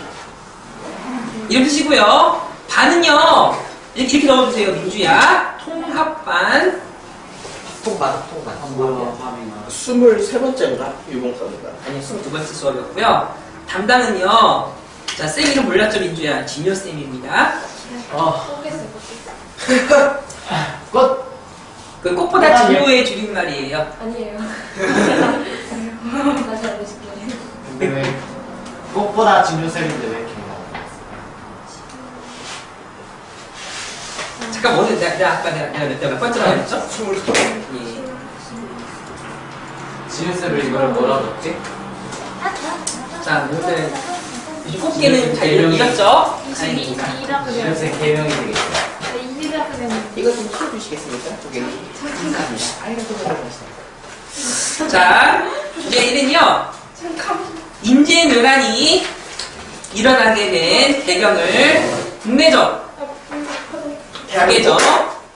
이름 쓰시고요. 반은요. 이렇게 넣어주세요. 민주야. 통합반. 통반. 안 보여. 밤이나. 23번째인가? 유봉사인가? 아니 22번째 수업이었고요. 담당은요. 자, 쌤 이름 몰랐죠, 민주야? 진효쌤입니다. 끝. 그 꽃보다 진효의 줄임말이에요. 아니에요. 다시 알려줄게요. 근데 왜 꽃보다 진주쌤인데 왜 이렇게 잠깐 뭐지? 내가 아까 내가 몇 번째라고 했죠? 22번. 예. 진주쌤을 이걸 뭐라 적지? 자, 오늘 요즘 꽃게는 잘 익었죠? 다행입니다. 진주쌤 개명이 되겠죠. 이거 좀 풀어주시겠습니까? 저기. 자, 주제 1은요. 인재묘란이 일어나게 된 배경을 국내적, 대외적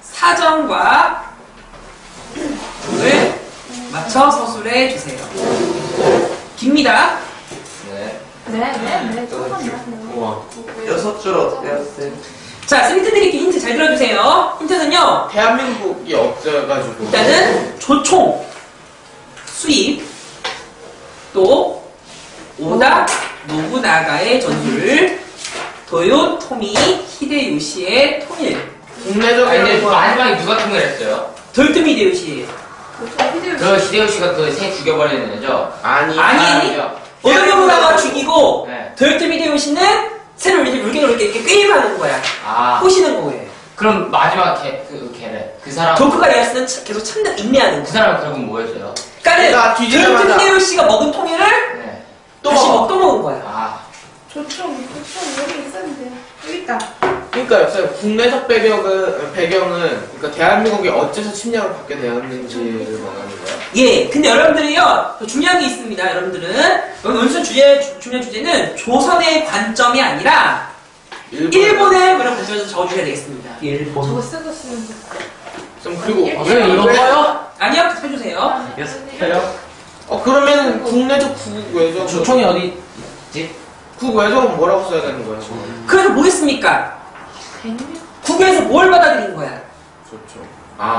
사정과 을 맞춰 서술해 주세요. 깁니다. 네. 네. 우와 6줄 어떻게 하세요? 자, 힌트 드릴게요. 힌트 잘 들어주세요. 힌트는요. 대한민국이 없어가지고. 일단은 조총, 수입, 또 오다 노부나가의 전술, 도요토미 히데요시의 통일, 아니 국내적인 근데 거. 마지막에 누가 통일했어요? 도요토미 히데요시. 그 히데요시가 그 새 죽여버리는 거죠? 아니. 아니, 아니죠. 오다 노부나가 죽이고 네. 도요토미 히데요시는 새로 이렇게 물개로 이렇게 게임하는 거야. 아 꼬시는 거예요. 그럼 마지막 그 사람 도쿠가 레아스는 계속 참는 인내하는 그 거야. 사람은 결국 뭐였어요? 그러니까 뒤지자마자- 도요토미 히데요시가 먹은 통일을 네. 또 다시 먹어. 또 먹은 거야. 아 조총 여기 있었는데 여기 있다. 그러니까 역사의 국내적 배경은 그러니까 대한민국이 어째서 침략을 받게 되었는지를 말하는 거야. 예, 근데 여러분들이요, 더 중요한 게 있습니다, 여러분들은. 오늘 중요한 주제는 조선의 관점이 아니라 일본의 그런 관점에서 적어주셔야 되겠습니다. 저거 쓰고 쓰면 좀 그리고 왜 이런 거요? 아니요, 계속 해주세요. 해요? 그러면 국내적 국외적 조총이 어디 있지? 국외적은 뭐라고 써야 되는 거야? 그래서 뭐 했습니까? 국외에서 뭘 받아들인 거야? 좋죠.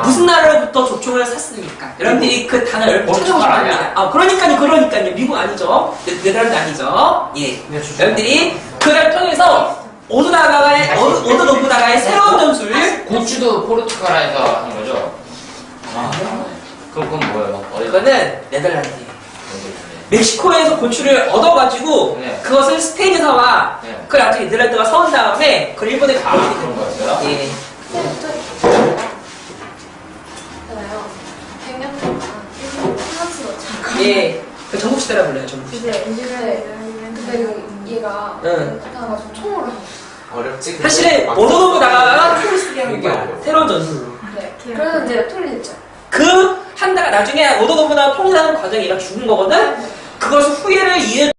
무슨 나라로부터 조총을 샀습니까? 여러분들이 그 단어 여러분 찾아보시면 포르투갈 됩니다. 그러니까요. 미국 아니죠. 네덜란드 아니죠. 예. 여러분들이 그걸 통해서 오드 노부나가의 새로운 전술, 고추도 포르투갈에서 한 거죠? 아 그럼 그건 뭐예요? 이거는 네덜란드예요. 멕시코에서 고추를 얻어가지고 네. 그것을 스페인에서와 네. 그걸 나중에 네덜란드가 사온 다음에 그걸 일본에 아 가보게 그런 된 거예요. 거였어요? 예. 있잖아요. 100년 동안 일본 프랑스로 잠깐. 예. 그 전국 시대라 불러요, 전국 시대. 근데 얘가 응. 나가지고 총으로. 어렵지? 사실은 오도노부나가가 총을 쓰게 한 되게 거야. 어려워. 새로운 전술로. 네. 그래서 이제 통일했죠. 그 한다가 나중에 오도노부나가 통일하는 과정에 얘가 죽은 거거든. 그것을 후예를 이어